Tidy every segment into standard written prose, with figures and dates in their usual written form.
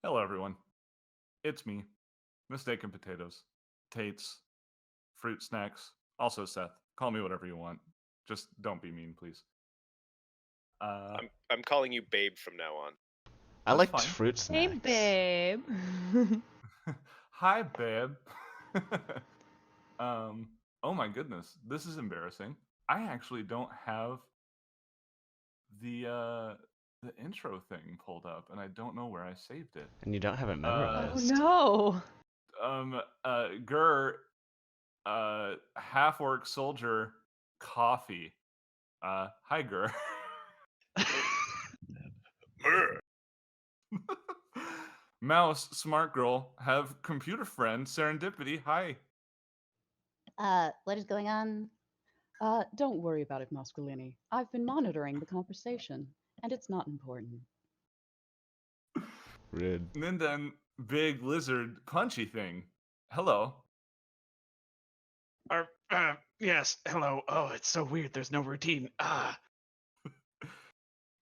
Hello, everyone. It's me, Mistake and Potatoes, Tates, Fruit Snacks, also Seth. Call me whatever you want. Just don't be mean, please. I'm calling you Babe from now on. I That's liked fine. fruit Hey, snacks. babe. Hi, babe. Oh my goodness, this is embarrassing. I actually don't have the intro thing pulled up, and I don't know where I saved it. And you don't have it Oh memorized. no. Gur, half orc soldier, coffee. Hi, Gur. Mouse, smart girl, have computer friend, serendipity. Hi. What is going on? Don't worry about it, Masculini. I've been monitoring the conversation, and it's not important. Rude. And then big lizard punchy thing. Hello. Yes, hello. Oh, it's so weird. There's no routine.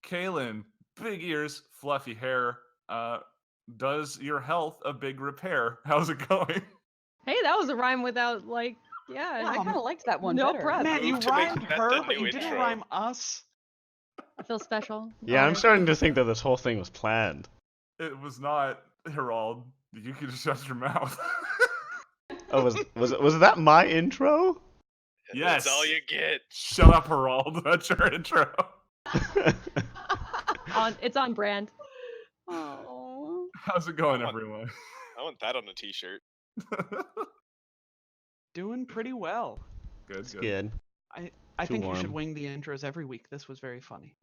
Kailan, big ears, fluffy hair. Does your health a big repair? How's it going? Hey, that was a rhyme without Yeah, I kind of liked that one no better. prep. Man, you Move to make rhymed that the her, but new you didn't intro. rhyme us. I feel special. Yeah, I'm Honored. starting to think that this whole thing was planned. It was not Hirrald. You can just shut your mouth. Oh, was that my intro? Yes. That's all you get. Shut up, Hirrald. That's your intro. It's on brand. Oh. How's it going, I want- everyone? I want that on a t-shirt. Doing pretty well. Good, It's good. good. I Too think you should warm. wing the intros every week. This was very funny.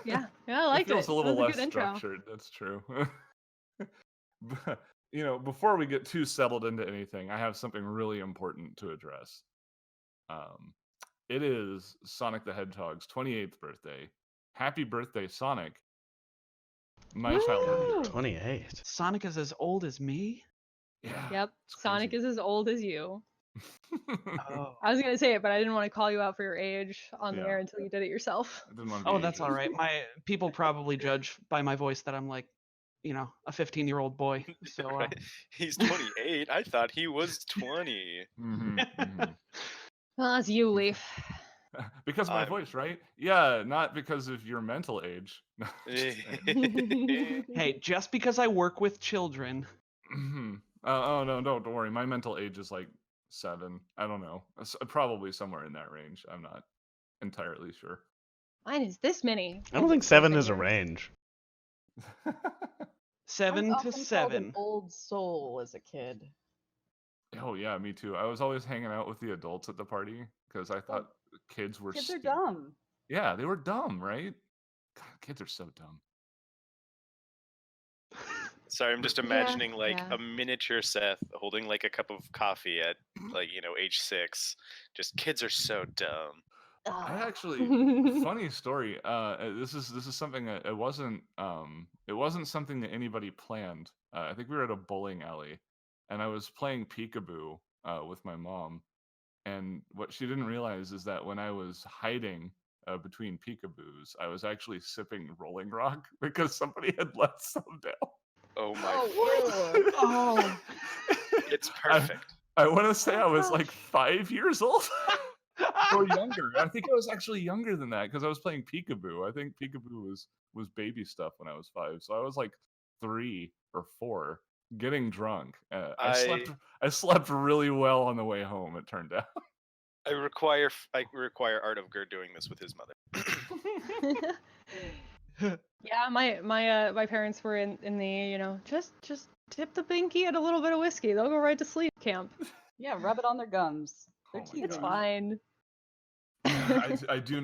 Yeah, I liked it feels it. a little That was less a good intro. structured. That's true. But, before we get too settled into anything, I have something really important to address. It is Sonic the Hedgehog's 28th birthday. Happy birthday, Sonic! My childhood hero. 28. Sonic is as old as me? Yeah. Yep. it's Sonic crazy. is as old as you. Oh. I was gonna say it, but I didn't want to call you out for your age on the Yeah. air until you did it yourself. I didn't want to be Oh, that's all ageist. right. My people probably judge by my voice that I'm like, a 15-year-old boy. So Right? He's 28. I thought he was 20. Mhm. Well, that's you, Leaf. Because of my I'm- voice, right? Yeah, not because of your mental age. Just saying. hey, just because I work with children. Mhm. Oh no, don't worry. My mental age is like 7. I don't know. Probably somewhere in that range. I'm not entirely sure. Mine is this many. I don't think 7 is a fingers. range. 7 I was to often called 7. an old soul as a kid. Oh yeah, me too. I was always hanging out with the adults at the party because I thought kids were Kids are stupid. dumb. Yeah, they were dumb, right? God, kids are so dumb. Sorry, I'm just imagining yeah. a miniature Seth holding like a cup of coffee at age 6. Just kids are so dumb. I actually funny story. This is something that it wasn't something that anybody planned. I think we were at a bowling alley, and I was playing peekaboo with my mom, and what she didn't realize is that when I was hiding between peekaboos, I was actually sipping Rolling Rock because somebody had let some down. Oh my! Oh, Oh. It's perfect. I want to say I was gosh. like 5 years old. Or younger. I think I was actually younger than that because I was playing peekaboo. I think peekaboo was baby stuff when I was 5, so I was like 3 or 4, getting drunk. I slept really well on the way home. It turned out. I require Art of Gerd doing this with his mother. Yeah, my parents were in the just tip the binky and a little bit of whiskey. They'll go right to sleep camp. yeah, rub it on their gums. They're Oh my teething. It's fine. I do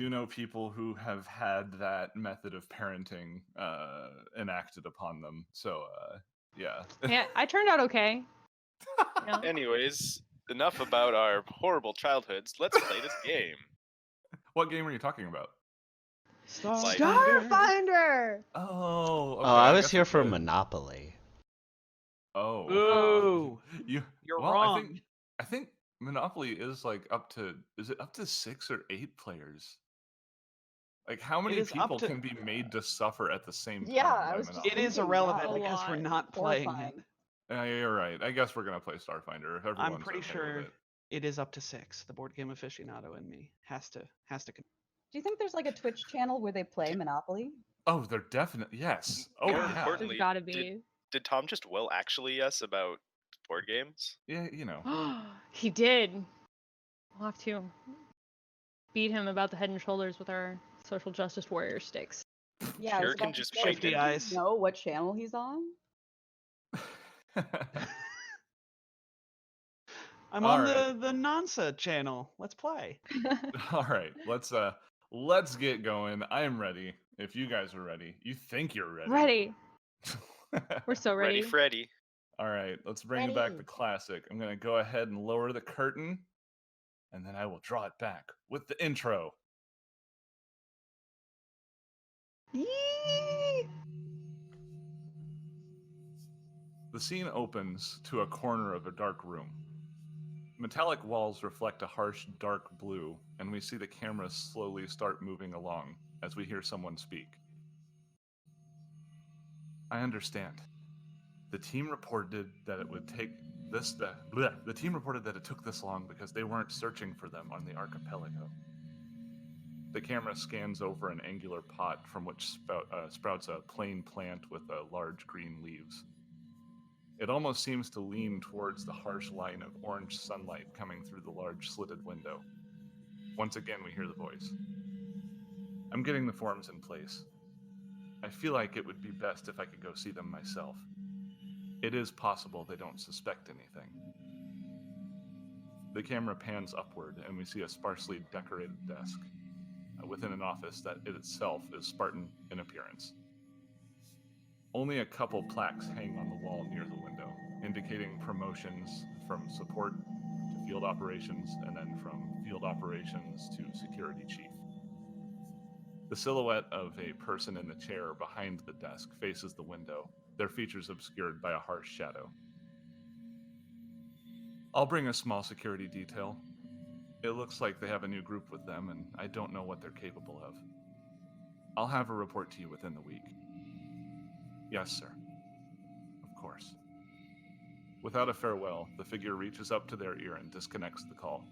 know people who have had that method of parenting enacted upon them. So yeah. Yeah, I turned out okay. You know? Anyways, enough about our horrible childhoods. Let's play this game. What game are you talking about? Starfinder. Oh, okay, Oh, I I was guess here we for could. Monopoly. Oh. Ooh. You're wrong. I think Monopoly is like up to 6 or 8 players. Like, how many is up people to- can be made to suffer at the same time? Yeah, I by was just It Monopoly? is thinking, irrelevant wow, because we're lot. not playing it. Horrifying. Yeah, you're right. I guess we're gonna play Starfinder if everyone's I'm pretty okay sure with it. it is up to 6. The board game aficionado in me has to. Do you think there's like a Twitch channel where they play Monopoly? Oh, they're definitely yes. Oh More yeah. There's importantly, gotta be. did Tom just will actually us about board games? Yeah, you know. He did. We'll have to beat him about the head and shoulders with our social justice warrior sticks. Yeah, I was Sure can about to just say, Shifty do you eyes. know what channel he's on? I'm All on right. the Nansa channel. Let's play. All right. Let's get going. I am ready. If you guys are ready. You think you're ready. Ready. We're so Ready, ready. Freddy. All right, let's bring it back to Ready. classic. I'm going to go ahead and lower the curtain, and then I will draw it back with the intro. Yee! The scene opens to a corner of a dark room. Metallic walls reflect a harsh dark blue, and we see the camera slowly start moving along as we hear someone speak. I understand. The team reported that it would take the team reported that it took this long because they weren't searching for them on the archipelago. The camera scans over an angular pot from which sprouts a plain plant with large green leaves. It almost seems to lean towards the harsh line of orange sunlight coming through the large slitted window. Once again, we hear the voice. I'm getting the forms in place. I feel like it would be best if I could go see them myself. It is possible they don't suspect anything. The camera pans upward, and we see a sparsely decorated desk within an office that it itself is Spartan in appearance. Only a couple plaques hang on the wall near the window, indicating promotions from support to field operations, and then from field operations to security chief. The silhouette of a person in the chair behind the desk faces the window, their features obscured by a harsh shadow. I'll bring a small security detail. It looks like they have a new group with them, and I don't know what they're capable of. I'll have a report to you within the week. Yes, sir. Of course. Without a farewell, the figure reaches up to their ear and disconnects the call.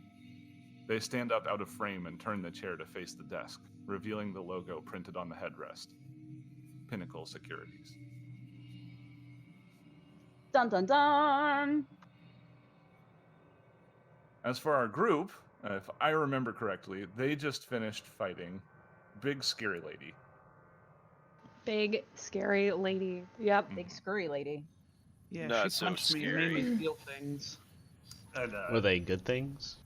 They stand up out of frame and turn the chair to face the desk, revealing the logo printed on the headrest. Pinnacle Securities. Dun dun dun! As for our group, if I remember correctly, they just finished fighting Big Scary Lady. Big scary lady. Yep. Big scurry lady. Yeah, Not she so punched me and made scary. me feel things. And, Were they good things?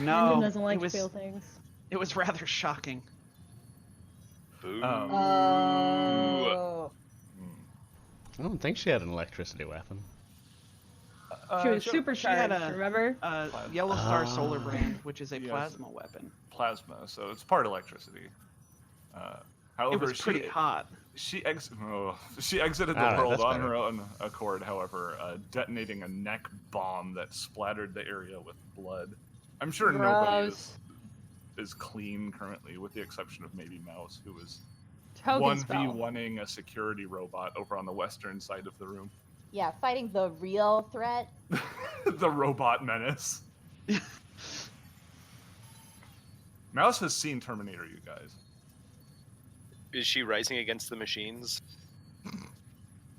No, Brendan doesn't like it was to feel things. it was rather shocking. Boo. Oh. I don't think she had an electricity weapon. She was She supercharged, had a remember? Yellow Star Ah. Solar Brand, which is a Yes. plasma weapon. Plasma, so it's part electricity. However, It was pretty hot. She exited the Alright, world that's on fair. her own accord, however, detonating a neck bomb that splattered the area with blood. I'm sure nobody Gross. is clean currently, with the exception of maybe Mouse, who was Token spell. 1v1ing a security robot over on the western side of the room. Yeah, fighting the real threat. The robot menace. Mouse has seen Terminator, you guys. Is she rising against the machines?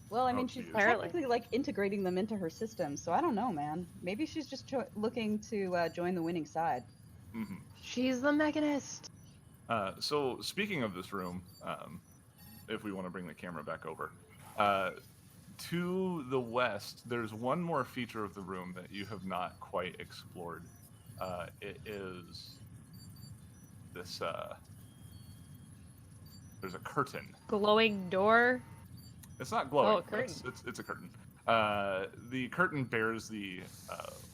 Well, I Oh, mean, she's geez. Apparently. technically like integrating them into her system, so I don't know, man. Maybe she's just looking to join the winning side. Mhm. She's the mechanist. So speaking of this room, if we want to bring the camera back over, to the west, there's one more feature of the room that you have not quite explored. It is this. There's a curtain. Glowing door. It's not glowing. Oh, a curtain. It's a curtain. The curtain bears the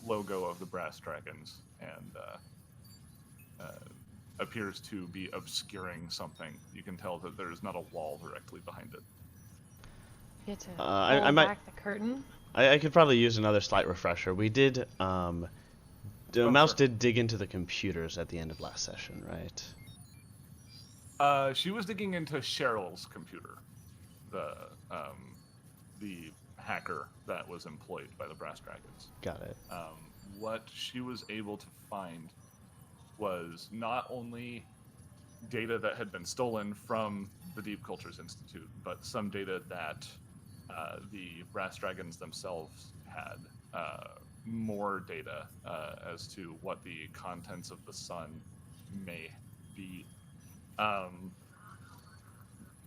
logo of the Brass Dragons and appears to be obscuring something. You can tell that there's not a wall directly behind it. You get to I pull might- back the curtain. I could probably use another slight refresher. We did, Mouse sure. did dig into the computers at the end of last session, right? She was digging into Cheryl's computer, the hacker that was employed by the Brass Dragons. Got it. What she was able to find was not only data that had been stolen from the Deep Cultures Institute, but some data that the Brass Dragons themselves had. More data as to what the contents of the sun may be.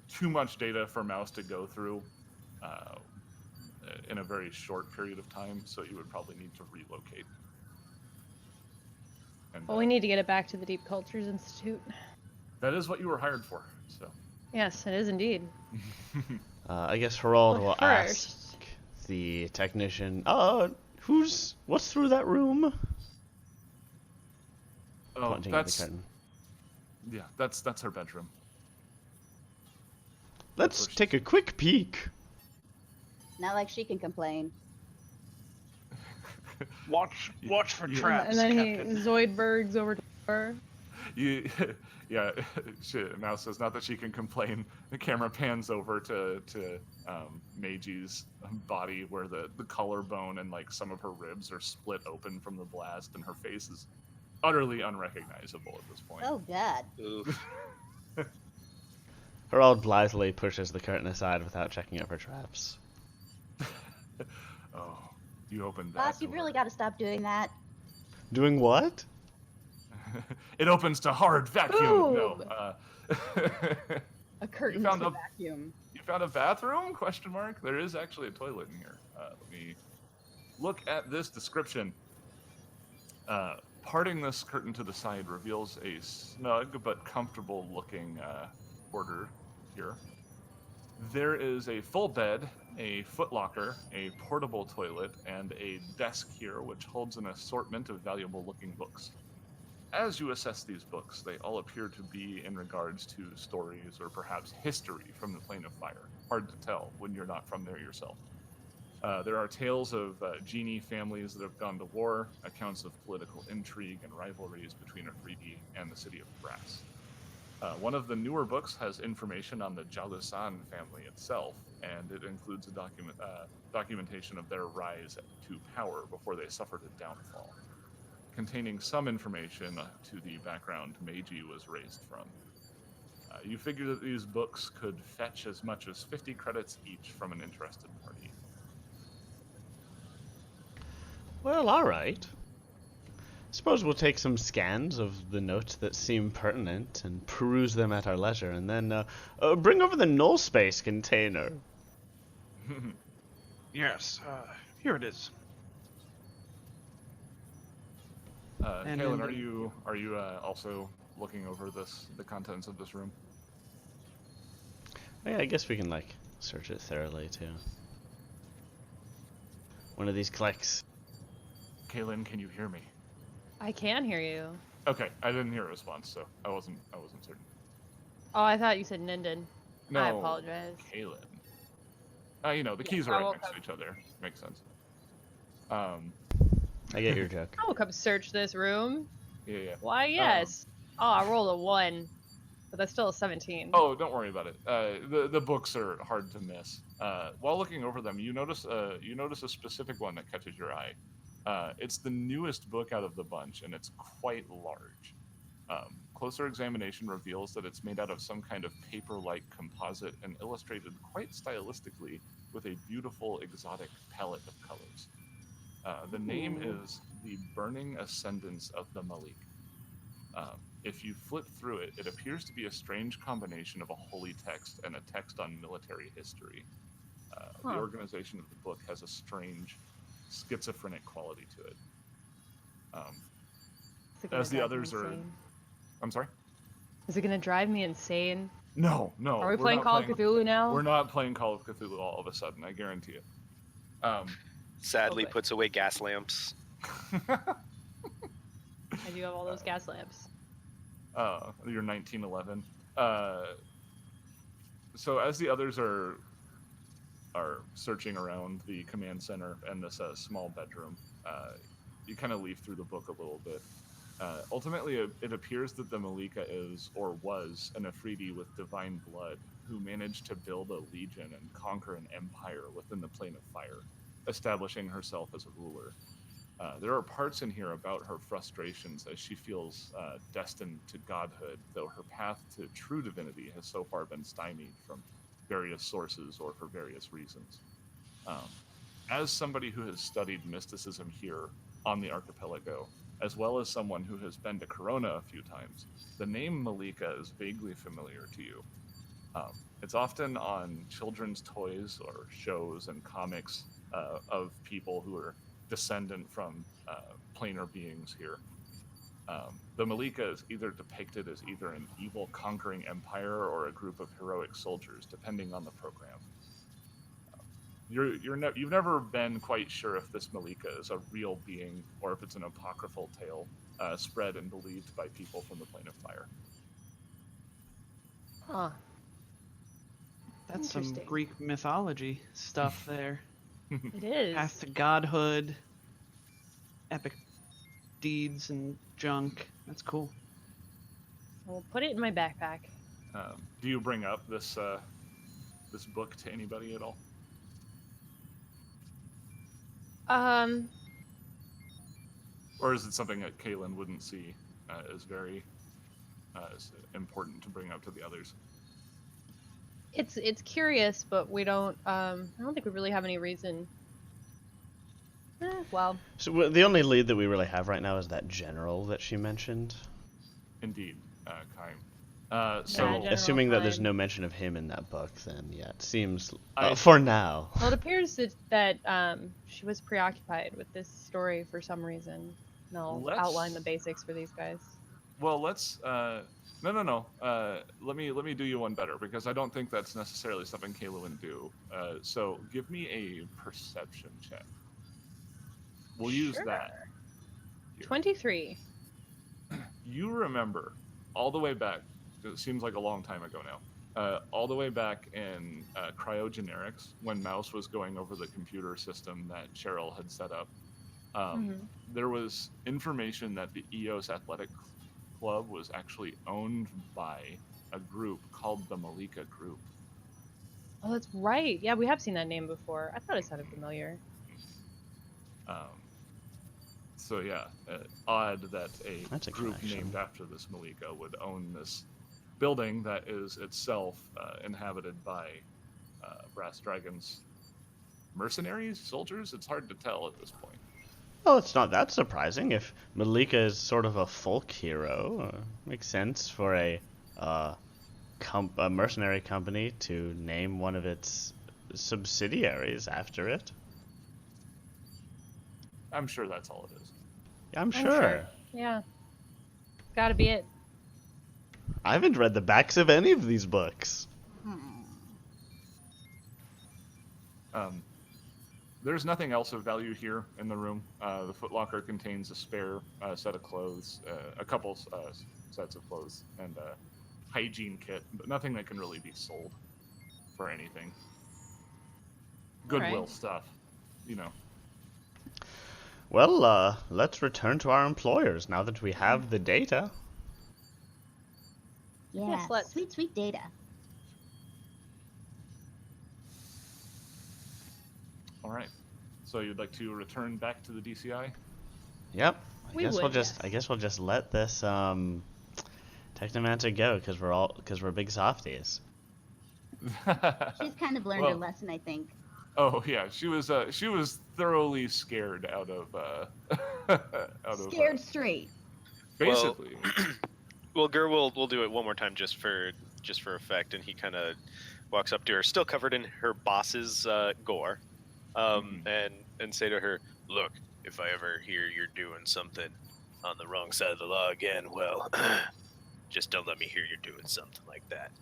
Too much data for Mouse to go through in a very short period of time, so you would probably need to relocate. And, Well, we need to get it back to the Deep Cultures Institute. that is what you were hired for, so. Yes, it is indeed. I guess Hirrald But will first- ask the technician, what's through that room? Oh, Pointing at the that's curtain. yeah, that's her bedroom. Let's First. take a quick peek. Not like she can complain. Watch for you- traps, And then Captain. he Zoidbergs over to her. You, yeah, Mouse says not that she can complain. The camera pans over to Meiji's body, where the collarbone and like some of her ribs are split open from the blast, and her face is utterly unrecognizable at this point. Oh God. Oof. Hirrald blithely pushes the curtain aside without checking it for traps. Oh, you opened that Boss, you've door. really got to stop doing that. Doing what? It opens to hard vacuum. No. A curtain found to a- vacuum. You found a bathroom? Question mark. There is actually a toilet in here. Let me look at this description. Parting this curtain to the side reveals a snug but comfortable-looking quarter here. There is a full bed, a footlocker, a portable toilet, and a desk here which holds an assortment of valuable-looking books. As you assess these books, they all appear to be in regards to stories or perhaps history from the Plane of Fire. Hard to tell when you're not from there yourself. There are tales of genie families that have gone to war, accounts of political intrigue and rivalries between Afridi and the city of Brass. One of the newer books has information on the Jalusan family itself, and it includes a documentation of their rise to power before they suffered a downfall, containing some information to the background Meiji was raised from. You figure that these books could fetch as much as 50 credits each from an interested party. Well, alright. Suppose we'll take some scans of the notes that seem pertinent and peruse them at our leisure, and then bring over the null space container. Yes, here it is. And Kailan, then are you also looking over the contents of this room? Yeah, I guess we can, search it thoroughly, too. One of these clicks. Kailan, can you hear me? I can hear you. Okay, I didn't hear a response, so I wasn't certain. Oh, I thought you said Ninden. No, I apologize. Kailan. The keys are I right woke next to up. each other. Makes sense. I get your joke. I will come search this room. Yeah. Why, yes. Oh, I rolled a 1. But that's still a 17. Oh, don't worry about it. The books are hard to miss. While looking over them, you notice a specific one that catches your eye. It's the newest book out of the bunch, and it's quite large. Closer examination reveals that it's made out of some kind of paper-like composite and illustrated quite stylistically with a beautiful exotic palette of colors. The name is The Burning Ascendance of the Malik. If you flip through it, it appears to be a strange combination of a holy text and a text on military history. The organization of the book has a strange schizophrenic quality to it. Is it gonna As the drive me others are... insane? I'm sorry? Is it gonna drive me insane? No. Are we we're playing not Call of Cthulhu now? We're not playing Call of Cthulhu all of a sudden, I guarantee it. Sadly, Okay. puts away gas lamps. I do have all those gas lamps. You're 1911. So as the others are searching around the command center and this small bedroom, you kind of leaf through the book a little bit. Ultimately, it appears that the Malika is, or was, an Afridi with divine blood who managed to build a legion and conquer an empire within the plane of fire, establishing herself as a ruler. There are parts in here about her frustrations as she feels destined to godhood, though her path to true divinity has so far been stymied from various sources or for various reasons. Um, as somebody who has studied mysticism here on the archipelago, as well as someone who has been to Corona a few times, the name Malika is vaguely familiar to you. It's often on children's toys or shows and comics of people who are descendant from planar beings here. The Malika is either depicted as either an evil conquering empire or a group of heroic soldiers, depending on the program. You've never been quite sure if this Malika is a real being or if it's an apocryphal tale spread and believed by people from the plane of fire. Huh. That's some Interesting. Greek mythology stuff there. It is. Path to godhood, epic deeds and junk. That's cool. We'll put it in my backpack. Do you bring up this this book to anybody at all? Or is it something that Kailan wouldn't see as very as important to bring up to the others? It's curious, but we don't. I don't think we really have any reason. Well, So the only lead that we really have right now is that general that she mentioned. Indeed, Kaim. So, General assuming that there's Kime. no mention of him in that book, then yeah, it seems I- for now. well, it appears that she was preoccupied with this story for some reason. And I'll outline the basics for these guys. Well, let's. No. Let me do you one better because I don't think that's necessarily something Kayla would do. So give me a perception check. We'll use that. Here. 23. You remember all the way back. It seems like a long time ago now. All the way back in cryogenerics, when Mouse was going over the computer system that Cheryl had set up, there was information that the EOS Athletic Club was actually owned by a group called the Malika Group. Oh, that's right. Yeah, we have seen that name before. I thought it sounded familiar. So yeah, odd that That's a group connection. named after this Malika would own this building that is itself inhabited by Brass Dragon's mercenaries, soldiers. It's hard to tell at this point. Well, it's not that surprising if Malika is sort of a folk hero. Makes sense for a mercenary company to name one of its subsidiaries after it. I'm sure that's all it is. I'm sure. Yeah. Gotta be it. I haven't read the backs of any of these books. There's nothing else of value here in the room. The footlocker contains a spare set of clothes, a couple sets of clothes, and a hygiene kit, but nothing that can really be sold for anything. Goodwill Alright. stuff, you know. Well, let's return to our employers now that we have the data. Yeah, Yes, let's. sweet data. All right. So you'd like to return back to the DCI? Yep. I We guess would, I yes. guess we'll just let this Technomancer go because we're big softies. She's kind of learned her Well- lesson, I think. Oh yeah, she was thoroughly scared out of Scared straight. basically. Well, Gur will do it one more time just for effect, and he kind of walks up to her, still covered in her boss's gore, and say to her, "Look, if I ever hear you're doing something on the wrong side of the law again, well, just don't let me hear you're doing something like that."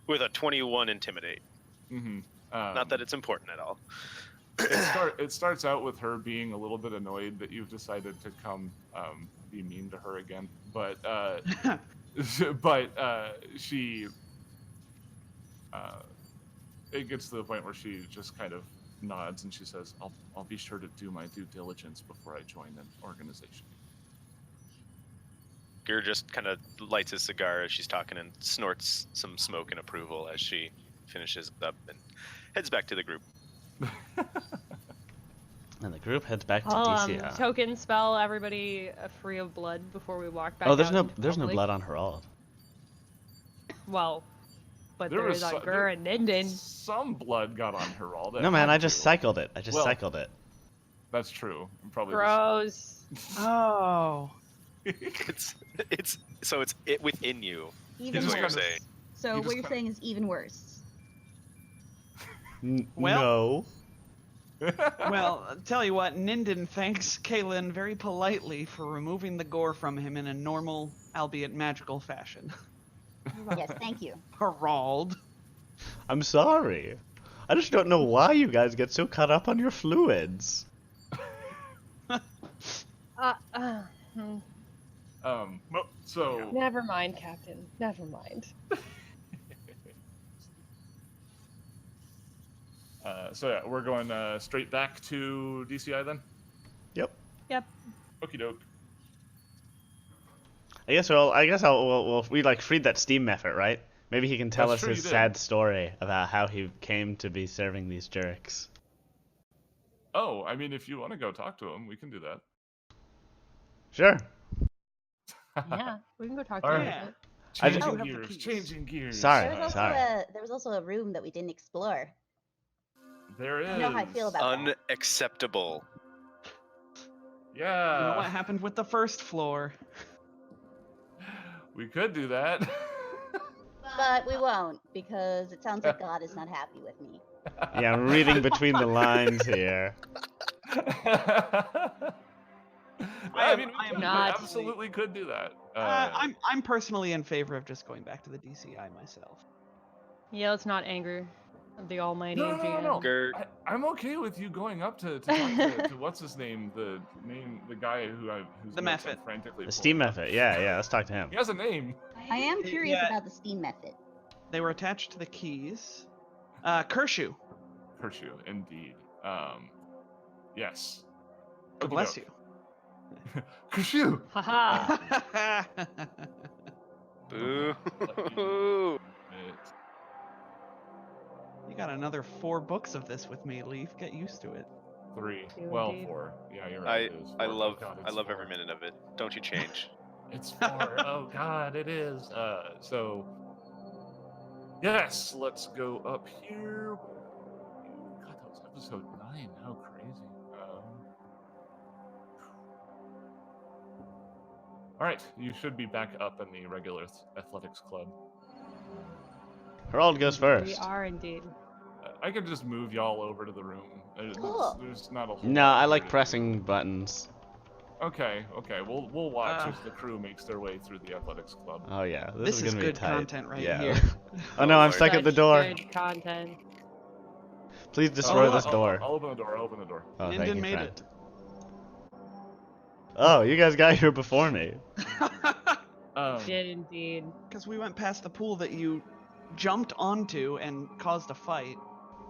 With a 21 intimidate. Mm-hmm. Not that it's important at all. It starts out with her being a little bit annoyed that you've decided to come be mean to her again, but she it gets to the point where she just kind of nods and she says, I'll be sure to do my due diligence before I join an organization." Okay. All right. So you'd like to return back to the DCI? Yep. Yep. I guess we'll just let this Gur just kind of lights his cigar as she's talking and snorts some smoke in approval as she finishes up and heads back to the group. And the group heads back to I'll DCI. token spell everybody free of blood before we walk back. Oh, there's out no into blood public. on Hirrald. Well, but There there was is on so- Gur there- and Ninden. Some blood got on Hirrald. It No man, had I just to. cycled it. I just Well, cycled it. That's true. Probably. Gross. Oh. It's within you. Even Is what you're worse. saying. So You what just you're kinda- saying is even worse. Well- No. Well, I'll tell you what, Ninden thanks Kailan very politely for removing the gore from him in a normal, albeit magical fashion. Yes, thank you. Hirrald. I'm sorry. I just don't know why you guys get so caught up on your fluids. Well, so Never mind, Captain. Never mind. so yeah, we're going straight back to DCI then. Yep. Yep. Okie doke. I guess we like freed that steam method, right? Maybe he can tell That's us true, his you did. sad story about how he came to be serving these jerks. Oh, I mean, if you want to go talk to him, we can do that. Sure. Yeah, we can go talk All to right. him. I Changing just- have the gears. keys. Changing gears. Sorry. There was also a room that we didn't explore. There is. You know how I feel about that. Unacceptable. You know Yeah. what happened with the first floor? We could do that. But we won't, because it sounds like God is not happy with me. Yeah, I'm reading between the lines here. I mean, I am we not- absolutely could do that. I'm personally in favor of just going back to the DCI myself. Yeah, let's not anger the almighty No, no, no, GM. no. Gur, I'm okay with you going up to talk to what's his name, the guy who's The notes I'm Mephit. frantically The pulling steam up. method. Yeah, let's talk to him. He has a name. I am curious Yeah. about the steam method. They were attached to the keys. Kershu. Kershu, indeed. Yes. God bless you. Kershu. Haha. boo. You got another 4 books of this with me, Leaf. Get used to it. 3. Two, Well, indeed. 4. Yeah, you're right. it is I 4. love Oh, God, I it's love 4. every minute of it. Don't you change. It's 4. Oh God, it is. So yes, let's go up here. God, that was episode 9. How crazy. All right, you should be back up in the regular athletics club. Hirrald goes We first. are indeed. I can just move y'all over to the room. Cool. There's not a whole No, lot I here like to pressing do. buttons. Okay. We'll watch Ah. as the crew makes their way through the athletics club. Oh yeah, This is gonna be good tight. content right Yeah. here. Oh no, I'm Lord. stuck at the Such door. Good content. Please destroy this I'll door. open the door. I'll open the door. Oh, thank Ninden you, made friend. it. Oh, you guys got here before me. Did indeed. Because we went past the pool that you jumped onto and caused a fight.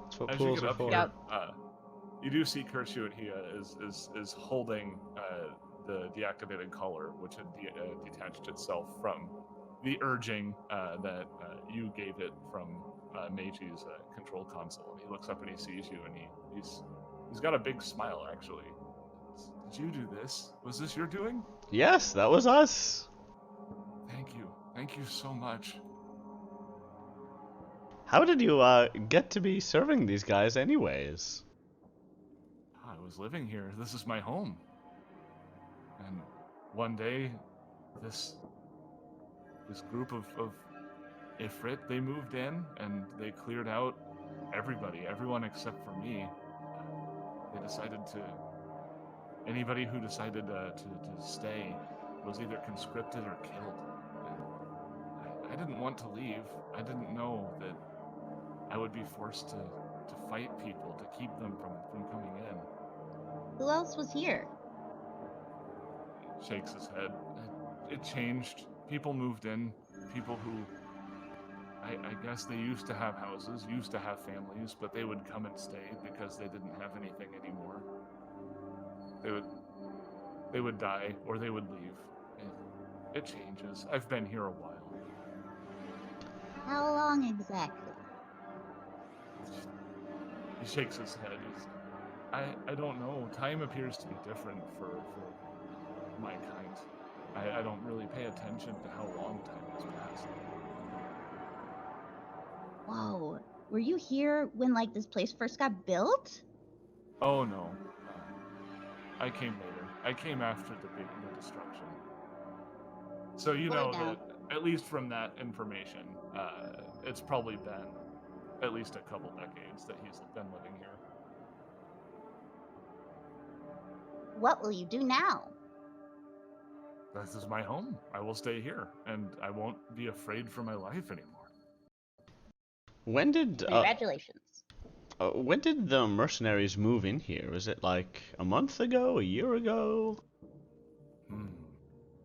That's what As you pools get are up for. here, Yep. you do see Kershu and he is holding the deactivated collar, which had detached itself from the urging that you gave it from Meiji's control console. And he looks up and he sees you, and he's got a big smile actually. Did you do this? Was this your doing? Yes, that was us. Thank you so much. How did you get to be serving these guys anyways? I was living here. This is my home. And one day, this group of Ifrit, they moved in and they cleared out everyone except for me. They decided anybody who decided to stay was either conscripted or killed. And I didn't want to leave. I didn't know that I would be forced to fight people to keep them from coming in. Who else was here? Shakes his head. It changed. People moved in. People who, I guess they used to have houses, used to have families, but they would come and stay because they didn't have anything anymore. They would die or they would leave. It changes. I've been here a while. How long exactly? He shakes his head. I don't know. Time appears to be different for my kind. I don't really pay attention to how long time has passed. Whoa. Were you here when, like, this place first got built? Oh no. I came later. I came after the destruction. So you know Slow down. that, at least from that information, it's probably been at least a couple decades that he's been living here. What will you do now? This is my home. I will stay here, and I won't be afraid for my life anymore. When did Congratulations. when did the mercenaries move in here? Was it like a month ago, a year ago?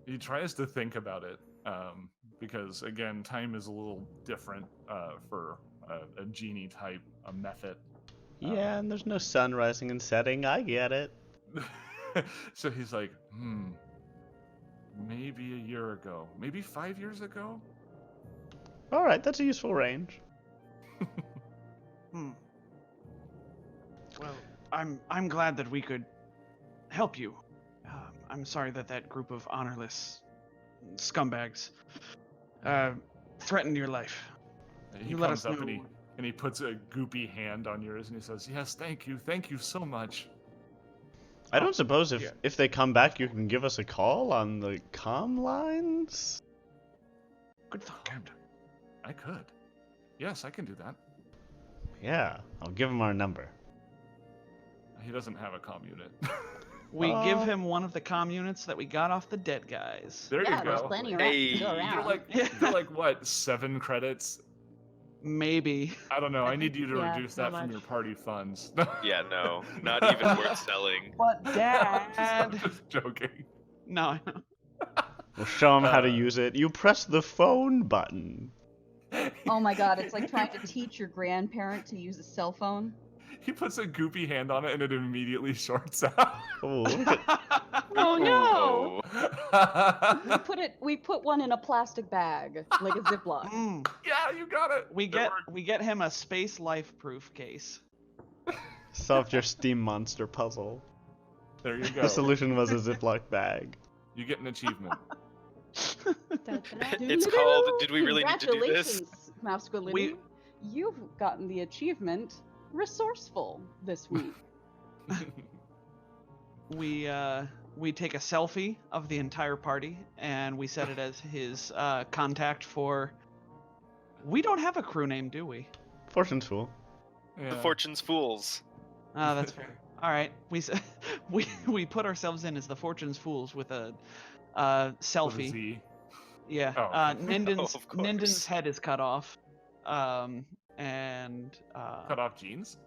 He tries to think about it, because again, time is a little different for a genie type, a method. Yeah, and there's no sun rising and setting. I get it. So he's like, maybe a year ago, maybe 5 years ago. All right, that's a useful range. Well, I'm glad that we could help you. I'm sorry that that group of honorless scumbags threatened your life. He You let comes us up know. and he puts a goopy hand on yours and he says, "Yes, thank you so much." I don't suppose yeah. if they come back, you can give us a call on the comm lines? Good thought, Captain. I could. Yes, I can do that. Yeah, I'll give him our number. He doesn't have a comm unit. We give him one of the comm units that we got off the dead guys. There Yeah, you there's go. plenty around Hey. to go They're around. like what, 7 credits? Maybe. I don't know. I need think- you to yeah, reduce not that from much. your party funds. Yeah, no, not even worth selling. But I'm Dad. just joking. No, I know. We'll show him how to Uh, use it. You press the phone button. Oh my god, it's like trying to teach your grandparent to use a cell phone. He puts a goopy hand on it and it immediately shorts out. Oh, look at Oh no! Oh. We put one in a plastic bag, like a Ziploc. Mm. Yeah, you got it. We It get worked. we get him a space life proof case. solved your steam monster puzzle. There you go. The solution was a Ziploc bag. You get an achievement. It's called, did we really need to do this? Congratulations, masculinity. You've gotten the achievement resourceful this week. We take a selfie of the entire party and we set it as his contact for. We don't have a crew name, do we? Fortune's Fool. Yeah. The Fortune's Fools. Ah, that's fair. All right, we put ourselves in as the Fortune's Fools with a With a selfie. Z. Yeah. Oh, okay. Ninden's Oh, of course. Ninden's head is cut off. Cut off jeans?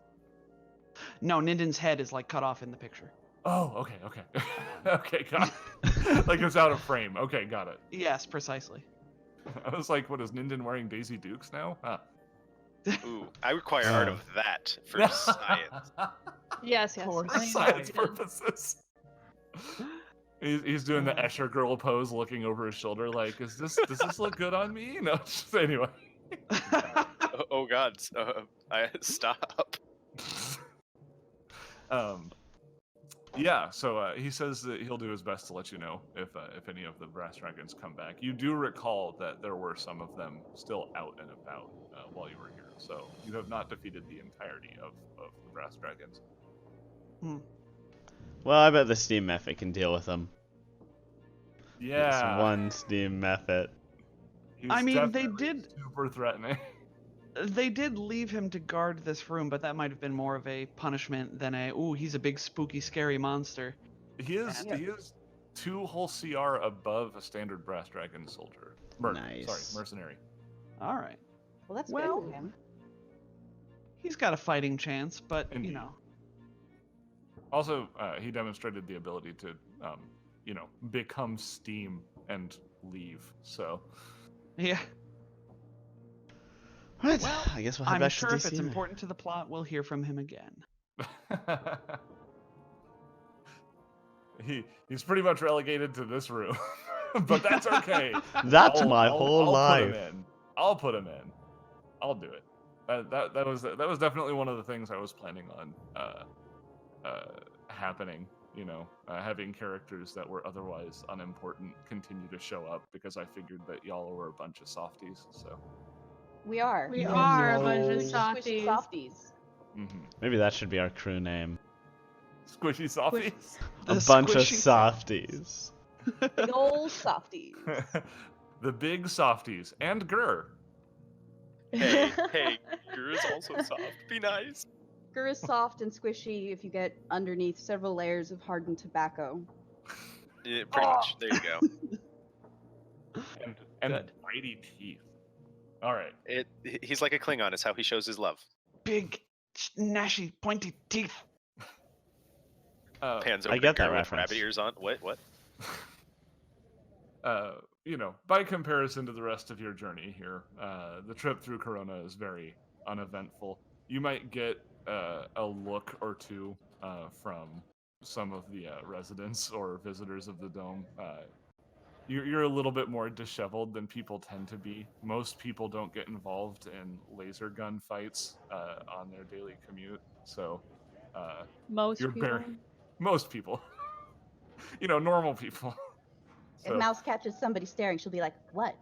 No, Ninden's head is like cut off in the picture. Oh, okay. Okay, got it. Like it's out of frame. Okay, got it. Yes, precisely. I was like, what is Ninden wearing Daisy Dukes now? Huh. Ooh, I require art of that for science. Yes, yes. For For I science understand. purposes. He's doing the Escher girl pose, looking over his shoulder, like, does this look good on me? No, just anyway. Oh God, I stop. Yeah. So he says that he'll do his best to let you know if any of the brass dragons come back. You do recall that there were some of them still out and about while you were here, so you have not defeated the entirety of the brass dragons. Well, I bet the steam method can deal with them. Yeah. It's one steam method. He's I mean, they definitely did- super threatening. They did leave him to guard this room, but that might have been more of a punishment than a ooh, he's a big spooky scary monster. He is Yeah. 2 whole CR above a standard brass dragon soldier. Nice. Sorry, mercenary. All right. Well, that's Well- good for him. He's got a fighting chance, but Indeed. you know. Also, he demonstrated the ability to, become steam and leave. So, Yeah. Right. Well, I guess we'll head I'm back sure to if DC it's now. important to the plot, we'll hear from him again. he's pretty much relegated to this room. but that's okay. That's my whole I'll life. Put him in. I'll put him in. I'll do it. That was definitely one of the things I was planning on happening. Having characters that were otherwise unimportant continue to show up because I figured that y'all were a bunch of softies. So We are. We Oh, are a bunch of no. Squishy softies. softies. Maybe that should be our crew name. Squishy softies. A The bunch of squishy softies. Big old softies. The big softies and Gurr. Hey, Guru is also soft. Be nice. Gur is soft and squishy if you get underneath several layers of hardened tobacco. Yeah, pretty much. There you go. And Good. mighty teeth. All right. He's like a Klingon. Is how he shows his love. Big, gnashy, pointy teeth. Pans I over get to that Guru with reference. rabbit ears on. What? By comparison to the rest of your journey here, the trip through Corona is very uneventful. You might get a look or two from some of the residents or visitors of the dome. You're a little bit more disheveled than people tend to be. Most people don't get involved in laser gun fights on their daily commute, so Most you're people. most people, normal people. If Mouse catches somebody staring, she'll be like, "What?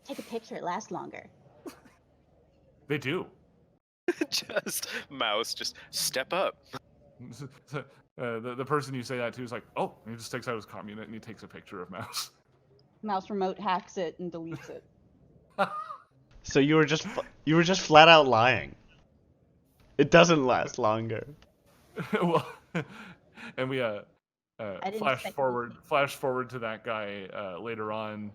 Take a picture. It lasts longer." They do. Just Mouse. Just step up. The person you say that to is like, oh, and he just takes out his comm unit and he takes a picture of Mouse. Mouse remote hacks it and deletes it. So you were just flat out lying. It doesn't last longer. Well, and we didn't flash expect forward to that guy later on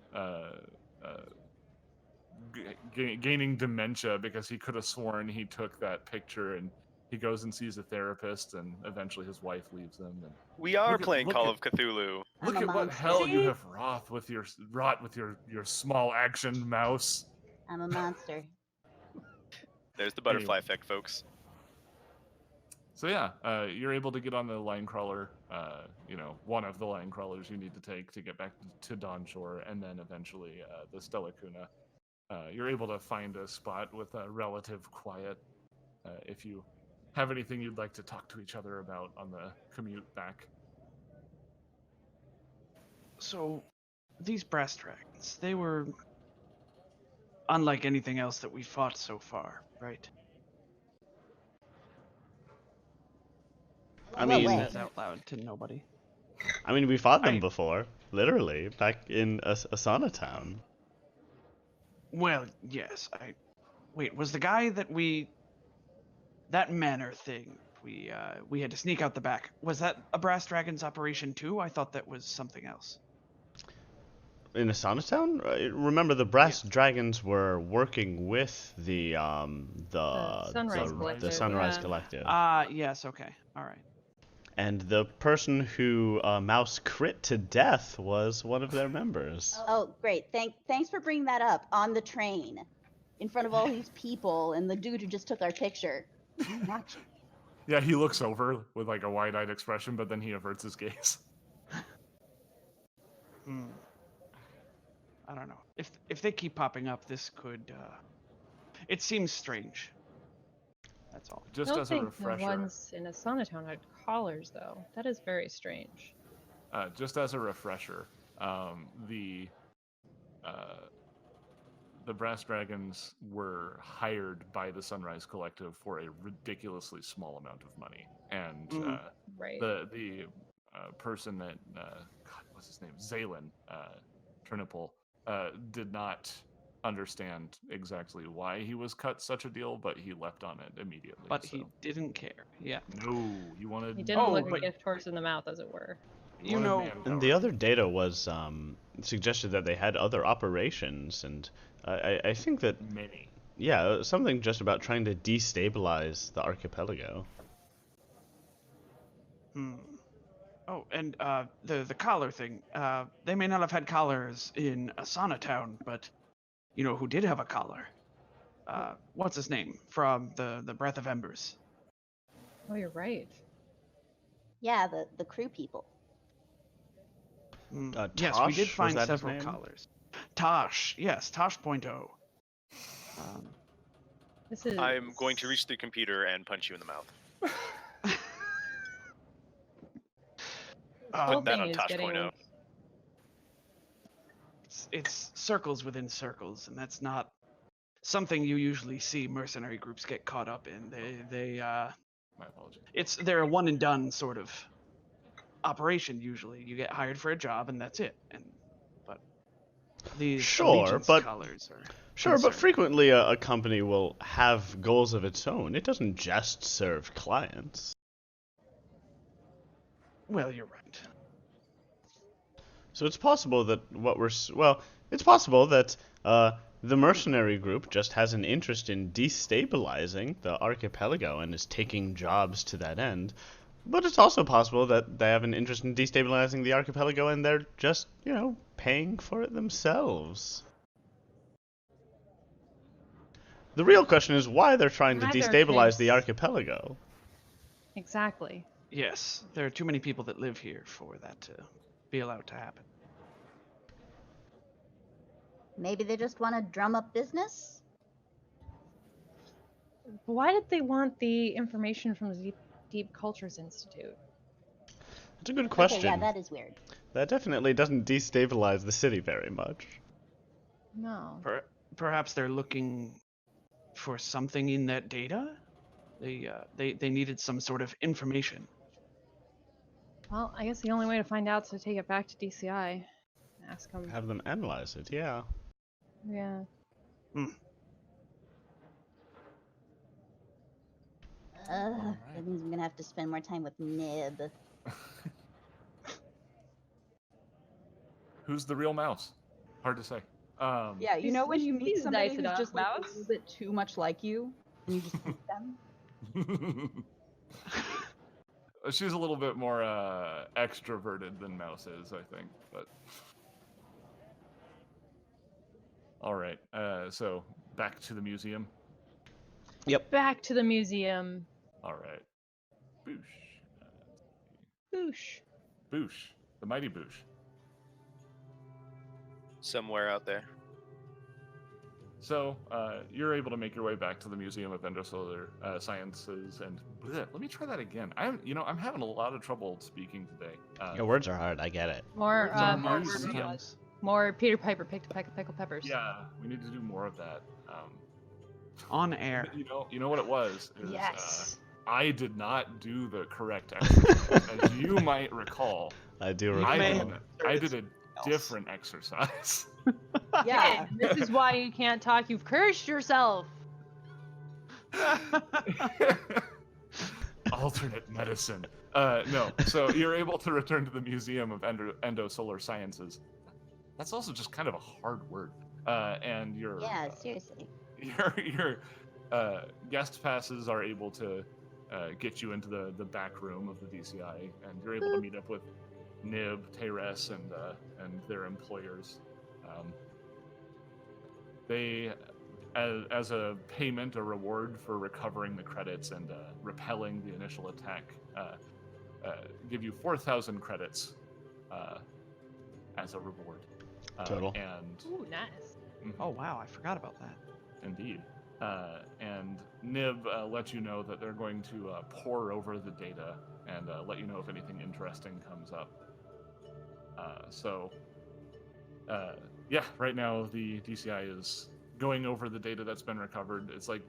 gaining dementia because he could have sworn he took that picture, and he goes and sees a therapist, and eventually his wife leaves him. And We are Look at- playing look Call at- of Cthulhu. look I'm a at what monster. hell you have wrought with your small action Mouse. I'm a monster. There's the butterfly Anyway. effect, folks. So yeah, you're able to get on the line crawler. One of the line crawlers you need to take to get back to Dawn Shore, and then eventually the Stella Cuna. You're able to find a spot with a relative quiet. If you have anything you'd like to talk to each other about on the commute back. So, these brass dragons, they were unlike anything else that we fought so far, right? I Well, mean, wait. Says out loud to nobody. we fought them I- before, literally, back in Asana Town. Well, yes. Wait, was the guy that manor thing we had to sneak out the back? Was that a brass dragons operation too? I thought that was something else. In Asana Town? Remember, the brass dragons were working with the Sunrise Collective, the Sunrise yeah. Collective. Yes. Okay. All right. And the person who Mouse crit to death was one of their members. Oh, great. Thanks for bringing that up on the train, in front of all these people, and the dude who just took our picture. Not you. Yeah, he looks over with like a wide-eyed expression, but then he averts his gaze. I don't know. If they keep popping up, this could. It seems strange. That's all. Just I don't as a think the refresher, ones in Asana Town had collars, though. That is very strange. The brass dragons were hired by the Sunrise Collective for a ridiculously small amount of money, and Right. the person that God, what's his name, Zalen Turnipple, did not understand exactly why he was cut such a deal, but he leapt on it immediately. But so. he didn't care. Yeah. No, he wanted. He didn't Oh, look a but- gift horse in the mouth, as it were. he You wanted know- manpower. And the other data was suggested that they had other operations, and I think that many. yeah, something just about trying to destabilize the archipelago. Oh, and the collar thing. They may not have had collars in Asana Town, but you know who did have a collar? What's his name from the Breath of Embers? Oh, you're right. Yeah, the crew people. Yes, we did Tosh, find was that his several name? collars. Tosh, yes, Tosh.0. This is. I'm going to reach the computer and punch you in the mouth. whole Put that thing on is getting. Tosh.0. It's circles within circles, and that's not something you usually see mercenary groups get caught up in. My apologies. They're a one and done sort of operation usually. You get hired for a job and that's it. But these Sure, allegiance but- colors are Sure, but concerning. frequently a company will have goals of its own. It doesn't just serve clients. Well, you're right. So it's possible that it's possible that the mercenary group just has an interest in destabilizing the archipelago and is taking jobs to that end. But it's also possible that they have an interest in destabilizing the archipelago and they're just, paying for it themselves. The real question is why they're trying to Neither destabilize the case. archipelago. Exactly. Yes, there are too many people that live here for that to be allowed to happen. Maybe they just want to drum up business? Why did they want the information from the Deep Cultures Institute? That's a good question. Okay, yeah, that is weird. That definitely doesn't destabilize the city very much. No. Perhaps they're looking for something in that data. They needed some sort of information. Well, I guess the only way to find out is to take it back to DCI. Ask them. Have them analyze it, yeah. Yeah. That means I'm gonna have to spend more time with Nib. Who's the real mouse? Hard to say. Yeah, you know when you meet he's somebody nice who's enough, just like a Mouse. little bit too much like you, and you just hate them? She's a little bit more extroverted than Mouse is, I think. But all right. So back to the museum. Back to the museum. All right. Boosh. Boosh. Boosh. The mighty Boosh. Somewhere out there. So you're able to make your way back to the Museum of Endosolar Sciences, and let me try that again. I'm having a lot of trouble speaking today. Your words are hard, I get it. More, Words are more, hard more, sometimes. more Peter Piper picked pickle peppers. Yeah, we need to do more of that. On air. You know what it was? Is, Yes. I did not do the correct exercise, as you might recall. I do You I may recall. did, have I did a else. different exercise. Yeah. This is why you can't talk. You've cursed yourself. Alternate medicine. No, so you're able to return to the Museum of Endosolar Sciences. That's also just kind of a hard word. And your Yeah, seriously. your guest passes are able to get you into the back room of the DCI, and you're able to meet up with Nib, Teres, and their employers. They, as a payment, a reward for recovering the credits and repelling the initial attack, give you 4,000 credits as a reward. Total. And Ooh, nice. Oh wow, I forgot about that. indeed. And Nib lets you know that they're going to pore over the data and let you know if anything interesting comes up. Yeah, right now the DCI is going over the data that's been recovered. It's like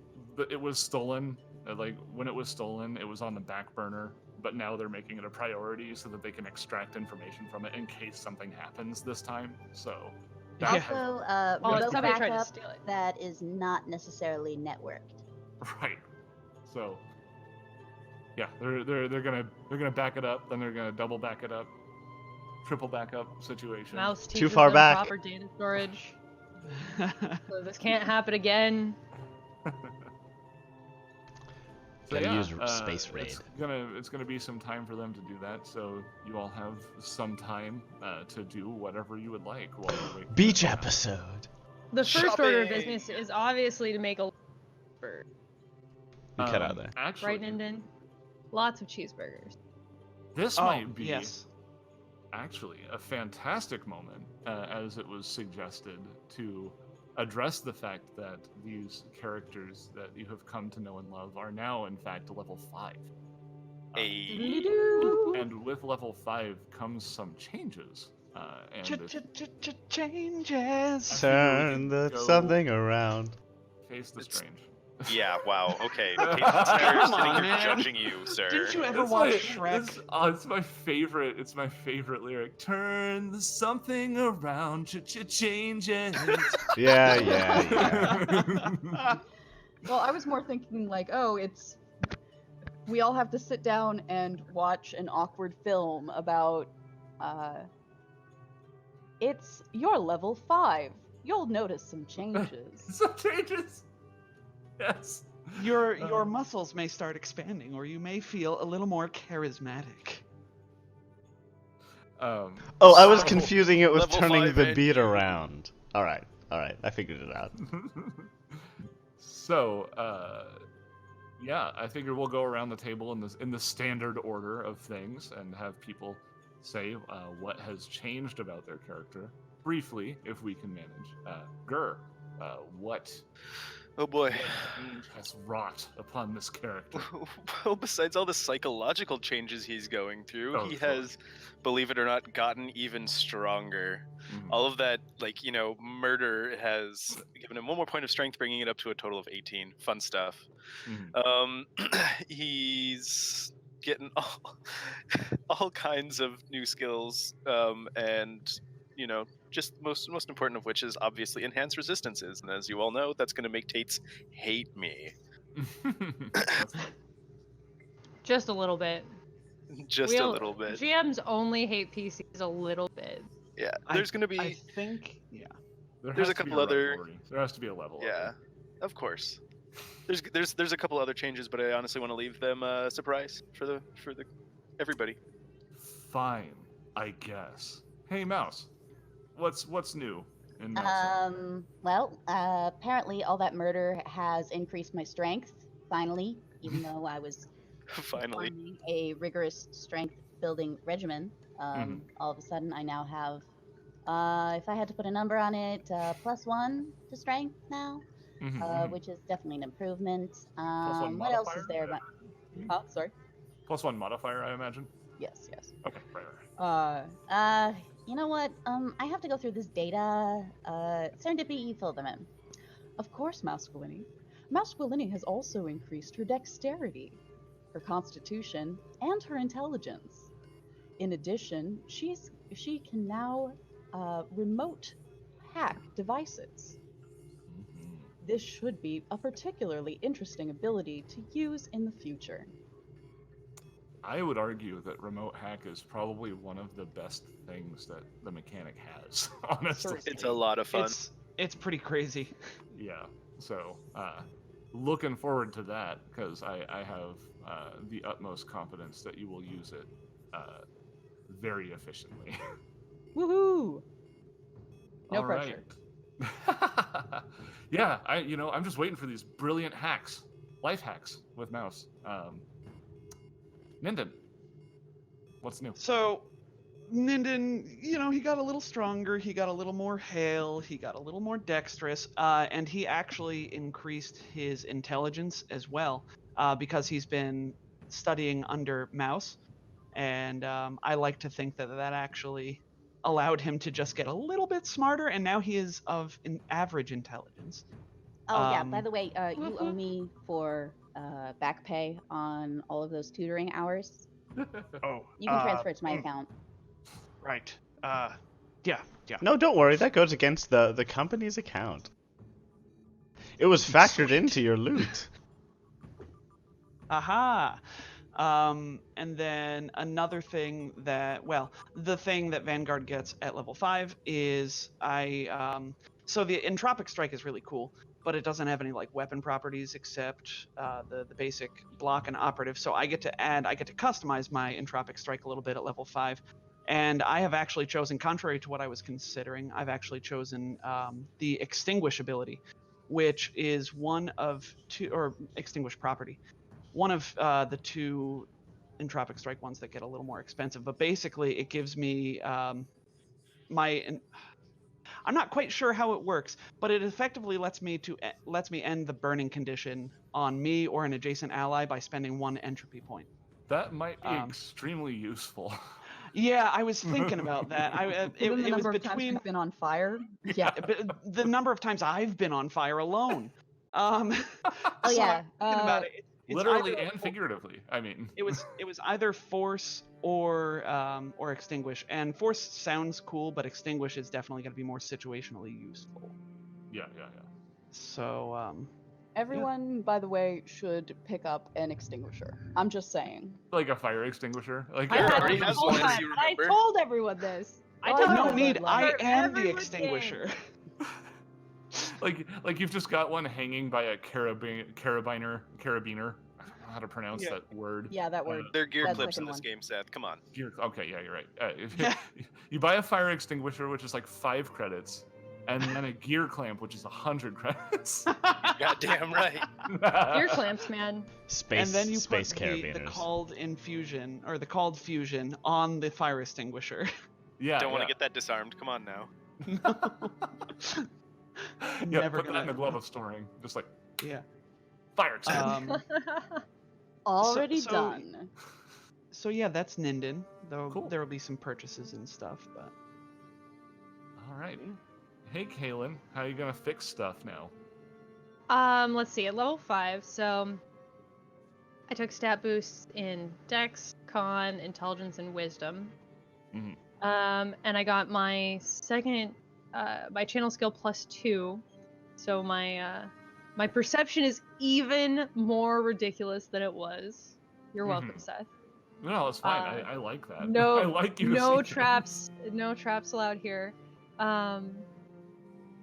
it was stolen. Like when it was stolen, it was on the back burner, but now they're making it a priority so that they can extract information from it in case something happens this time. So that has- Also, Oh, remote somebody tried to backup steal it. that is not necessarily networked. right. So yeah, they're gonna back it up, then they're gonna double back it up, triple backup situation. Mouse Too teaches far them back. proper data storage. So this can't happen again. So Gotta yeah, use Space Raid. It's gonna be some time for them to do that. So you all have some time to do whatever you would like while you wait. for Beach them to happen. episode. The first order of Shopping. business is obviously to make a bird, You cut out there. Actually, right, Ninden? Lots of cheeseburgers. this Oh, might be yes. actually a fantastic moment, as it was suggested, to address the fact that these characters that you have come to know and love are now, in fact, level 5. And with level 5 comes some changes. Changes. Turn the something around. Face the It's- strange. Yeah, wow, okay. Come Patriots are on, sitting here man. judging you, sir. Didn't you ever It's watch my- Shrek? It's my favorite. It's my favorite lyric. Turn the something around. Change it. Yeah. Well, I was more thinking like, oh, we all have to sit down and watch an awkward film about you're level 5. You'll notice some changes. Some changes. Yes. Your muscles may start expanding, or you may feel a little more charismatic. Oh, I was so- confusing it with Level turning 5 the and beat you. around. All right, I figured it out. So, yeah, I figure we'll go around the table in the standard order of things and have people say what has changed about their character briefly, if we can manage. Gur, what Oh boy. change has wrought upon this character? Well, besides all the psychological changes he's going through, Oh, he sure. has, believe it or not, gotten even stronger. Mhm. All of that, murder has given him one more point of strength, bringing it up to a total of 18. Fun stuff. Mhm. He's getting all kinds of new skills, and just most important of which is obviously enhanced resistances. And as you all know, that's going to make Tates hate me. That's fine. Just a little bit. Just a little bit. GMs only hate PCs a little bit. Yeah, there's going to be. I think, yeah. There's has a to be couple other- rivalry. There has to be a level. Yeah, of course. There's a couple other changes, but I honestly want to leave them a surprise for the everybody. Fine, I guess. Hey, Mouse. What's new in Mouse? Well, apparently all that murder has increased my strength, finally, even though I was Finally. performing a rigorous strength building regimen. All of a sudden I now have, if I had to put a number on it, +1 to strength now, Mhm. which is definitely an improvement. +1 What else is modifier? there? Oh, sorry. +1 modifier, I imagine. Yes. Okay, right. You know what? I have to go through this data. Serendipity, you fill them in. Of course, Masquelini. Masquelini has also increased her dexterity, her constitution, and her intelligence. In addition, she can now remote hack devices. Mhm. This should be a particularly interesting ability to use in the future. I would argue that remote hack is probably one of the best things that the mechanic has, honestly. It's a lot of fun. It's pretty crazy. Yeah. So, looking forward to that, because I have the utmost confidence that you will use it very efficiently. Woohoo! No All pressure. right. Yeah, I'm just waiting for these brilliant hacks, life hacks with Mouse. Ninden, what's new? So, Ninden, he got a little stronger, he got a little more hale, he got a little more dexterous, and he actually increased his intelligence as well, because he's been studying under Mouse, and I like to think that actually allowed him to just get a little bit smarter, and now he is of an average intelligence. Oh, yeah, by the way, you owe me for back pay on all of those tutoring hours. Oh, You can transfer it to my account. right. Yeah. No, don't worry. That goes against the company's account. It was factored into your loot. Aha. And then another thing the thing that Vanguard gets at level 5 is so the Entropic Strike is really cool, but it doesn't have any weapon properties except the basic block and operative. So I get to customize my Entropic Strike a little bit at level 5. And I have actually chosen, contrary to what I was considering, I've actually chosen the Extinguish ability, which is one of two, or Extinguish property, one of the two entropic strike ones that get a little more expensive. But basically, it gives me I'm not quite sure how it works, but it effectively lets me end the burning condition on me or an adjacent ally by spending 1 entropy point. That might be extremely useful. Yeah, I was thinking about that. Given the it was number of times between we've been on fire, yeah. the number of times I've been on fire alone. Oh so yeah. I'm thinking about it. It's Literally either and figuratively. I mean, it was either force or extinguish, and force sounds cool, but extinguish is definitely going to be more situationally useful. yeah. So Everyone, by the way, should pick up an extinguisher. I'm just saying. Like a fire extinguisher. Like I had already this has the whole one, as time, you and I remember. told everyone this. I Oh, told I no know. need. I am the Everyone extinguisher. like you've just got one hanging by a carabiner. I don't know how to pronounce Yeah. that word. Yeah, that word. They're gear That clips in second this one. game, Seth. Come on. Okay, yeah, you're right. You buy a fire extinguisher, which is like 5 credits, and then a gear clamp, which is 100 credits. Goddamn right. Ear clamps, man. And then you Space put the carabiners. called infusion or the called fusion on the fire extinguisher. Yeah. Don't want to get that disarmed. Come on now. Yeah, Never put that in the gonna- glove of storing. Just like Yeah. fire extinguisher. Already so- done. So yeah, that's Ninden. Though Cool. there will be some purchases and stuff, but All right. Hey, Kailan, how are you gonna fix stuff now? Let's see, at level 5, so I took stat boosts in Dex, Con, Intelligence, and Wisdom. Mhm. And I got my second, my channel skill +2, so my perception is even more ridiculous than it was. You're welcome, Mhm. Seth. No, it's fine. I like that. No, I like you. no to see traps, no traps allowed here.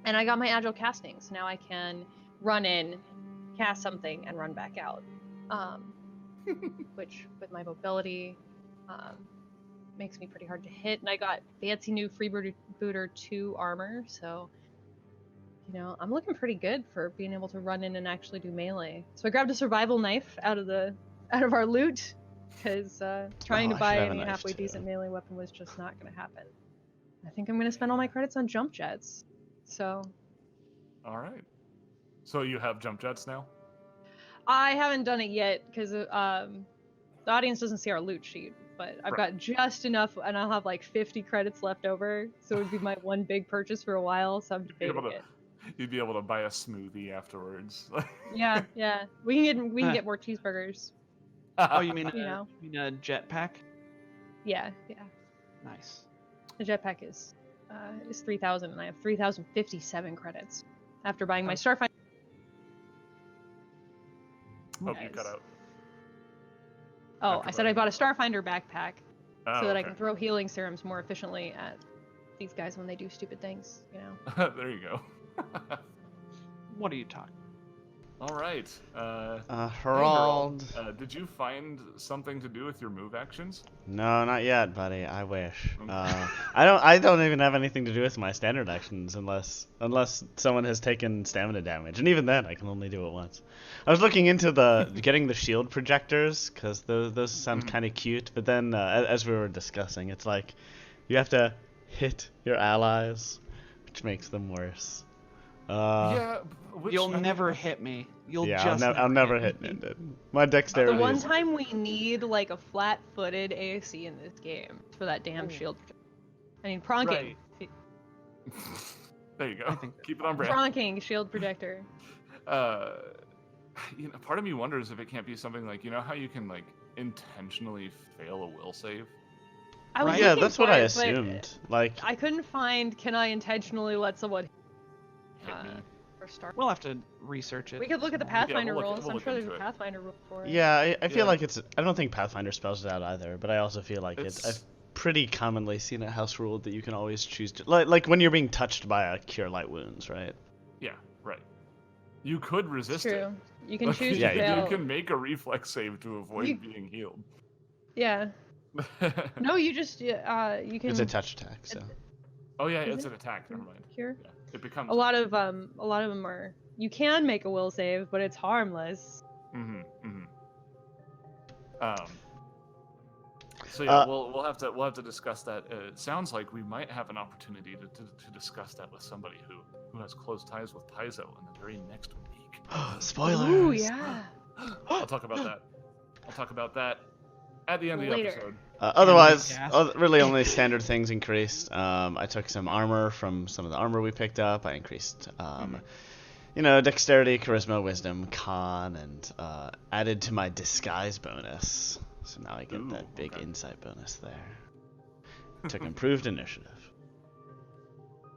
And I got my agile casting, so now I can run in, cast something, and run back out. Which, with my mobility, makes me pretty hard to hit. And I got fancy new Freebooter 2 armor, so you know I'm looking pretty good for being able to run in and actually do melee. So I grabbed a survival knife out of our loot, because trying Oh, to I buy should have a any knife, halfway too. decent melee weapon was just not going to happen. I think I'm going to spend all my credits on jump jets. So All right. So you have jump jets now? I haven't done it yet because the audience doesn't see our loot sheet, but I've Right. got just enough, and I'll have like 50 credits left over, so it would be my one big purchase for a while. So I'm You'd be able debating to- it. You'd be able to buy a smoothie afterwards. Yeah, yeah, we can get more cheeseburgers. oh, you mean You know. a jetpack? Yeah. Nice. The jetpack is 3,000, and I have 3,057 credits after buying my Starfinder. Hope you cut out. Oh, After I said I buying bought a Starfinder backpack Oh, so that I okay. can throw healing serums more efficiently at these guys when they do stupid things, you know. There you go. What are you talking? All right. Herald. Did you find something to do with your move actions? No, not yet, buddy. I wish. Okay. I don't even have anything to do with my standard actions unless someone has taken stamina damage, and even then I can only do it once. I was looking into getting the shield projectors because those sound kind of cute, but then as we were discussing, it's like you have to hit your allies, which makes them worse. Yeah. You'll never hit me. You'll Yeah, just I'll never hit Ninden. My dexterity. The one is- time we need like a flat-footed AOC in this game for that damn shield. I mean, pronking. Right. There you I go. think Keep it on brand. Pronking shield projector. Part of me wonders if it can't be something like, you know how you can like intentionally fail a will save? I was Right? Yeah, looking that's what for I it, but assumed. Like, I couldn't find. Can I intentionally let someone Hit me. for start? We'll have to research it. We could look at the some more. Pathfinder we'll rules. look I'm sure there's into a it. Pathfinder rule for it. yeah, I feel Yeah. like it's. I don't think Pathfinder spells it out either, but I also feel like It's- I've pretty commonly seen a house rule that you can always choose to like when you're being touched by a cure light wounds, right? Yeah, right. You could It's resist it. true. You can Like, choose Yeah, to you fail. you can make a reflex save to avoid You- being healed. Yeah. No, you just you can. It's a touch attack, so. Oh yeah, Is it's it? an attack. Never mind. Cure. Yeah, it becomes. A lot of them are. You can make a will save, but it's harmless. Mm-hmm. Mm-hmm. So yeah, we'll have to discuss that. It sounds like we might have an opportunity to discuss that with somebody who has close ties with Paizo in the very next week. Spoilers. Ooh, yeah. I'll talk about that. I'll talk about that at the end of the Later. episode. Otherwise, Gasp. really only standard things increased. I took some armor from some of the armor we picked up. I increased, dexterity, charisma, wisdom, con, and added to my disguise bonus. So now I get that big insight bonus there. Took improved initiative.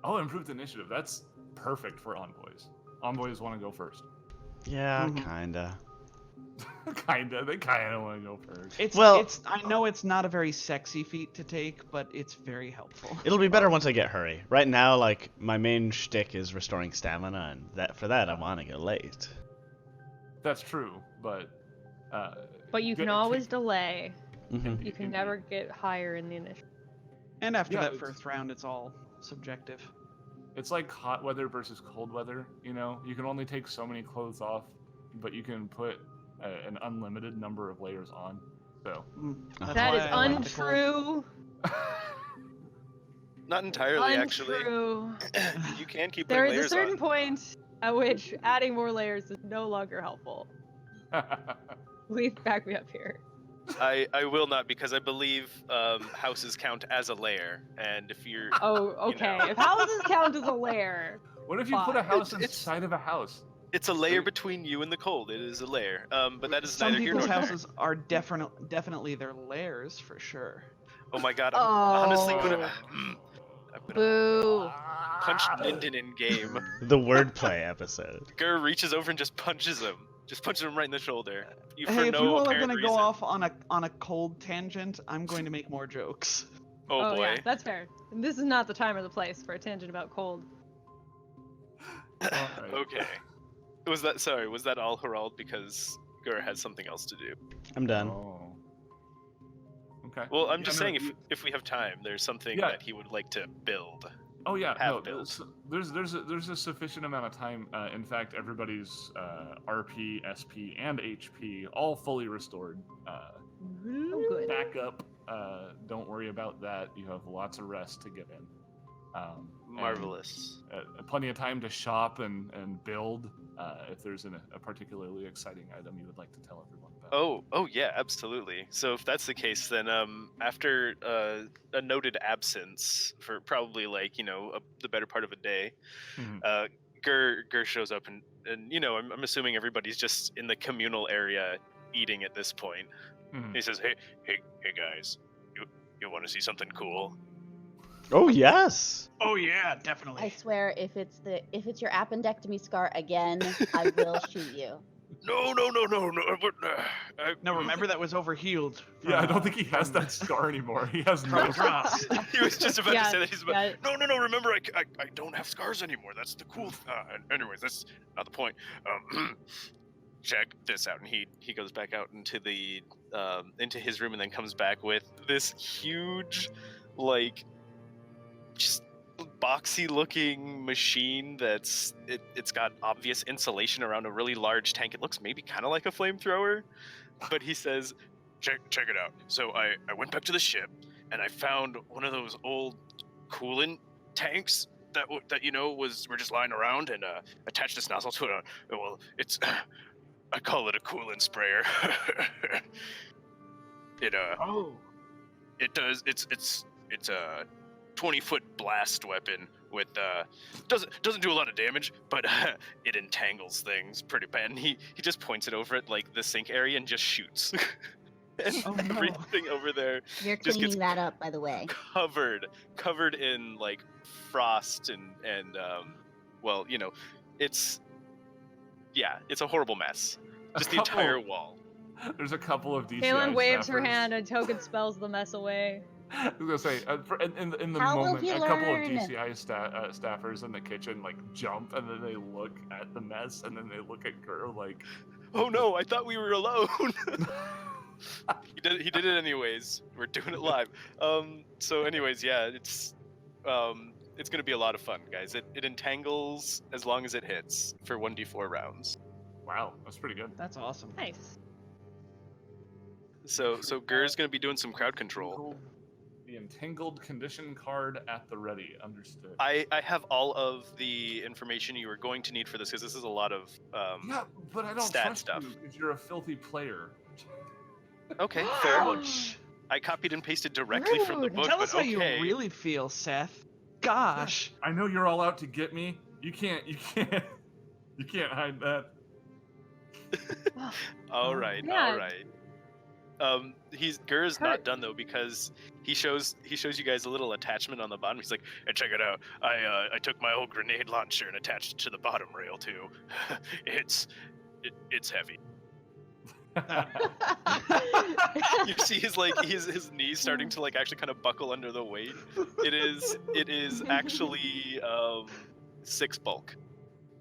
Oh, improved initiative. That's perfect for envoys. Envoys want to go first. Yeah, kinda. They kinda want to go first. I know it's not a very sexy feat to take, but it's very helpful. It'll be better once I get hurry. Right now, like, my main shtick is restoring stamina, and for that I want to go late. That's true, but But you can always delay. Mm-hmm. You can never get higher in the initiative. And after Yeah, that it's- first round, it's all subjective. It's like hot weather versus cold weather. You can only take so many clothes off, but you can put an unlimited number of layers on. So That's That why is I like the cold. untrue. Not entirely, actually. Untrue. You can keep There putting is a layers certain on. point at which adding more layers is no longer helpful. Please back me up here. I will not, because I believe houses count as a layer, and if you're Oh, okay. If houses count as a layer, what if you put a Fine. house It's- inside of a house? it's a layer between you and the cold. It is a layer. But that is Some neither here people's nor there. houses are definitely their lairs for sure. Oh my god, I'm honestly gonna Oh. I'm gonna boo. punch Ninden in game. The wordplay episode. Gur reaches over and just punches him. Just punches him right in the shoulder. For Hey, if no you all are apparent gonna reason. go off on a cold tangent, I'm going to make more jokes. Oh boy. Yeah, that's fair. And this is not the time or the place for a tangent about cold. Alright. Okay. Was that all, Hirrald? Because Gur has something else to do. I'm done. Oh. Okay. Well, I'm Yeah, just no, saying, you- if we have time, there's something Yeah. that he would like to build. Oh yeah, have no. built. There's a sufficient amount of time. In fact, everybody's RP, SP, and HP all fully restored. Oh, good. Back up. Don't worry about that. You have lots of rest to get in. And, Marvelous. plenty of time to shop and build. If there's a particularly exciting item you would like to tell everyone about. Oh yeah, absolutely. So if that's the case, then after a noted absence for probably the better part of a day, Mhm. Gur shows up and I'm assuming everybody's just in the communal area eating at this point. Mhm. He says, hey guys, you want to see something cool? Oh yes. Oh yeah, I definitely. swear, if it's your appendectomy scar again, I will shoot you. No. No, remember that was overhealed. Yeah, I don't think he has that scar anymore. He has no From Dross. He was just about to say that. He's about, yeah. no. Remember, I don't have scars anymore. That's the cool. Anyways, that's not the point. Check this out, and he goes back out into the into his room, and then comes back with this huge, just boxy looking machine it's got obvious insulation around a really large tank. It looks maybe kind of like a flamethrower, but he says, check it out. So I went back to the ship and I found one of those old coolant tanks that were just lying around, and attached this nozzle to it. Well, it's I call it a coolant sprayer. It does. It's a 20-foot blast weapon with doesn't do a lot of damage, but it entangles things pretty bad. And he just points it over at the sink area and just shoots. And Oh, no. everything over there You're just gets cleaning that up, by the way. covered in frost and it's a horrible mess. Just the couple- entire wall. There's a couple of DCI Kaylin waves her staffers. hand and token spells the mess away. I was gonna say, in the How will moment, he a couple of learn? DCI staffers in the kitchen jump, and then they look at the mess, and then they look at Gur like, Oh no, I thought we were alone. He did it anyways. We're doing it live. So anyways, yeah, it's gonna be a lot of fun, guys. It entangles as long as it hits for 1d4 rounds. wow, that's pretty good. That's awesome. Nice. So Gur's gonna be doing some crowd control. The entangled condition card at the ready. Understood. I have all of the information you are going to need for this because this is a lot of Yeah, but I don't stat trust stuff. you because you're a filthy player. Okay, fair. Ouch. I copied and pasted directly from the Rude. book. Tell but us how you okay. really feel, Seth. Gosh. I know you're all out to get me. You can't hide that. All right, Yeah. all right. Gur's not done though because he shows you guys a little attachment on the bottom. He's like, hey, check it out. I took my old grenade launcher and attached it to the bottom rail too. it's heavy. You see his his knees starting to actually kind of buckle under the weight. It is actually 6 bulk.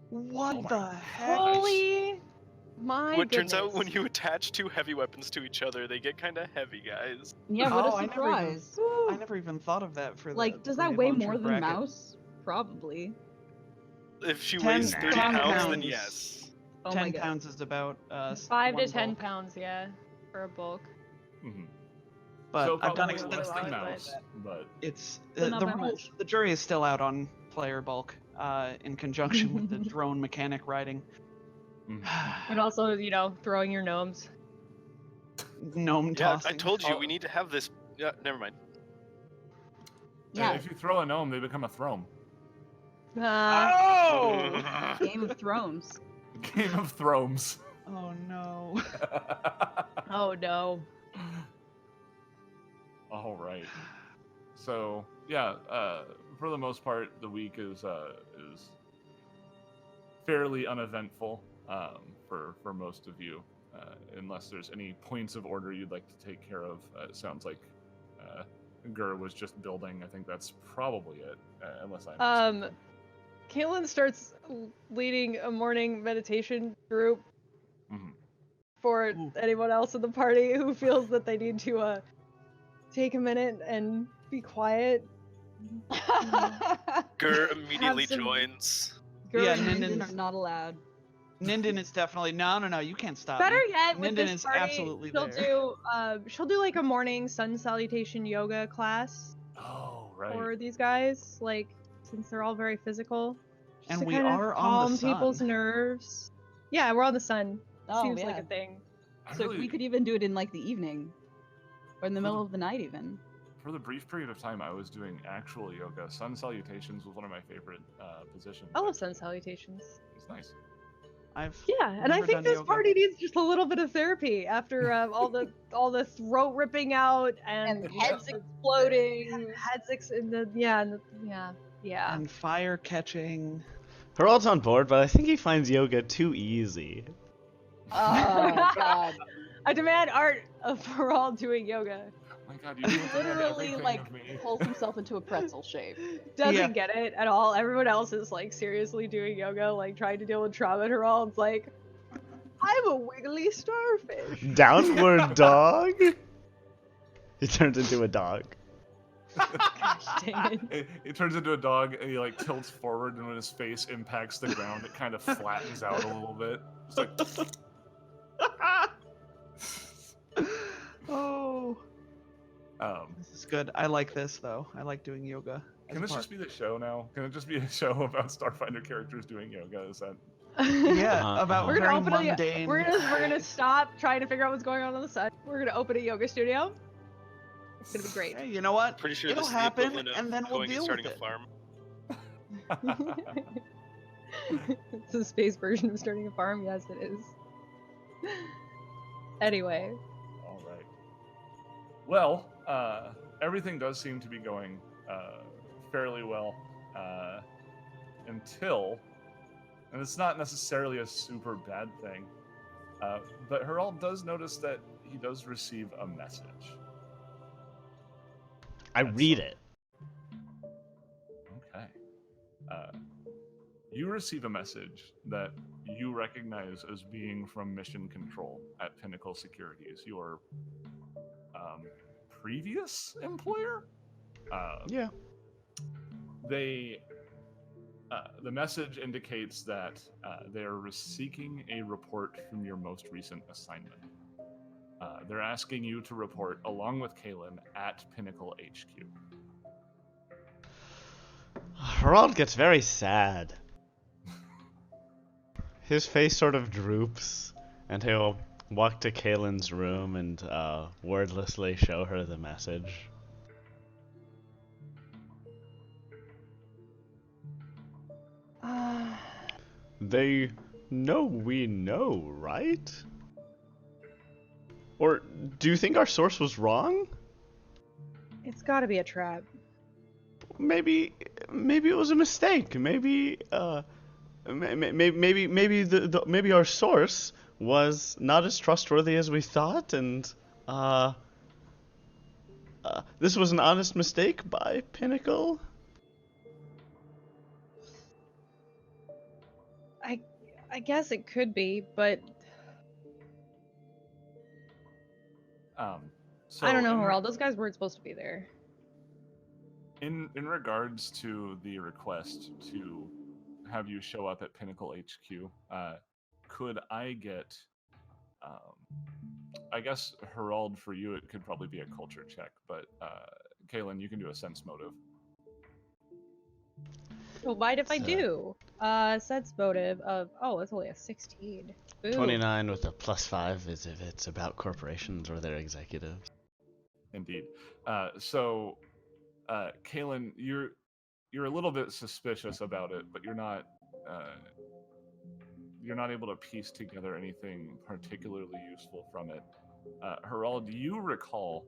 What the heck? Holy my What turns out goodness. when you attach 2 heavy weapons to each other, they get kind of heavy, guys. Yeah, what Oh, a I never even- surprise. I never even thought of that for Like, the does that grenade weigh launcher more than bracket. Mouse? Probably. If she 10 weighs 30 pounds, then pounds. yes. Oh 10 my god. pounds is about 5 to 1 10 bulk. pounds, yeah, for a bulk. Mhm. But So I've done probably less extensive than but- mouse, but It's But not the by rules. much. The jury is still out on player bulk in conjunction with the drone mechanic riding. And also, throwing your gnomes. Gnome Yeah, tossing. I told you Oh. we need to have this. Yeah, never mind. Yeah, if you throw a gnome, they become a throme. Oh! Game of Thrones. Game of Thrones. Oh no. Oh no. All right. So yeah, for the most part, the week is fairly uneventful for most of you, unless there's any points of order you'd like to take care of. It sounds like Gur was just building. I think that's probably it, unless I'm Kailan starts leading a morning meditation group for Ooh. anyone else in the party who feels that they need to take a minute and be quiet. Gur immediately some- joins. Gur Yeah, and Ninden- Ninden are not allowed. Ninden is definitely no, you can't stop Better me. yet, with Ninden this is party, absolutely she'll there. do like a morning sun salutation yoga class Oh right. for these guys, since they're all very physical. just And to we kinda are on calm the people's sun. nerves. Yeah, we're on the sun. Oh, Seems yeah. like a thing. I So really- we could even do it in the evening. Or in the middle of the night even. for the brief period of time I was doing actual yoga, sun salutations was one of my favorite positions. I love sun salutations. It's nice. I've Yeah, and I never think done this yoga. party needs just a little bit of therapy after all the throat ripping out and, And heads exploding, yeah. And fire catching. Hirrald's on board, but I think he finds yoga too easy. Oh god. I demand art of Hirrald doing yoga. Oh my god, you do Literally everything of me. pulls himself into a pretzel shape. Doesn't Yeah. get it at all. Everyone else is seriously doing yoga, trying to deal with trauma. And Hirrald's like, I'm a wiggly starfish. Downward dog? He turns into a dog. Gosh dang it. It turns into a dog and he tilts forward, and when his face impacts the ground, it kind of flattens out a little bit. It's like Oh, this is good. I like this though. I like doing yoga. as can a this part. just be the show now? Can it just be a show about Starfinder characters doing yoga? Is that Yeah, Uh-huh. about We're gonna very open mundane. we're gonna stop trying to figure out what's going on the side. We're gonna open a yoga studio. It's gonna be great. Hey, you know what? Pretty sure It'll this is the happen, equivalent of and then we'll going deal and starting with a it. farm. It's a space version of starting a farm. Yes, it is. Anyway, all right? Well, everything does seem to be going fairly well until, and it's not necessarily a super bad thing, but Hirrald does notice that he does receive a message. I read it. Okay. You receive a message that you recognize as being from Mission Control at Pinnacle Securities, your previous employer. Yeah. The message indicates that they are seeking a report from your most recent assignment. They're asking you to report along with Kailan at Pinnacle HQ. Hirrald gets very sad. His face sort of droops, and he'll walk to Kailan's room and wordlessly show her the message. They know we know, right? Or do you think our source was wrong? It's gotta be a trap. Maybe it was a mistake. Maybe maybe our source was not as trustworthy as we thought, and this was an honest mistake by Pinnacle. I guess it could be, but So I don't know, in re- Hirrald. Those guys weren't supposed to be there. In regards to the request to have you show up at Pinnacle HQ, could I get, I guess Hirrald, for you it could probably be a culture check, but Kailan, you can do a sense motive. Well, mind if I So- do? Sense motive of, it's only a 16. Boo. 29 with a +5 is if it's about corporations or their executives. Indeed. So, Kailan, you're a little bit suspicious about it, but you're not able to piece together anything particularly useful from it. Hirrald, do you recall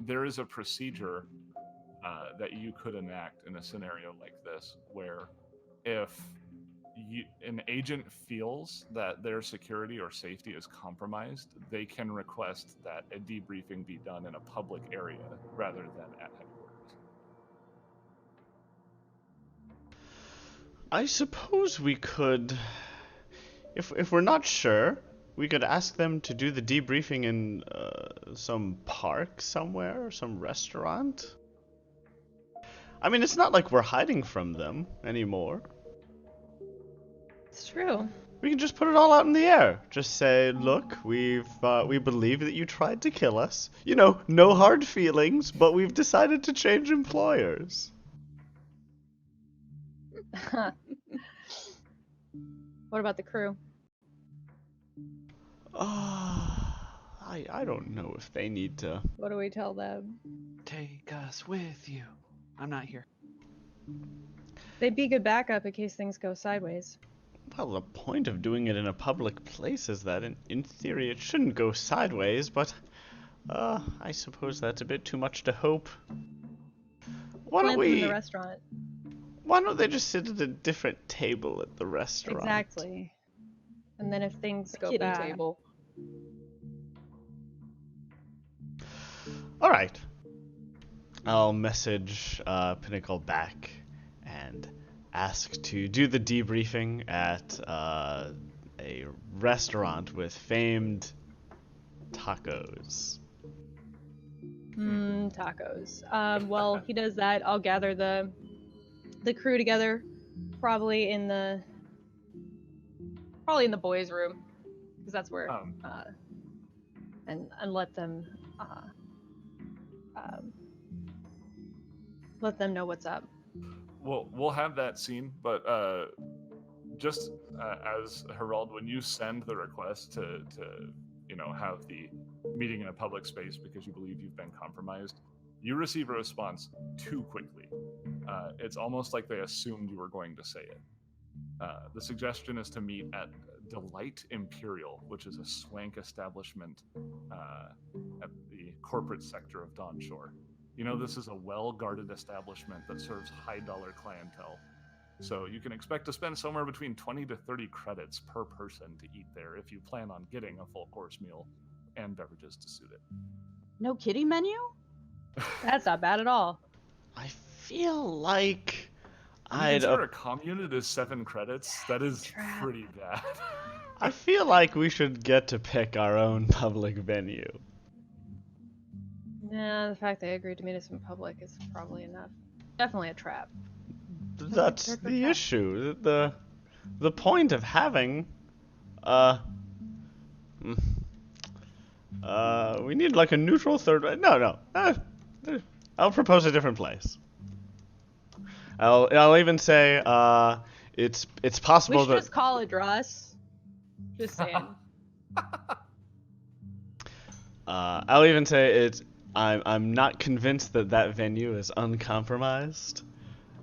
there is a procedure that you could enact in a scenario like this, where if an agent feels that their security or safety is compromised, they can request that a debriefing be done in a public area rather than at headquarters. I suppose we could, if we're not sure, we could ask them to do the debriefing in some park somewhere or some restaurant. I mean, it's not like we're hiding from them anymore. It's true. We can just put it all out in the air. Just say, look, we believe that you tried to kill us. You know, no hard feelings, but we've decided to change employers. What about the crew? I don't know if they need to. What do we tell them? Take us with you. I'm not here. They'd be good backup in case things go sideways. Well, the point of doing it in a public place is that, in theory, it shouldn't go sideways, but I suppose that's a bit too much to hope. Why don't Plant them in we? the restaurant. Why don't they just sit at a different table at the restaurant? Exactly. And then if things go Kidding bad, table. All right. I'll message Pinnacle back and ask to do the debriefing at a restaurant with famed tacos. Tacos. Well, he does that. I'll gather the crew together, probably in the boys' room, because that's where, and let them know what's up. We'll have that scene, but just as Hirrald, when you send the request to have the meeting in a public space because you believe you've been compromised, you receive a response too quickly. It's almost like they assumed you were going to say it. The suggestion is to meet at Delight Imperial, which is a swank establishment at the corporate sector of Dawn Shore. You know, this is a well-guarded establishment that serves high-dollar clientele. So you can expect to spend somewhere between 20 to 30 credits per person to eat there if you plan on getting a full-course meal and beverages to suit it. No kiddie menu? That's not bad at all. I feel like I'd a commune it is 7 credits. That is Trap. pretty bad. I feel like we should get to pick our own public venue. Nah, the fact they agreed to meet us in public is probably enough. Definitely a trap. That's the issue. The point of having We need like a neutral third. No. I'll propose a different place. I'll even say it's We possible should that just call it Russ. Just saying. I'll even say it's I'm not convinced that that venue is uncompromised,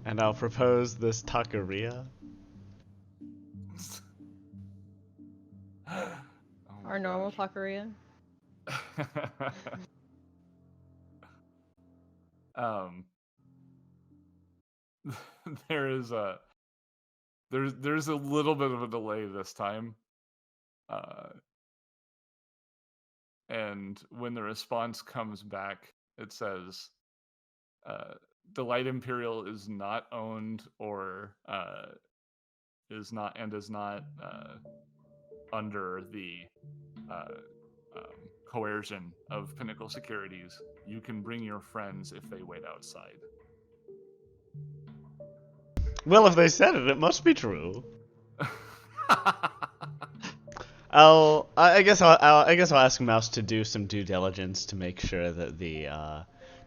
and I'll propose this taqueria. Oh my Our normal gosh. taqueria. um, there's a little bit of a delay this time, and when the response comes back, it says, "The Light Imperial is not owned or is not under the coercion of Pinnacle Securities. You can bring your friends if they wait outside." Well, if they said it, it must be true. I guess I'll ask Mouse to do some due diligence to make sure that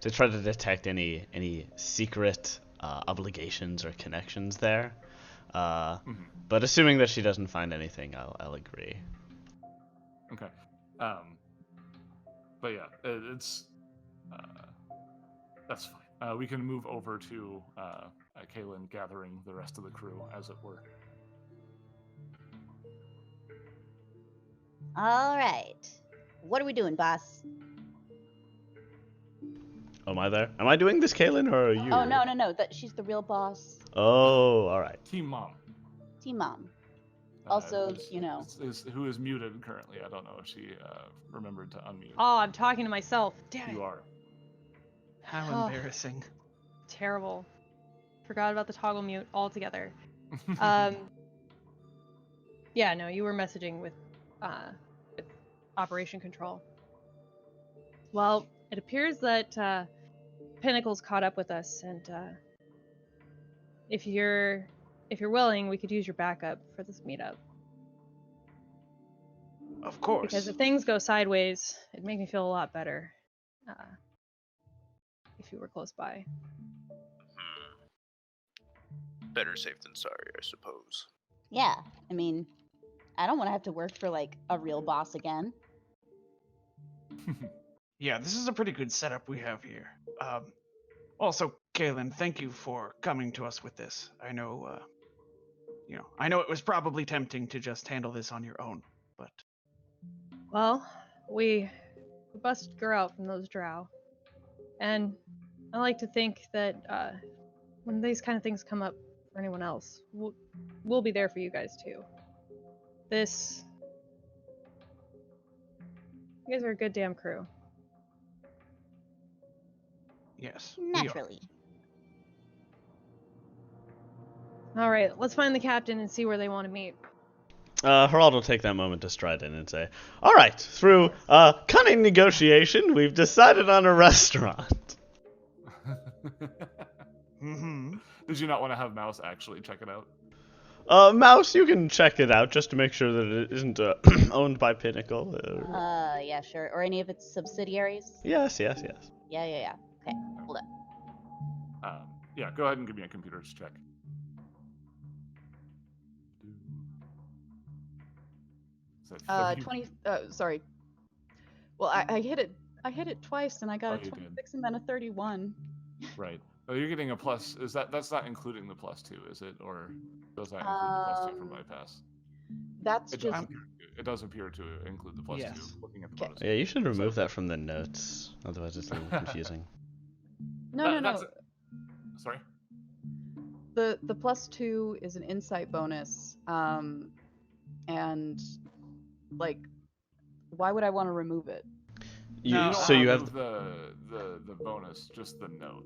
to try to detect any secret obligations or connections there. But assuming that she doesn't find anything, I'll agree. Okay. But yeah, it's that's fine. We can move over to Kailan gathering the rest of the crew, as it were. All right. What are we doing, boss? Oh, am I there? Am I doing this, Kailan, or are you? Oh, no. That she's the real boss. Oh, all right. Team Mom. Team Mom. Also, who is muted currently. I don't know if she remembered to unmute. Oh, I'm talking to myself. Damn it. You are. How embarrassing. Terrible. Forgot about the toggle mute altogether. Yeah, no, you were messaging with Operation Control. Well, it appears that Pinnacle's caught up with us, and if you're willing, we could use your backup for this meetup. Of course. Because if things go sideways, it'd make me feel a lot better if you were close by. Better safe than sorry, I suppose. Yeah, I mean, I don't want to have to work for, like, a real boss again. Yeah, this is a pretty good setup we have here. Also, Kailan, thank you for coming to us with this. I know, I know it was probably tempting to just handle this on your own, but... Well, we busted her out from those drow. And I like to think that when these kind of things come up for anyone else, we'll be there for you guys too. You guys are a good damn crew. Yes. Naturally. All right, let's find the captain and see where they want to meet. Hirrald will take that moment to stride in and say, "All right, through cunning negotiation, we've decided on a restaurant." Did you not want to have Mouse actually check it out? Mouse, you can check it out just to make sure that it isn't owned by Pinnacle. Yeah, sure. Or any of its subsidiaries? Yes. Yeah. Okay, hold up. Yeah, go ahead and give me a computer's check. Is that 20. Sorry. Well, I hit it. I hit it twice, and I got a you 26 and then a 31. Right. Oh, you're getting a plus. That's not including the +2, is it? Or does that include the +2 from bypass? That's It just. does appear to include the +2. Yes. Looking at the Okay. bonus. Yeah, you should remove that from the notes, otherwise it's a little confusing. No. Sorry. The +2 is an insight bonus. And like, why would I want to remove it? You don't So you have have the bonus, just the note.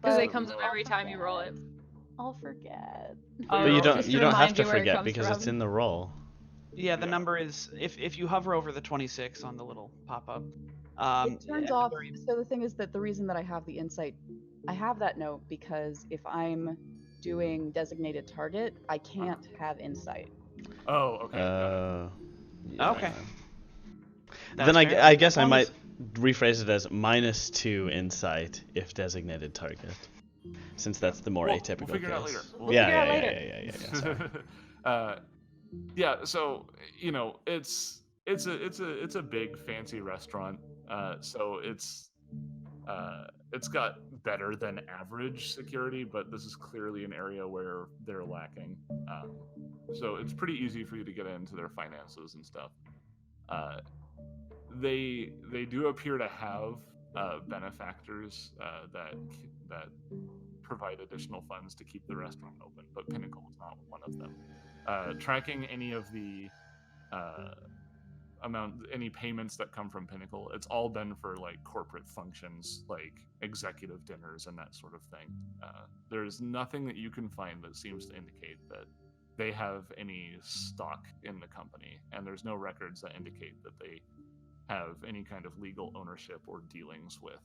Because But it comes up every time you roll it. I'll forget. But you just don't have remind to you where it forget comes because it's from. in the roll. Yeah, the number is if you hover over the 26 on the little pop-up. It turns off. So the thing is that the reason that I have the insight, I have that note because if I'm doing designated target, I can't have insight. Oh, okay. got it. Yeah. Okay. Then fair. I guess As I long might as- rephrase it as -2 insight if designated target, since that's the more We'll atypical figure it out case. later. We'll yeah, figure it out yeah, later. yeah. Sorry. Yeah, so it's a big fancy restaurant. So it's got better than average security, but this is clearly an area where they're lacking. So it's pretty easy for you to get into their finances and stuff. They do appear to have benefactors that provide additional funds to keep the restaurant open, but Pinnacle is not one of them. Tracking any of the any payments that come from Pinnacle, it's all been for like corporate functions, like executive dinners and that sort of thing. There's nothing that you can find that seems to indicate that they have any stock in the company, and there's no records that indicate that they have any kind of legal ownership or dealings with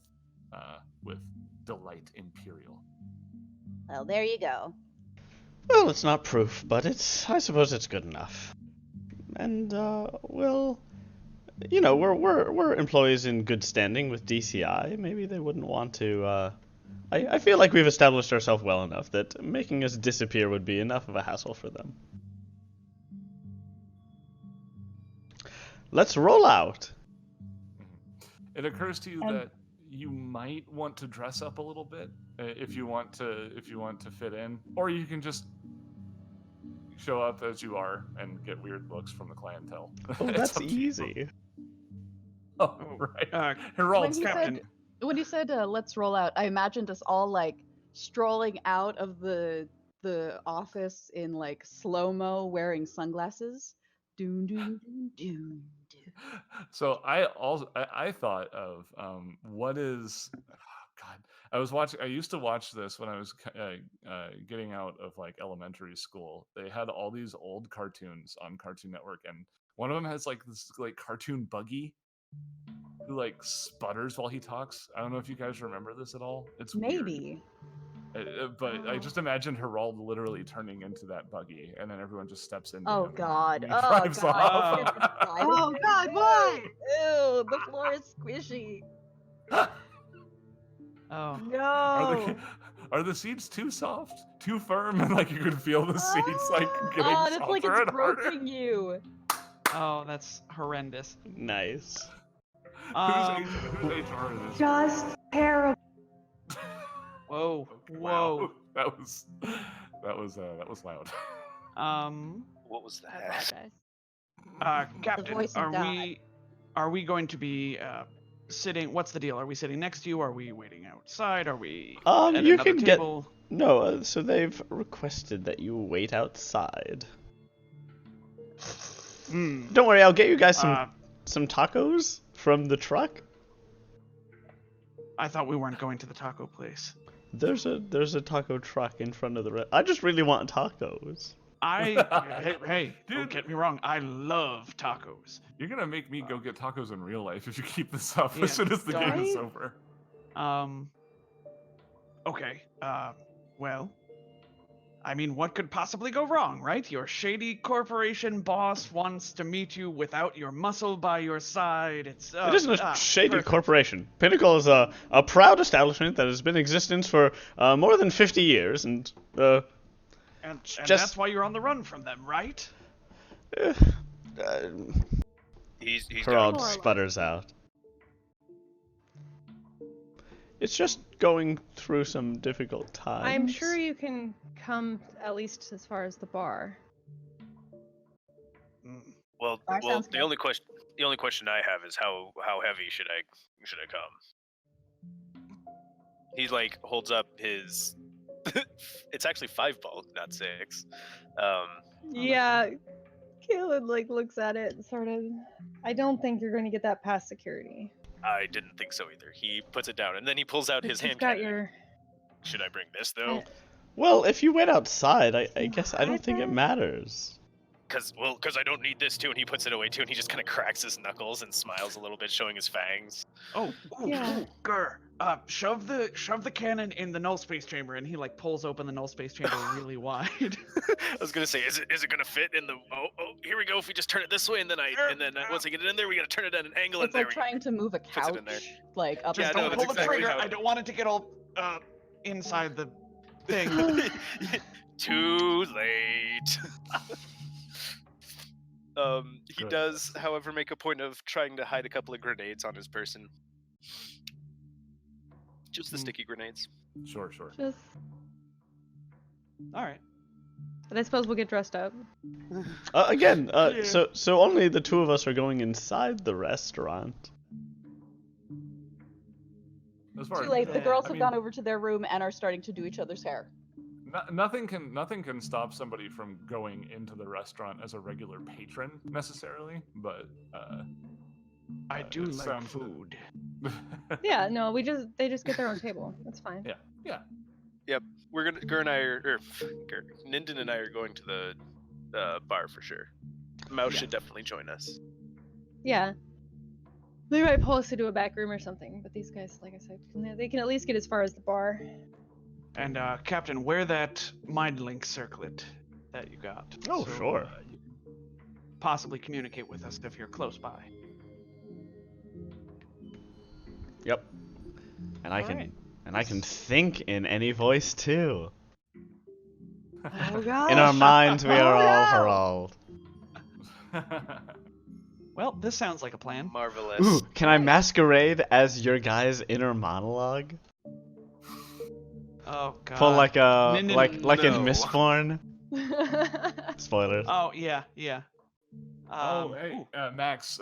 Delight Imperial. Well, there you go. Well, it's not proof, but I suppose it's good enough. And we're employees in good standing with DCI. Maybe they wouldn't want to. I feel like we've established ourselves well enough that making us disappear would be enough of a hassle for them. Let's roll out. It occurs to you And- that you might want to dress up a little bit if you want to fit in, or you can just show up as you are and get weird looks from the clientele. Oh, It's that's up to you. easy. Oh, right. Uh, Hirrald, Captain. When you said let's roll out, I imagined us all like strolling out of the office in like slow-mo wearing sunglasses. Doom doom doom doom. So I thought of what is God. I used to watch this when I was getting out of like elementary school. They had all these old cartoons on Cartoon Network, and one of them has like this like cartoon Buggy who like sputters while he talks. I don't know if you guys remember this at all. It's weird. Maybe. But I just imagined Hirrald literally turning into that Buggy, and then everyone just steps into Oh him. God. And Oh he drives God. off. Oh God, why? Ew, the floor is squishy. Oh. No. Are the seats too soft, too firm, and like you could feel the seats like getting Oh, it's softer like and it's harder? groping you. Oh, that's horrendous. Nice. Who's HR in this? Just terrible. Whoa. Okay, Whoa. wow. that was loud. What was I that? apologize. Captain, voice of are we going to be sitting? What's the deal? Are we sitting next to you? Are we waiting outside? Are we at You another can get table? no. So they've requested that you wait outside. Don't worry, I'll get you guys some tacos from the truck. I thought we weren't going to the taco place. There's a taco truck in front of the. I just really want tacos. Hey, don't Dude. get me wrong. I love tacos. You're gonna make me go get tacos in real life if you keep this up Yeah, as soon as the game is right? over. Okay. Well, I mean, what could possibly go wrong, right? Your shady corporation boss wants to meet you without your muscle by your side. It's It isn't a shady perfect. corporation. Pinnacle is a proud establishment that has been in existence for more than 50 years, and And just- that's why you're on the run from them, right? He's Hirrald got sputters out. It's just going through some difficult times. I'm sure you can come at least as far as the bar. Well, Bar sounds the good. only question I have is how heavy should I come? He like holds up his. It's actually 5 bulk, not 6. Yeah, Kailan like looks at it and sort of. I don't think you're going to get that past security. I didn't think so either. He puts it down and then he pulls out his You've hand got cannon. your. Should I bring this though? Well, if you went outside, I guess I don't think it Either. matters. Cause I don't need this too, and he puts it away too, and he just kind of cracks his knuckles and smiles a little bit, showing his fangs. Oh, Yeah. grr. shove the cannon in the null space chamber, and he like pulls open the null space chamber really wide. I was gonna say, is it gonna fit in the? Oh, here we go. If we just turn it this way, and then once I get it in there, we gotta turn it at an angle. It's and like trying to move a Puts it in there. couch, like up. Yeah, Just no, don't that's pull the exactly trigger. how- I don't want it to get all inside the thing. Too late. He Good. does, however, make a point of trying to hide a couple of grenades on his person. Just the sticky grenades. Sure. Just. All right. But I suppose we'll get dressed up. Again, so only the two of us are going inside the restaurant. As far Too as- late. The girls I have mean, gone over to their room and are starting to do each other's hair. Nothing can stop somebody from going into the restaurant as a regular patron necessarily, but I do it like sounds- food. Yeah, no, they just get their own table. That's fine. Yeah. We're gonna Ninden and I are going to the bar for sure. Mouse should definitely join us. Yeah. They might pull us to do a back room or something, but these guys, like I said, they can at least get as far as the bar. And Captain, wear that mind link circlet that you got. Oh, sure. You can possibly communicate with us if you're close by. Yep. And I can Alright. and I can think in any voice too. Oh god. In our minds, we are Oh, all no. Hirrald. Well, this sounds like a plan. Marvelous. Ooh, can I masquerade as your guy's inner monologue? Oh god. Pull like a Ninden, like in no. Mistborn. Spoilers. Oh yeah. Hey, Max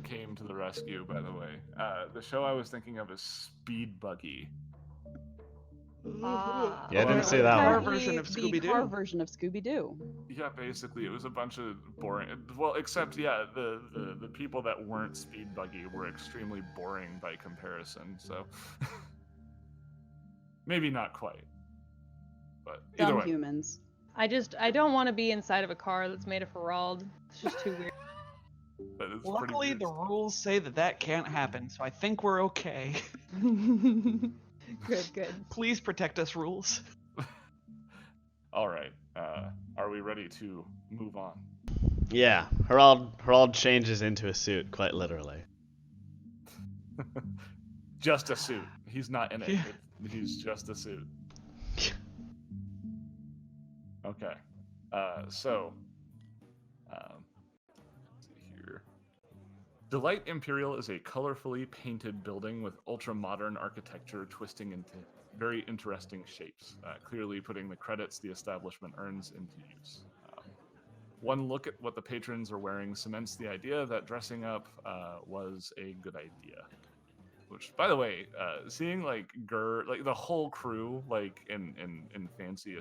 came to the rescue, by the way. The show I was thinking of is Speed Buggy. Ah. Yeah, I didn't see that Car one. version of The Scooby-Doo. car version of Scooby-Doo. Yeah, basically, it was a bunch of boring. Well, except the people that weren't Speed Buggy were extremely boring by comparison. So maybe not quite, but either Dumb way. humans. I don't want to be inside of a car that's made of Hirrald. It's just too weird. But it's pretty Luckily, weird the stuff. rules say that can't happen, so I think we're okay. Good. Please protect us, rules. All right. Are we ready to move on? Yeah, Hirrald changes into a suit, quite literally. Just a suit. He's not in it. Yeah. He's just a suit. Okay. So, let's see here. Delight Imperial is a colorfully painted building with ultra-modern architecture twisting into very interesting shapes, clearly putting the credits the establishment earns into use. One look at what the patrons are wearing cements the idea that dressing up was a good idea. Which, by the way, seeing like like the whole crew like in fancy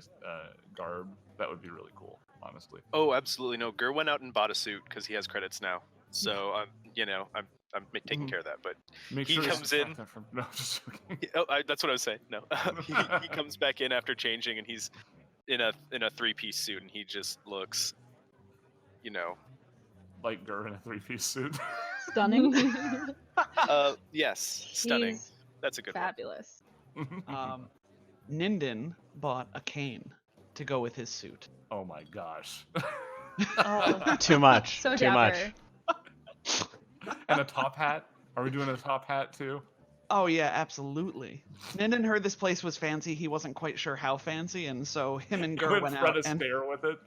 garb, that would be really cool, honestly. Oh, absolutely no. Gur went out and bought a suit because he has credits now. So I'm taking care of that. But Make He sure to comes subtract in- that from. No, just joking. that's what I was saying. No, he comes back in after changing, and he's in a 3-piece suit, and he just looks, Like Gur in a 3-piece suit. Stunning. yes, stunning. He's That's a good one. fabulous. Ninden bought a cane to go with his suit. Oh my gosh. Oh, Too much. so Too dapper. much. And a top hat? Are we doing a top hat too? Oh yeah, absolutely. Ninden heard this place was fancy. He wasn't quite sure how fancy, and so him and Gur went Fred out and Astaire with it.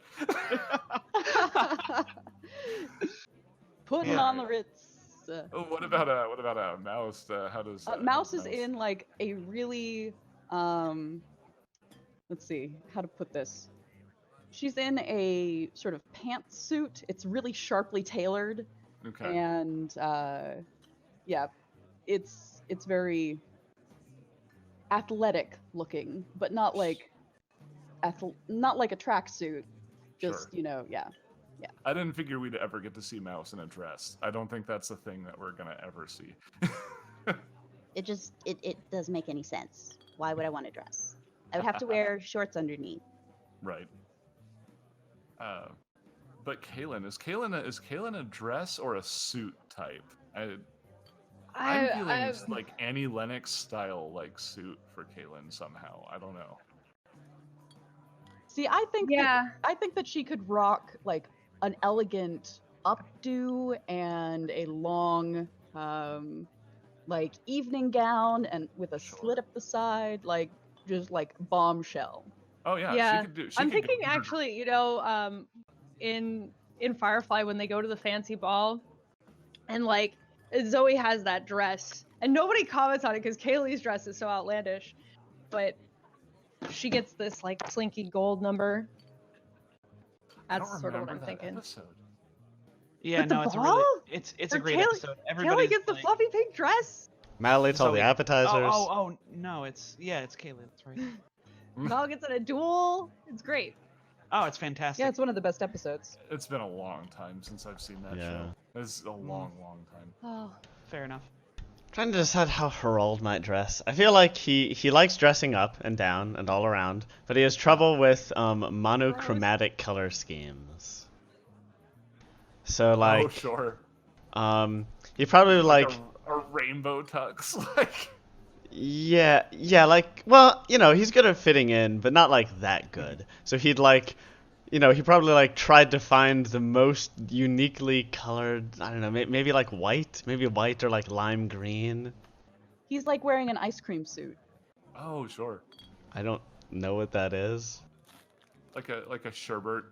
Putting Yeah. on the Ritz. Oh, what about a mouse? How does Mouse is in like a really let's see how to put this. She's in a sort of pantsuit. It's really sharply tailored, Okay. and yeah, it's very athletic looking, but not like not like a tracksuit. Just Sure. yeah. I didn't figure we'd ever get to see Mouse in a dress. I don't think that's a thing that we're gonna ever see. It just it doesn't make any sense. Why would I want to dress? I would have to wear shorts underneath. Right. But Kailan is Kailan a dress or a suit type? I'm feeling it's like Annie Lennox style like suit for Kailan somehow. I don't know. See, I think Yeah. that she could rock like an elegant updo and a long like evening gown and with a slit up the side, like just like bombshell. Oh yeah, Yeah. she could do. I'm Could go thinking actually, in Firefly when they go to the fancy ball, and like Zoe has that dress, and nobody comments on it because Kaylee's dress is so outlandish, but she gets this like slinky gold number. I don't That's sort of what remember I'm that thinking. episode. Yeah, With the no, it's a ball? really it's a Or great Kaylee- episode. Kaylee Everybody's gets the like, fluffy pink dress. Mal eats all the Zoe- appetizers. Oh, no, it's Kayla. That's right. Mal gets in a duel. It's great. Oh, it's fantastic. Yeah, it's one of the best episodes. It's been a long time since I've seen that Yeah. show. It's a long time. Oh. Fair enough. Trying to decide how Hirrald might dress. I feel like he likes dressing up and down and all around, but he has trouble with monochromatic color schemes. So like, oh sure. he probably like a rainbow tux, like. yeah, like, well, he's good at fitting in, but not like that good. So he'd like, he probably like tried to find the most uniquely colored, I don't know, maybe like white, or like lime green. He's like wearing an ice cream suit. Oh sure. I don't know what that is. Like a sherbet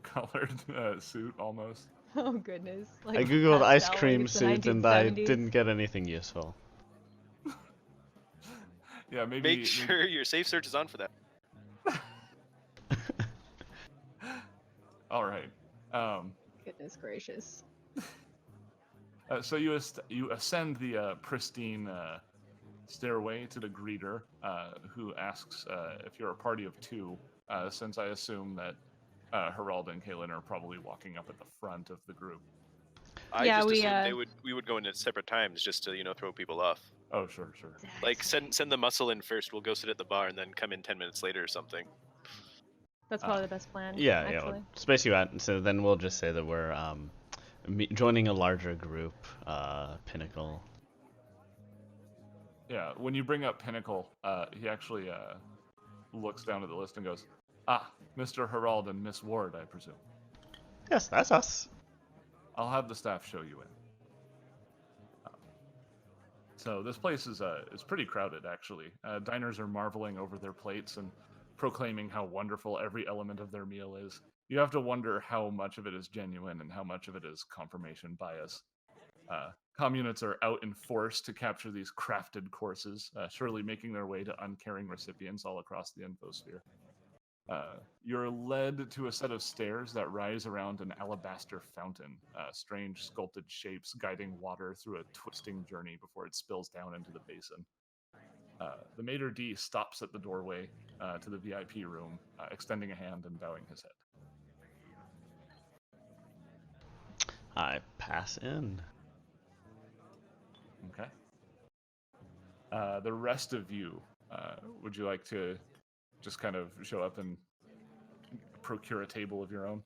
colored suit almost. Oh goodness. I Like googled ice pastel, cream like it's the suit and I 1970s. didn't get anything useful. Yeah, maybe. Make sure your safe search is on for that. All right. Goodness gracious. So you ascend the pristine stairway to the greeter, who asks if you're a party of two, since I assume that Hirrald and Kailan are probably walking up at the front of the group. I Yeah, just we, assumed we would go in at separate times just to throw people off. Oh sure. Like send the muscle in first. We'll go sit at the bar and then come in 10 minutes later or something. That's probably the best plan. Yeah, actually. well, space you out. So then we'll just say that we're joining a larger group, Pinnacle. Yeah, when you bring up Pinnacle, he actually looks down at the list and goes, "Ah, Mr. Hirrald and Miss Ward, I presume. Yes, that's us. I'll have the staff show you in." So this place is pretty crowded, actually. Diners are marveling over their plates and proclaiming how wonderful every element of their meal is. You have to wonder how much of it is genuine and how much of it is confirmation bias. Communists are out in force to capture these crafted courses, surely making their way to uncaring recipients all across the infosphere. You're led to a set of stairs that rise around an alabaster fountain, strange sculpted shapes guiding water through a twisting journey before it spills down into the basin. The maitre d' stops at the doorway to the VIP room, extending a hand and bowing his head. I pass in. Okay. The rest of you, would you like to just kind of show up and procure a table of your own?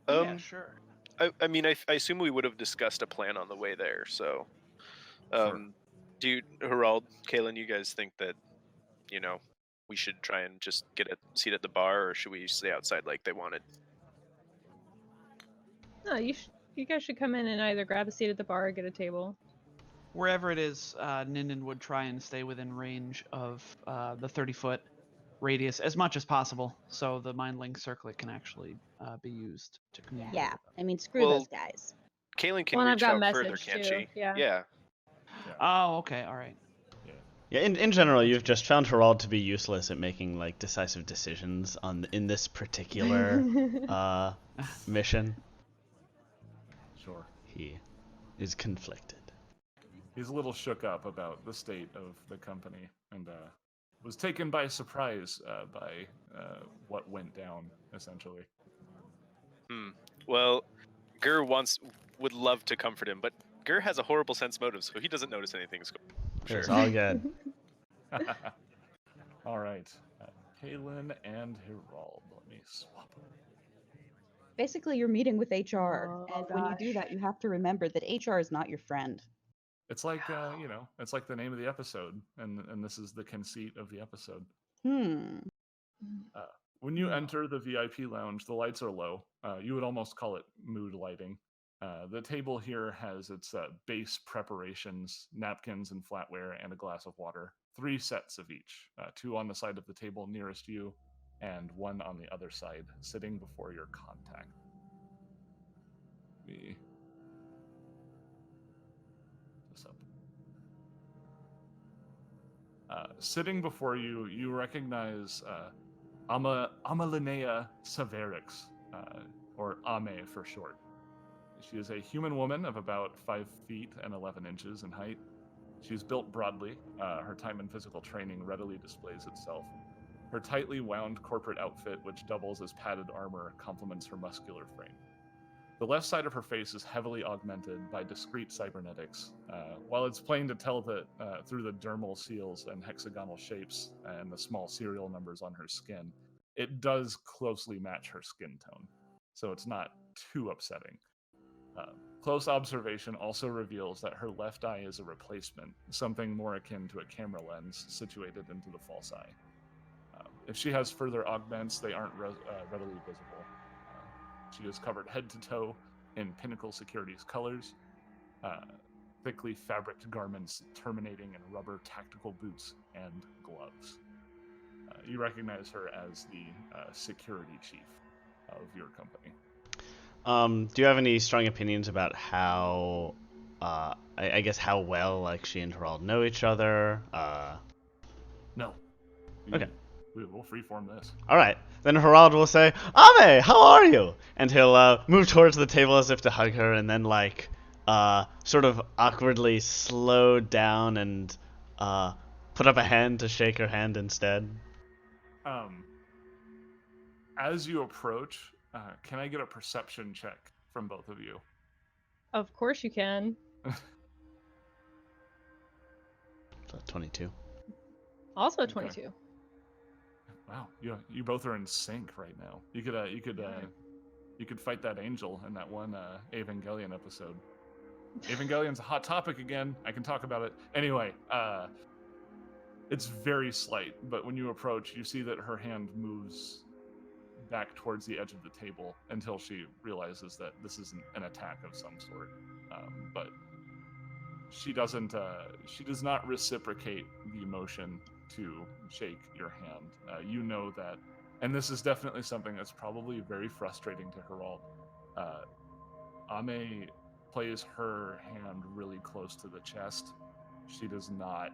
Yeah, sure. I assume we would have discussed a plan on the way there. So, Sure. do you, Hirrald, Kailan, you guys think that we should try and just get a seat at the bar, or should we stay outside like they wanted? No, you guys should come in and either grab a seat at the bar or get a table. Wherever it is, Ninden would try and stay within range of the 30-foot radius as much as possible, so the mind link circlet can actually be used to communicate. Yeah, with them. I mean, screw Well, those guys. Kailan can Well, I've reach got out further, message, can't too. she? Yeah. Oh, okay, all right. Yeah, in general, you've just found Hirrald to be useless at making like decisive decisions in this particular mission. Sure. He is conflicted. He's a little shook up about the state of the company and was taken by surprise by what went down, essentially. Well, Gur would love to comfort him, but Gur has a horrible sense motive, so he doesn't notice anything's going. Sure. It's all good. All right. Kailan and Hirrald. Let me swap. Basically, you're meeting with HR, Oh, and when you do that, you have to remember that HR is not your friend. It's like it's like the name of the episode, and this is the conceit of the episode. Hmm. Uh, when you No. enter the VIP lounge, the lights are low. You would almost call it mood lighting. The table here has its base preparations, napkins and flatware, and a glass of water. 3 sets of each, 2 on the side of the table nearest you, and 1 on the other side, sitting before your contact. Me this up. Sitting before you, you recognize Amalinea Severix, or Ame for short. She is a human woman of about 5 feet and 11 inches in height. She's built broadly. Her time in physical training readily displays itself. Her tightly wound corporate outfit, which doubles as padded armor, complements her muscular frame. The left side of her face is heavily augmented by discrete cybernetics. While it's plain to tell that through the dermal seals and hexagonal shapes and the small serial numbers on her skin, it does closely match her skin tone, so it's not too upsetting. Close observation also reveals that her left eye is a replacement, something more akin to a camera lens situated into the false eye. If she has further augments, they aren't readily visible. She is covered head to toe in Pinnacle Securities colors, thickly fabricked garments terminating in rubber tactical boots and gloves. You recognize her as the security chief of your company. Do you have any strong opinions about how, I guess how well like she and Hirrald know each other? No. Okay. We'll freeform this. All right. Then Hirrald will say, "Ame, how are you?" And he'll move towards the table as if to hug her, and then like sort of awkwardly slow down and put up a hand to shake her hand instead. As you approach, can I get a perception check from both of you? Of course you can. 22. Also Okay. 22. Wow, you both are in sync right now. You could fight that angel in that one Evangelion episode. Evangelion's a hot topic again. I can talk about it anyway. It's very slight, but when you approach, you see that her hand moves back towards the edge of the table until she realizes that this isn't an attack of some sort. But she does not reciprocate the emotion to shake your hand. You know that, and this is definitely something that's probably very frustrating to Hirrald. Ame plays her hand really close to the chest. She does not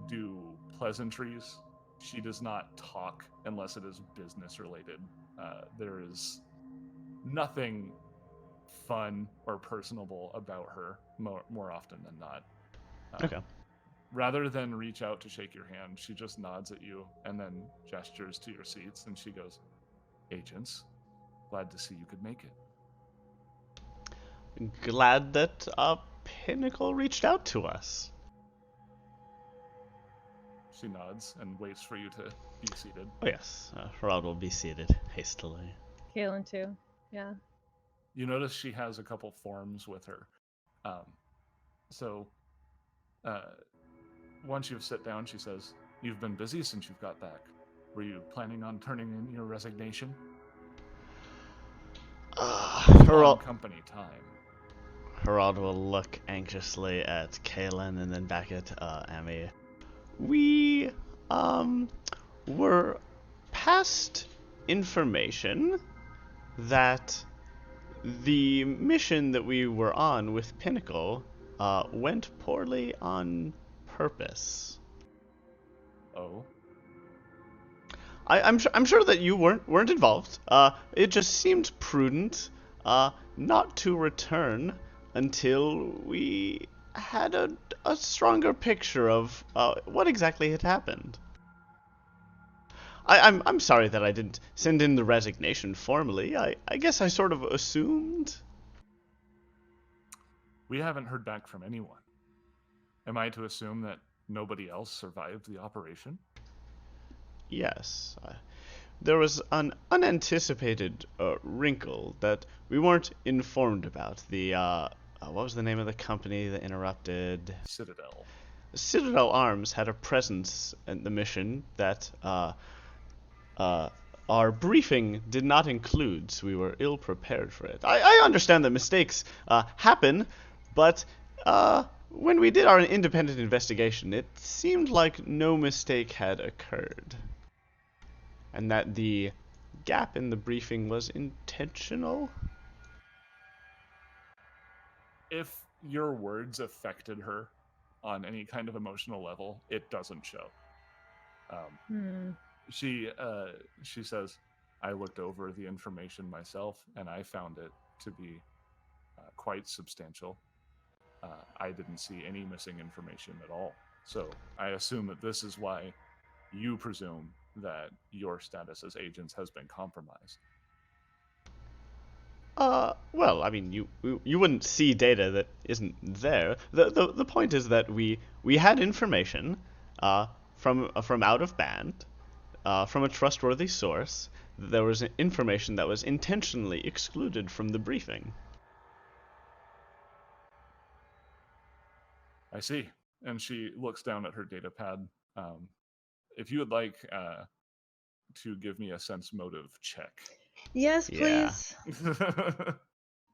do pleasantries. She does not talk unless it is business related. There is nothing fun or personable about her more often than not. Okay. Rather than reach out to shake your hand, she just nods at you and then gestures to your seats, and she goes, "Agents, glad to see you could make it." Glad that Pinnacle reached out to us. She nods and waits for you to be seated. Oh yes, Hirrald will be seated hastily. Kailan too. Yeah. You notice she has a couple forms with her. So once you've sit down, she says, "You've been busy since you've got back. Were you planning on turning in your resignation?" Hirrald Company time. Hirrald will look anxiously at Kailan and then back at Ame. We were passed information that the mission that we were on with Pinnacle went poorly on purpose. Oh. I'm sure that you weren't involved. It just seemed prudent not to return until we had a stronger picture of what exactly had happened. I'm sorry that I didn't send in the resignation formally. I guess I sort of assumed. We haven't heard back from anyone. Am I to assume that nobody else survived the operation? Yes. there was an unanticipated wrinkle that we weren't informed about. What was the name of the company that interrupted? Citadel. Citadel Arms had a presence in the mission that our briefing did not include, so we were ill prepared for it. I understand that mistakes happen, but when we did our independent investigation, it seemed like no mistake had occurred, and that the gap in the briefing was intentional. If your words affected her on any kind of emotional level, it doesn't show. She says, I looked over the information myself, and I found it to be quite substantial. I didn't see any missing information at all. So I assume that this is why you presume that your status as agents has been compromised. Well, I mean, you wouldn't see data that isn't there. The point is that we had information from out of band, from a trustworthy source. There was information that was intentionally excluded from the briefing. I see. And she looks down at her data pad. If you would like to give me a sense motive check. Yes, Yeah. please.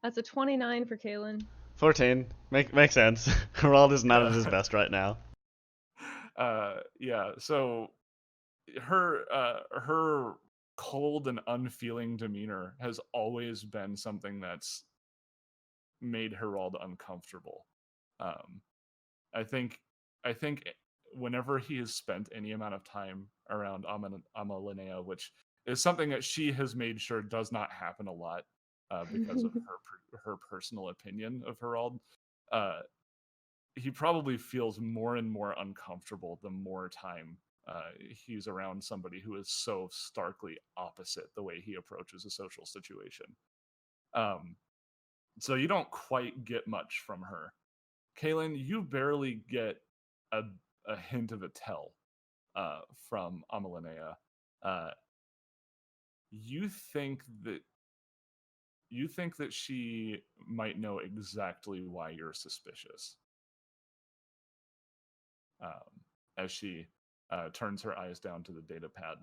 That's a 29 for Kailan. 14. Makes sense. Hirrald is not at his best right now. Yeah, so her cold and unfeeling demeanor has always been something that's made Hirrald uncomfortable. I think whenever he has spent any amount of time around Amalinea, which is something that she has made sure does not happen a lot because of her personal opinion of Hirrald, he probably feels more and more uncomfortable the more time he's around somebody who is so starkly opposite the way he approaches a social situation. So you don't quite get much from her. Kailan, you barely get a hint of a tell from Amalinea. You think that she might know exactly why you're suspicious. As she turns her eyes down to the data pad,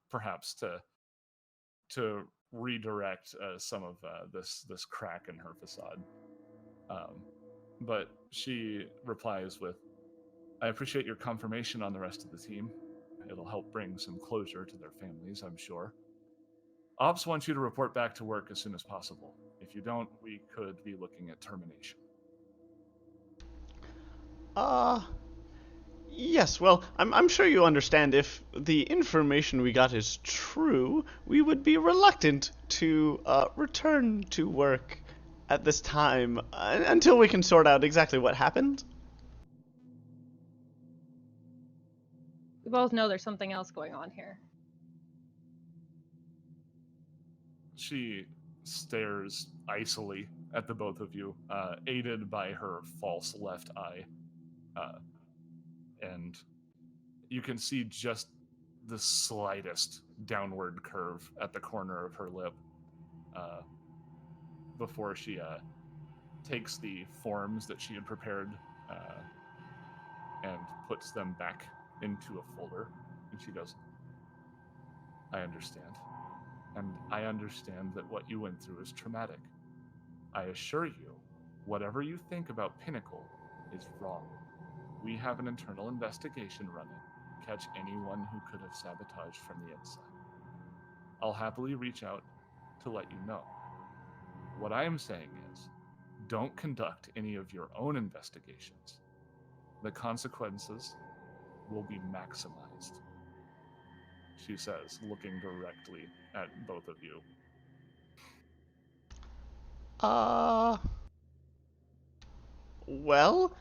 perhaps to redirect some of this crack in her facade. But she replies with, I appreciate your confirmation on the rest of the team. It'll help bring some closure to their families, I'm sure. Ops wants you to report back to work as soon as possible. If you don't, we could be looking at termination. Yes, well, I'm sure you understand if the information we got is true, we would be reluctant to return to work at this time until we can sort out exactly what happened. We both know there's something else going on here. She stares icily at the both of you, aided by her false left eye. And you can see just the slightest downward curve at the corner of her lip before she takes the forms that she had prepared and puts them back into a folder. And she goes, I understand. And I understand that what you went through is traumatic. I assure you, whatever you think about Pinnacle is wrong. We have an internal investigation running to catch anyone who could have sabotaged from the inside. I'll happily reach out to let you know. What I am saying is, don't conduct any of your own investigations. The consequences will be maximized, she says, looking directly at both of you. Well,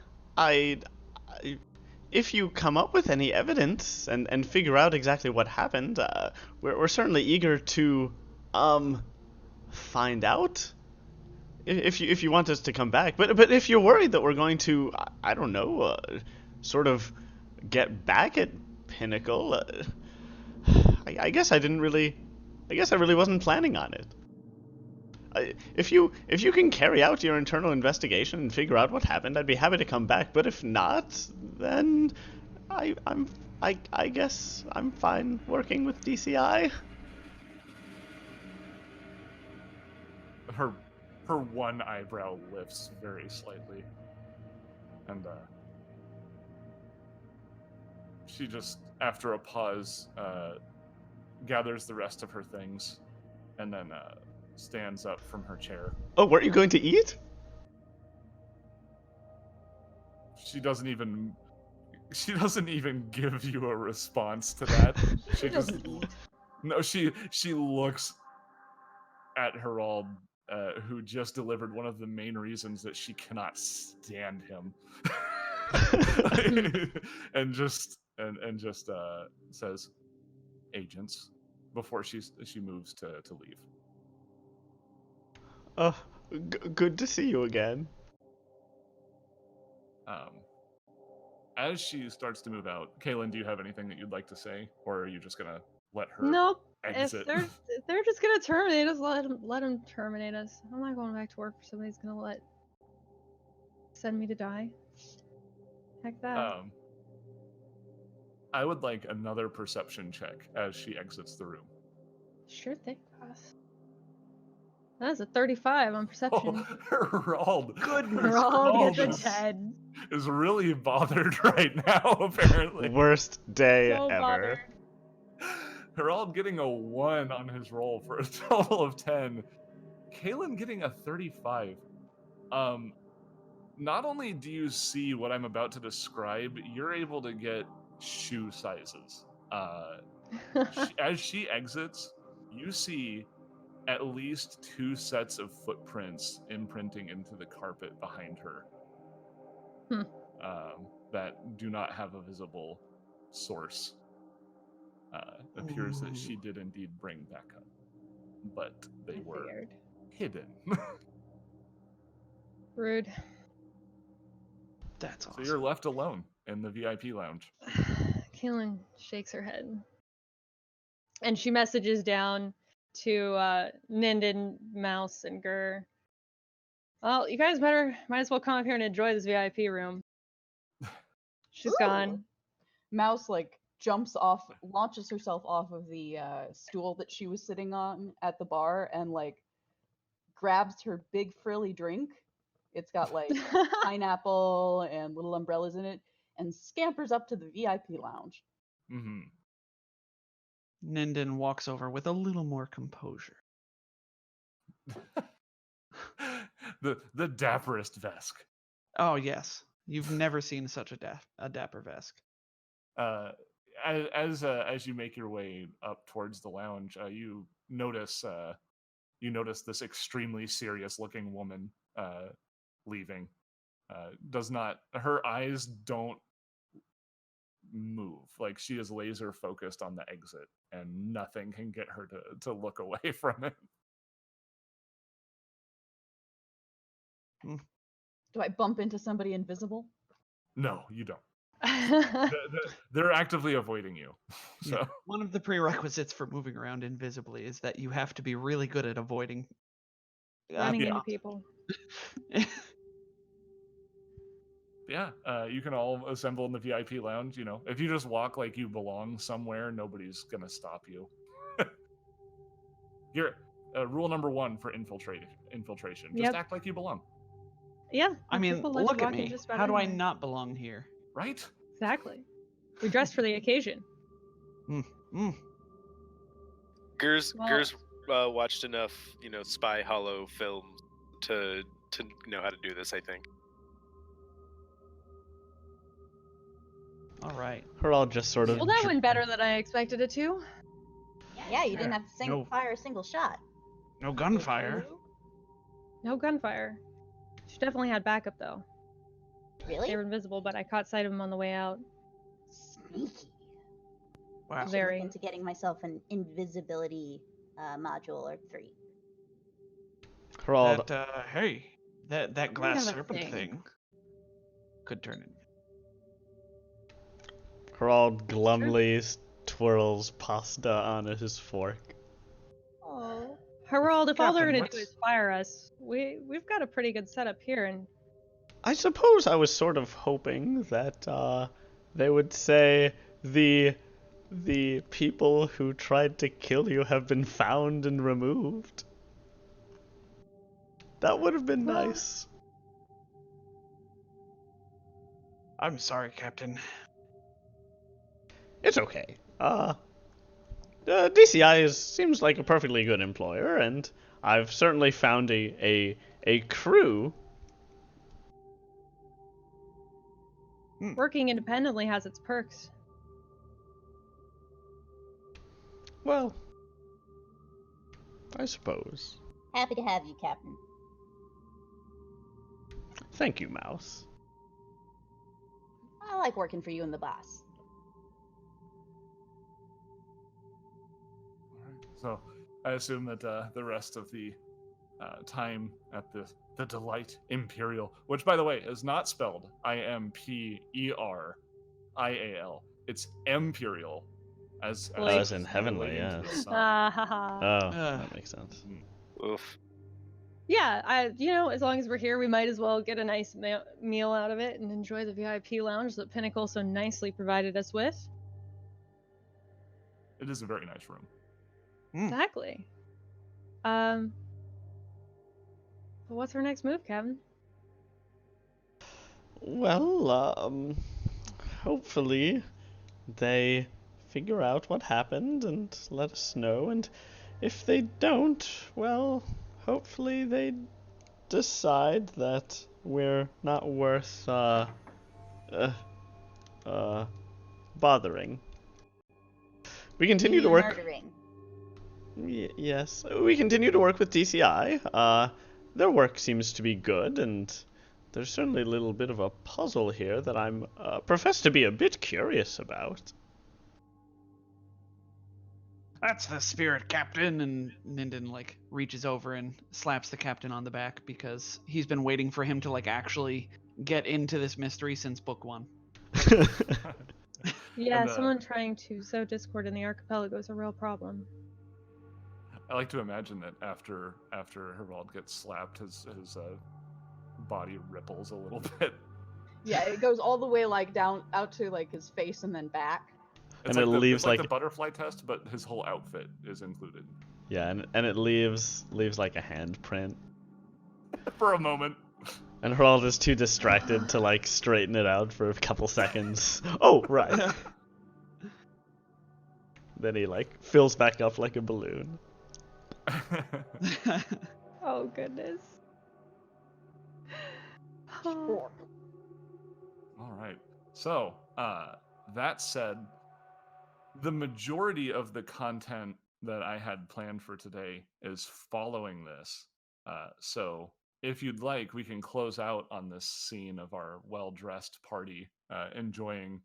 if you come up with any evidence and figure out exactly what happened, we're certainly eager to find out. If you want us to come back, but if you're worried that we're going to, I don't know, sort of get back at Pinnacle, I guess I really wasn't planning on it. If you can carry out your internal investigation and figure out what happened, I'd be happy to come back. But if not, then I guess I'm fine working with DCI. Her one eyebrow lifts very slightly, and she just, after a pause, gathers the rest of her things, and then stands up from her chair. Oh, weren't you going to eat? She doesn't even give you a response to that. She just no. She looks at Hirrald, who just delivered one of the main reasons that she cannot stand him, and just says, "Agents," before she moves to leave. Oh, good to see you again. As she starts to move out, Kailan, do you have anything that you'd like to say, or are you just gonna let her Nope. exit? If they're just gonna terminate us, let them terminate us. I'm not going back to work for somebody who's gonna send me to die. Heck that. I would like another perception check as she exits the room. Sure thing, boss. That's a 35 on perception. Oh, Hirrald. Hirrald gets a 10. Is really bothered right now, apparently. Worst day So ever. bothered. Hirrald getting a 1 on his roll for a total of 10. Kailan getting a 35. Not only do you see what I'm about to describe, you're able to get shoe sizes. As she exits, you see at least 2 sets of footprints imprinting into the carpet behind her. That do not have a visible source. Appears that she did indeed bring backup, but they were hidden. Rude. That's awesome. So you're left alone in the VIP lounge. Kailan shakes her head. And she messages down to Ninden, Mouse, and Gur. Well, you guys might as well come up here and enjoy this VIP room. She's gone. Mouse jumps off, launches herself off of the stool that she was sitting on at the bar, and grabs her big frilly drink. It's got pineapple and little umbrellas in it, and scampers up to the VIP lounge. Mm-hmm. Ninden walks over with a little more composure. the dapperest Vesk. Oh yes, you've never seen such a dapper Vesk. As you make your way up towards the lounge, you notice this extremely serious looking woman leaving. Her eyes don't move. She is laser focused on the exit, and nothing can get her to look away from it. Do I bump into somebody invisible? No, you don't. They're actively avoiding you. So one of the prerequisites for moving around invisibly is that you have to be really good at avoiding running into people. Yeah, you can all assemble in the VIP lounge. If you just walk like you belong somewhere, nobody's gonna stop you. Here, rule number 1 for infiltration: just act like you belong. Yeah. I mean, look at me. How do I not belong here? Right? Exactly. We dressed for the occasion. Gur's watched enough, spy hollow films to know how to do this, I think. All right. Hirrald just sort of. Well, that went better than I expected it to. Yeah, you didn't have to fire a single shot. No gunfire. No gunfire. She definitely had backup, though. Really? They were invisible, but I caught sight of them on the way out. Sneaky. Wow. I should look into getting myself an invisibility module or 3. Hirrald. That glass serpent thing could turn in. Hirrald glumly twirls pasta on his fork. Oh, Herald, if all they're Captain, gonna do what's- is fire us, we've got a pretty good setup here, and I suppose I was sort of hoping that they would say the people who tried to kill you have been found and removed. That would have been Well- nice. I'm sorry, Captain. It's okay. DCI seems like a perfectly good employer, and I've certainly found a crew. working independently has its perks. Well, I suppose. Happy to have you, Captain. Thank you, Mouse. I like working for you and the boss. So I assume that the rest of the time at the Delight Imperial, which by the way is not spelled Imperial, it's Imperial, as As in heavenly, relating to the yes. sun. Ah, ha, ha. Oh, Uh. that makes sense. Oof. Yeah, as long as we're here, we might as well get a nice meal out of it and enjoy the VIP lounge that Pinnacle so nicely provided us with. It is a very nice room. Exactly. So what's our next move, Kevin? Well, hopefully they figure out what happened and let us know, and if they don't, well, hopefully they decide that we're not worth, bothering. We continue to work... Murdering. Yes, we continue to work with DCI. Their work seems to be good, and there's certainly a little bit of a puzzle here that I'm profess to be a bit curious about. That's the spirit, Captain. And Ninden like reaches over and slaps the captain on the back because he's been waiting for him to like actually get into this mystery since book 1. Yeah, And, someone trying to sow discord in the archipelago is a real problem. I like to imagine that after Hirrald gets slapped, his body ripples a little bit. Yeah, it goes all the way like down out to like his face and then back. It's And it leaves, it's like like- the butterfly test, but his whole outfit is included. Yeah, and it leaves like a handprint. For a moment. And Herald is too distracted to like straighten it out for a couple seconds. Oh, right. Then he like fills back up like a balloon. Oh, goodness. Oh. All right. So, that said, the majority of the content that I had planned for today is following this. So, if you'd like, we can close out on this scene of our well-dressed party enjoying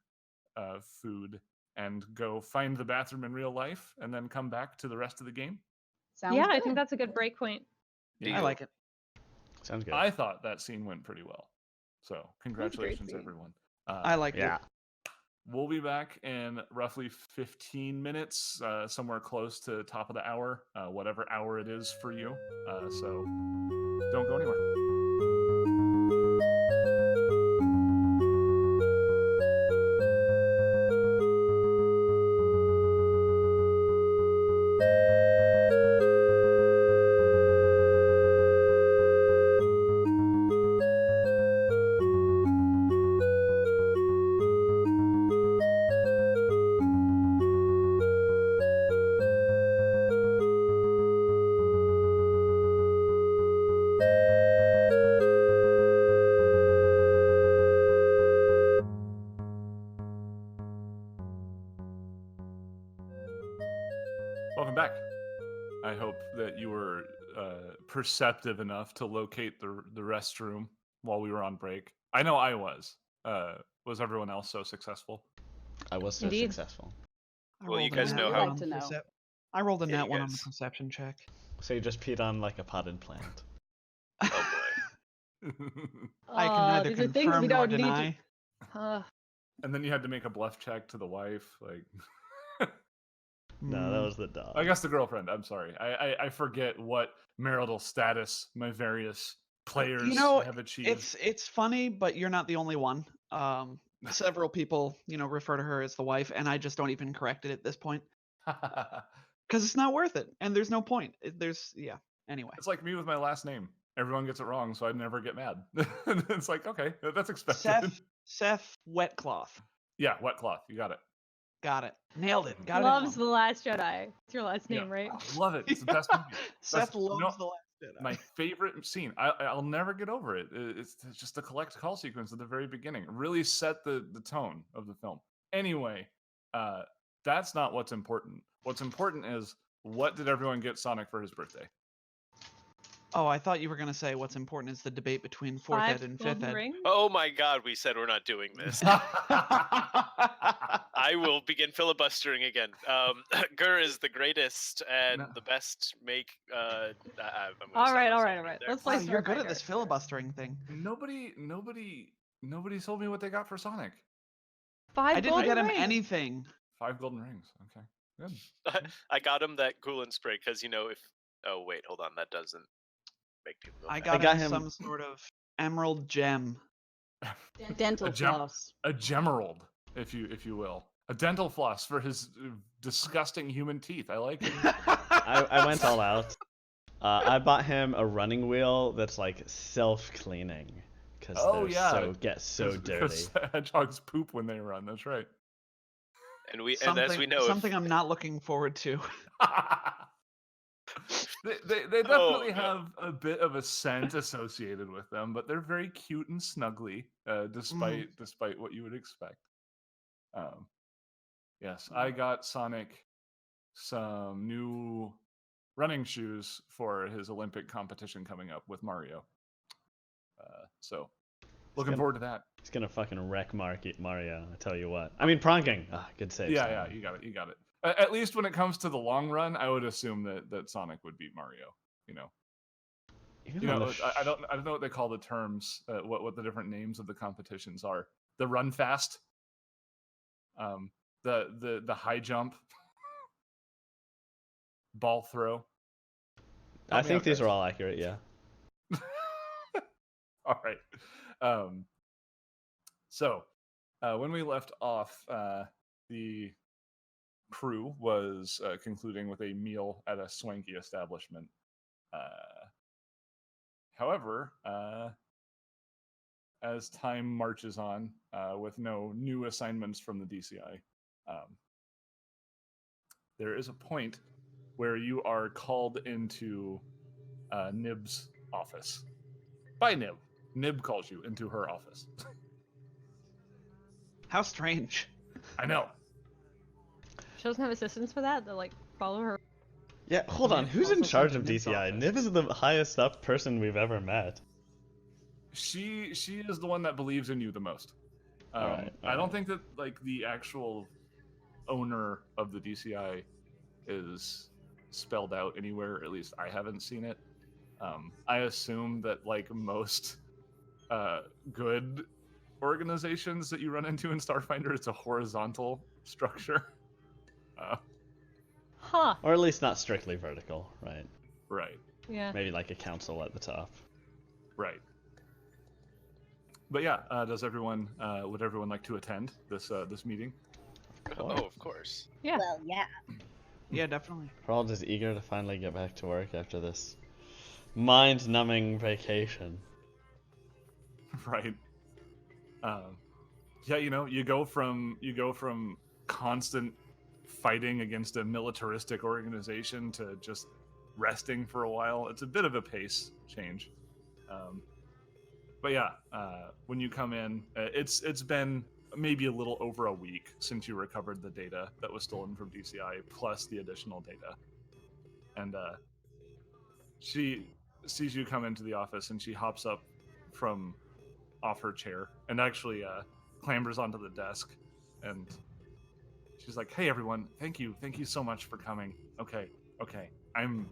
food and go find the bathroom in real life and then come back to the rest of the game. Sounds Yeah, I good. think that's a good break point. I like it. Sounds good. I thought that scene went pretty well. So, congratulations, scene. everyone. I like yeah. it. We'll be back in roughly 15 minutes, somewhere close to top of the hour, whatever hour it is for you. So don't go anywhere. Welcome back. I hope that you were perceptive enough to locate the restroom while we were on break. I know I was. Was everyone else so successful? I was so Indeed. successful. I Well, you rolled a guys nat know one how- on I'd like to know. I rolled a Yeah, nat you 1 on the guys- perception check. So you just peed on like a potted plant. Oh boy. I can neither these are things we confirm nor don't need deny. to... And then you had to make a bluff check to the wife, like No, that was the dog. I guess the girlfriend. I'm sorry. I forget what marital status my various players have achieved. It's funny, but you're not the only one. Several people, refer to her as the wife, and I just don't even correct it at this point because it's not worth it, and there's no point. Anyway. It's like me with my last name. Everyone gets it wrong, so I never get mad. It's like, okay, that's expected. Seth Wetcloth. Yeah, wet cloth. You got it. Got it. Nailed it. Got Loves it. The Last Jedi. It's your last name, right? I love it. It's the best movie. Seth loves The Last Jedi. My favorite scene. I'll never get over it. It's just the collect call sequence at the very beginning. It really set the tone of the film. Anyway, that's not what's important. What's important is, what did everyone get Sonic for his birthday? Oh, I thought you were going to say what's important is the debate between 4th Ed and 5th Ed. Rings? Oh my God, we said we're not doing this. I will begin filibustering again. Gur is the greatest and the best make. All right. Let's Wow, play. you're good at this filibustering thing. Nobody told me what they got for Sonic. 5 I didn't golden get him rings. anything. 5 golden rings. Okay, good. I got him that coolant spray because if. Oh wait, hold on. That doesn't make people. Go I mad. got him some sort of emerald gem. Dental floss. A gemerald, if you will. A dental floss for his disgusting human teeth. I like it. I went all out. I bought him a running wheel that's like self-cleaning because gets so dirty. Hedgehogs poop when they run. That's right. And as we know, something I'm not looking forward to. They definitely have a bit of a scent associated with them, but they're very cute and snuggly, despite what you would expect. Yes, I got Sonic some new running shoes for his Olympic competition coming up with Mario. So, looking forward to that. He's gonna fucking wreck Mario. I tell you what. I mean, pronking. Good save. Yeah, you got it. At least when it comes to the long run, I would assume that Sonic would beat Mario. I don't know what they call the terms. What the different names of the competitions are. The run fast. The high jump. Ball throw. I think these are all accurate. Yeah. All right. So, when we left off, the crew was concluding with a meal at a swanky establishment. However, as time marches on, with no new assignments from the DCI, there is a point where you are called into Nib's office. By Nib. Nib calls you into her office. How strange. I know. She doesn't have assistants for that. They'll follow her. Yeah, hold on. Who's in Also charge from of Nib's DCI? office. Nib is the highest up person we've ever met. She is the one that believes in you the most. Alright. I don't think that the actual owner of the DCI is spelled out anywhere. At least I haven't seen it. I assume that most good organizations that you run into in Starfinder, it's a horizontal structure. Huh. Or at least not strictly vertical, right? Right. Yeah. Maybe like a council at the top. Right. But yeah, would everyone like to attend this meeting? Oh, of course. Yeah. Well, yeah. Yeah, definitely. We're all just eager to finally get back to work after this mind-numbing vacation. Right. Yeah, you go from constant fighting against a militaristic organization to just resting for a while. It's a bit of a pace change. But yeah, when you come in, it's been maybe a little over a week since you recovered the data that was stolen from DCI, plus the additional data. And she sees you come into the office, and she hops up from off her chair and actually clambers onto the desk, and she's like, "Hey everyone, thank you so much for coming. Okay, I'm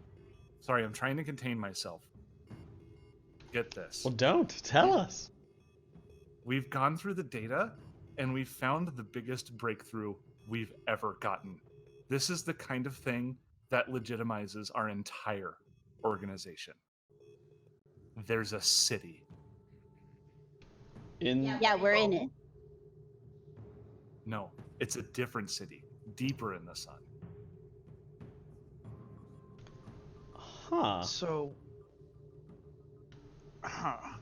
sorry, I'm trying to contain myself. Get this. Well, don't. Tell us. We've gone through the data, and we've found the biggest breakthrough we've ever gotten. This is the kind of thing that legitimizes our entire organization. There's a city. Yeah, we're in it. No, it's a different city, deeper in the sun. Huh. So,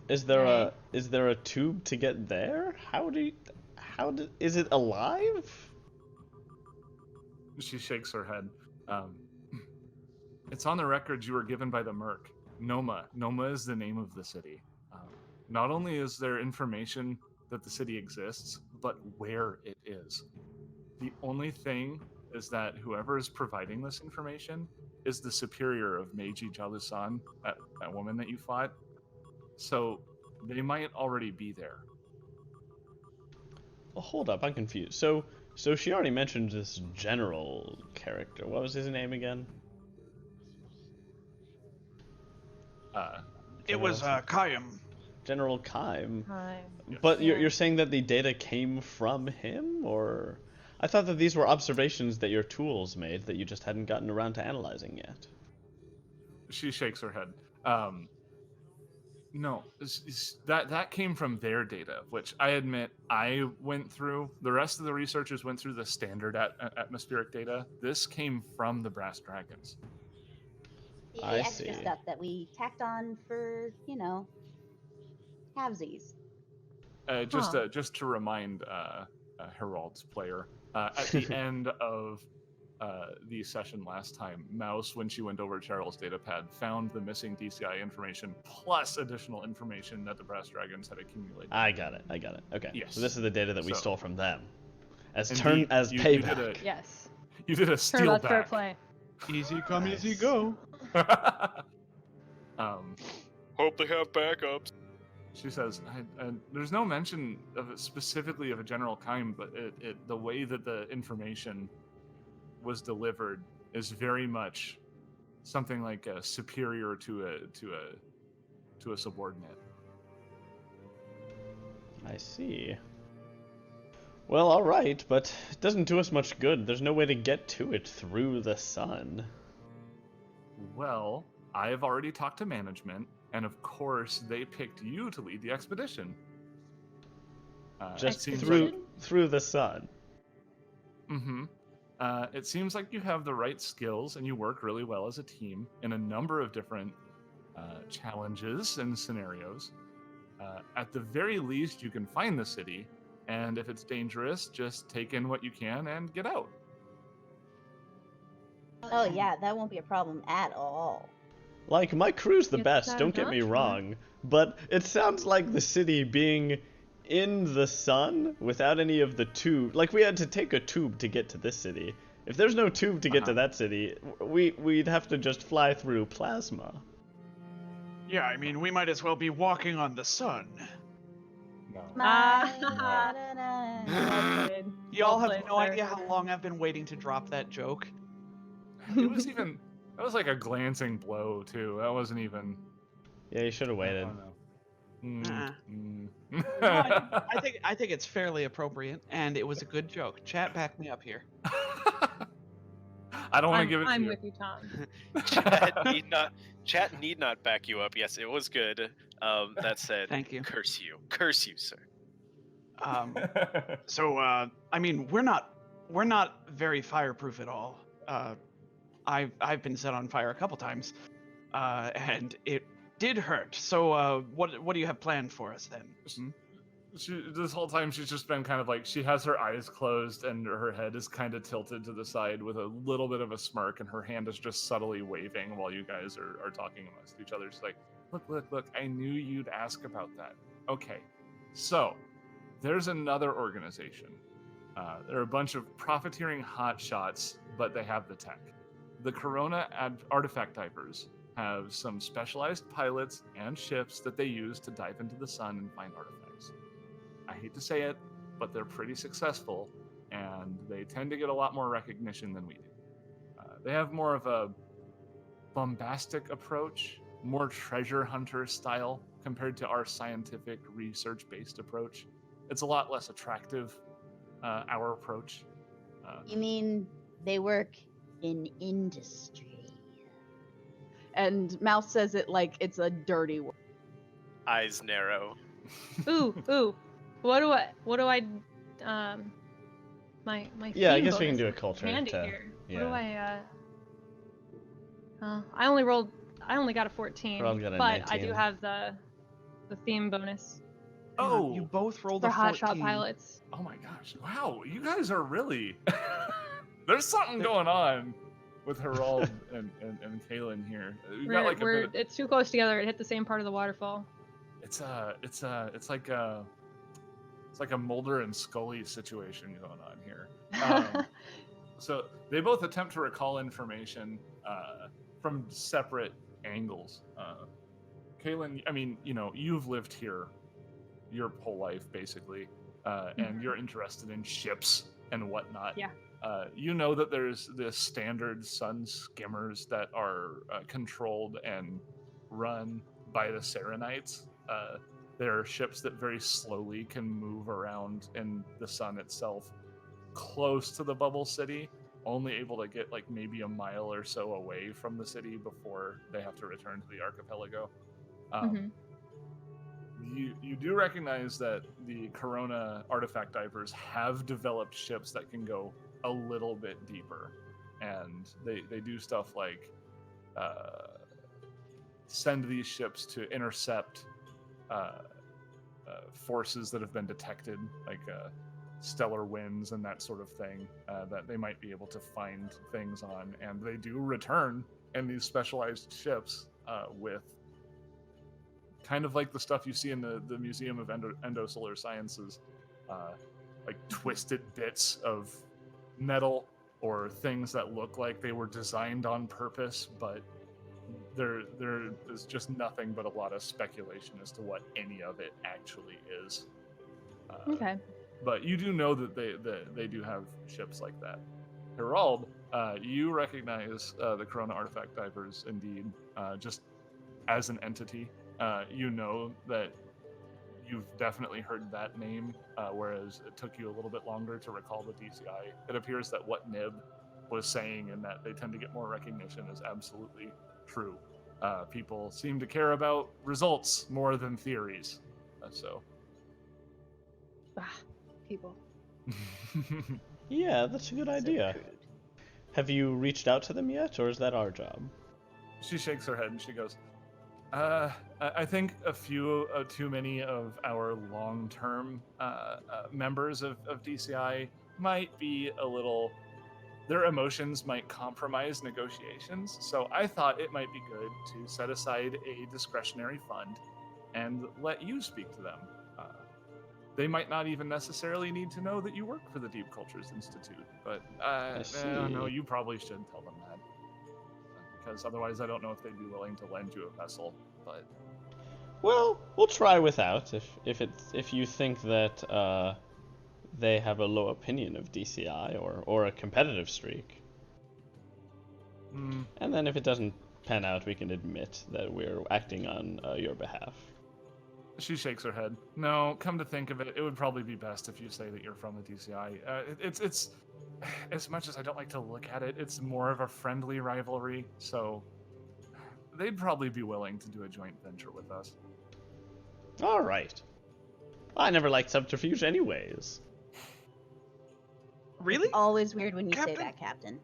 Is there a tube to get there? Is it alive? She shakes her head. It's on the records you were given by the Merc. Noma. Noma is the name of the city. Not only is there information that the city exists, but where it is. The only thing is that whoever is providing this information is the superior of Meiji Jalusan, that woman that you fought. So they might already be there. Well, hold up, I'm confused. So she already mentioned this general character. What was his name again? it was Kayam. General Kaim. Hi. But you're saying that the data came from him, or I thought that these were observations that your tools made that you just hadn't gotten around to analyzing yet. She shakes her head. No, that came from their data, which I admit I went through. The rest of the researchers went through the standard atmospheric data. This came from the brass dragons. The I extra see. stuff that we tacked on for, halvesies. Just to remind Hirrald's player, at the end of the session last time, Mouse, when she went over Cheryl's datapad, found the missing DCI information plus additional information that the brass dragons had accumulated. I got it. Okay. Yes. So this is the data that we So- stole from them. As Indeed, you payback. Yes. You did a Sure, steal that's fair back. play. Easy come, Nice. easy go. Hope they have backups. She says, "There's no mention of it specifically of a general kind, but the way that the information was delivered is very much something like a superior to a subordinate." I see. Well, all right, but it doesn't do us much good. There's no way to get to it through the sun. Well, I have already talked to management, and of course, they picked you to lead the expedition. Just it seems through the sun. Mm-hmm. It seems like you have the right skills, and you work really well as a team in a number of different challenges and scenarios. At the very least, you can find the city, and if it's dangerous, just take in what you can and get out. Oh yeah, that won't be a problem at all. Like, my crew's the It's best, that don't get me much, huh? wrong, but it sounds like the city being in the sun without any of the tube. Like, we had to take a tube to get to this city. If there's no tube to get to that city, we'd have to just fly through plasma. Yeah, I mean, we might as well be walking on the sun. No. Ah. Ma-da-da. Y'all Well have played, no sir. idea how long I've been waiting to drop that joke. It was even. That was like a glancing blow too. That wasn't even. Yeah, you should have waited. I don't know. Uh-uh. Mm. No, I think it's fairly appropriate, and it was a good joke. Chat, back me up here. I don't want to give it to I'm you. with you, Tom. Chat need not back you up. Yes, it was good. That said, Thank you. curse you, sir. So, I mean, we're not very fireproof at all. I've been set on fire a couple times, and it did hurt. So, what do you have planned for us then? This whole time she's just been kind of like, she has her eyes closed and her head is kind of tilted to the side with a little bit of a smirk, and her hand is just subtly waving while you guys are talking amongst each other. She's like, look, I knew you'd ask about that. Okay, so there's another organization. They're a bunch of profiteering hotshots, but they have the tech. The Corona artifact divers have some specialized pilots and ships that they use to dive into the sun and find artifacts. I hate to say it, but they're pretty successful, and they tend to get a lot more recognition than we do. They have more of a bombastic approach, more treasure hunter style compared to our scientific research-based approach. It's a lot less attractive, our approach. You mean They work in industry. And Mouse says it like it's a dirty word. Eyes narrow. Ooh. What do I my Yeah, I theme guess we can bonus do a is culture handy to- here. yeah. What do I only got a 14, Rob got a but I 19. do have the theme bonus Hang on, Oh, you both rolled for a 14. hotshot pilots. oh my gosh! Wow, you guys are really. There's something going on with Hirrald and Kailan here. We've got like a bit. It's too close together. It hit the same part of the waterfall. It's like a Mulder and Scully situation going on here. So they both attempt to recall information from separate angles. Kailan, I mean, you've lived here your whole life basically, and you're interested in ships and whatnot. Yeah. You know that there's the standard sun skimmers that are controlled and run by the Serenites. There are ships that very slowly can move around in the sun itself, close to the bubble city, only able to get like maybe a mile or so away from the city before they have to return to the archipelago. You do recognize that the Corona artifact divers have developed ships that can go a little bit deeper, and they do stuff like send these ships to intercept forces that have been detected, like stellar winds and that sort of thing, that they might be able to find things on, and they do return in these specialized ships with kind of like the stuff you see in the Museum of Endosolar Sciences, like twisted bits of metal or things that look like they were designed on purpose, but there is just nothing but a lot of speculation as to what any of it actually is. Okay. But you do know that they do have ships like that. Hirrald, you recognize the Corona artifact divers indeed, just as an entity. You know that you've definitely heard that name, whereas it took you a little bit longer to recall the DCI. It appears that what Nib was saying, and that they tend to get more recognition, is absolutely true. People seem to care about results more than theories. People. Yeah, that's a good idea. Have you reached out to them yet, or is that our job? She shakes her head and she goes, I think a few too many of our long-term members of DCI might be a little, their emotions might compromise negotiations, so I thought it might be good to set aside a discretionary fund and let you speak to them. They might not even necessarily need to know that you work for the Deep Cultures Institute, but no, you probably should tell them that. Because otherwise I don't know if they'd be willing to lend you a vessel, but... Well, we'll try without, if you think that they have a low opinion of DCI or a competitive streak. And then if it doesn't pan out, we can admit that we're acting on your behalf. She shakes her head. No, come to think of it, it would probably be best if you say that you're from the DCI. It's as much as I don't like to look at it, it's more of a friendly rivalry, so they'd probably be willing to do a joint venture with us. All right. I never liked subterfuge anyways. Really? Always weird when you say Captain? that, Captain.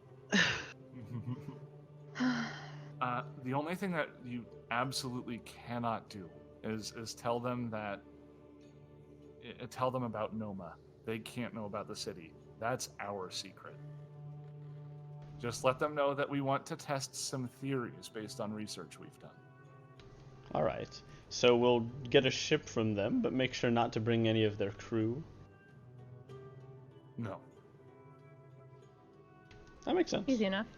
The only thing that you absolutely cannot do is tell them that... tell them about Noma. They can't know about the city. That's our secret. Just let them know that we want to test some theories based on research we've done. All right. So we'll get a ship from them, but make sure not to bring any of their crew. No. That makes sense. Easy enough.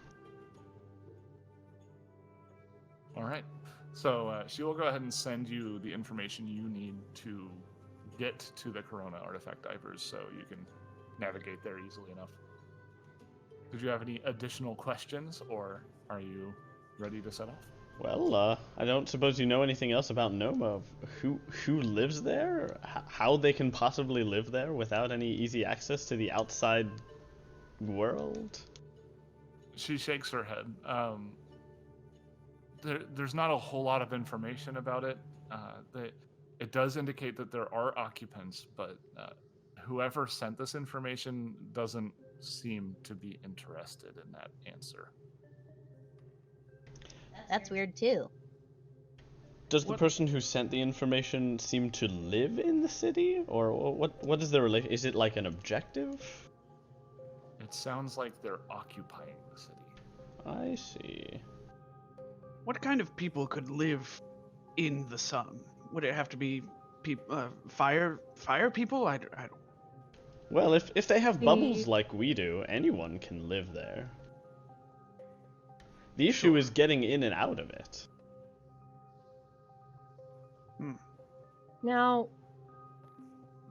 All right. So she will go ahead and send you the information you need to get to the Corona artifact divers, so you can navigate there easily enough. Did you have any additional questions, or are you ready to set off? Well, I don't suppose you know anything else about Noma. Who lives there? How they can possibly live there without any easy access to the outside world? She shakes her head. There's not a whole lot of information about it. It does indicate that there are occupants, but whoever sent this information doesn't seem to be interested in that answer. That's weird too. Does the person who sent the information seem to live in the city, or what is their relation? Is it like an objective? It sounds like they're occupying the city. I see. What kind of people could live in the sun? Would it have to be fire people? I don't. Well, if they have bubbles like we do, anyone can live there. The issue is getting in and out of it. Now,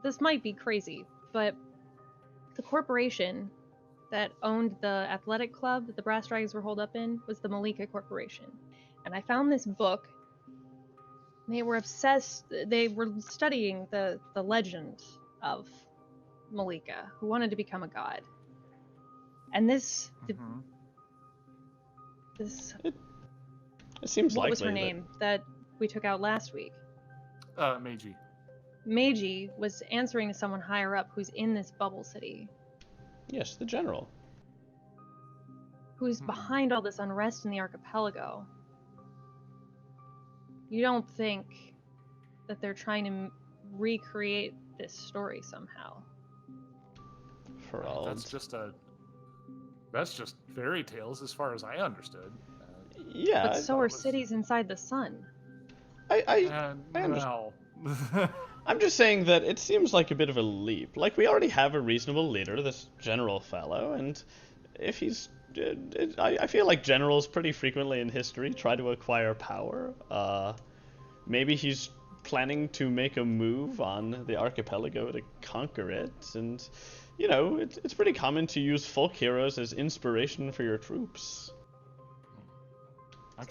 this might be crazy, but the corporation that owned the athletic club that the Brass Dragons were holed up in was the Malika Corporation. And I found this book. They were obsessed. They were studying the legend of Malika, who wanted to become a god. And this It seems what likely was her name that we took out last week? Meiji. Meiji was answering to someone higher up who's in this bubble city, Yes, the general. who's behind all this unrest in the archipelago. You don't think that they're trying to recreate this story somehow? Hirrald. That's just fairy tales as far as I understood. Yeah. But so are cities inside the sun. I understand. No. I'm just saying that it seems like a bit of a leap. Like, we already have a reasonable leader, this general fellow, and if he's... I feel like generals pretty frequently in history try to acquire power. Maybe he's planning to make a move on the archipelago to conquer it, and, you know, it's pretty common to use folk heroes as inspiration for your troops. I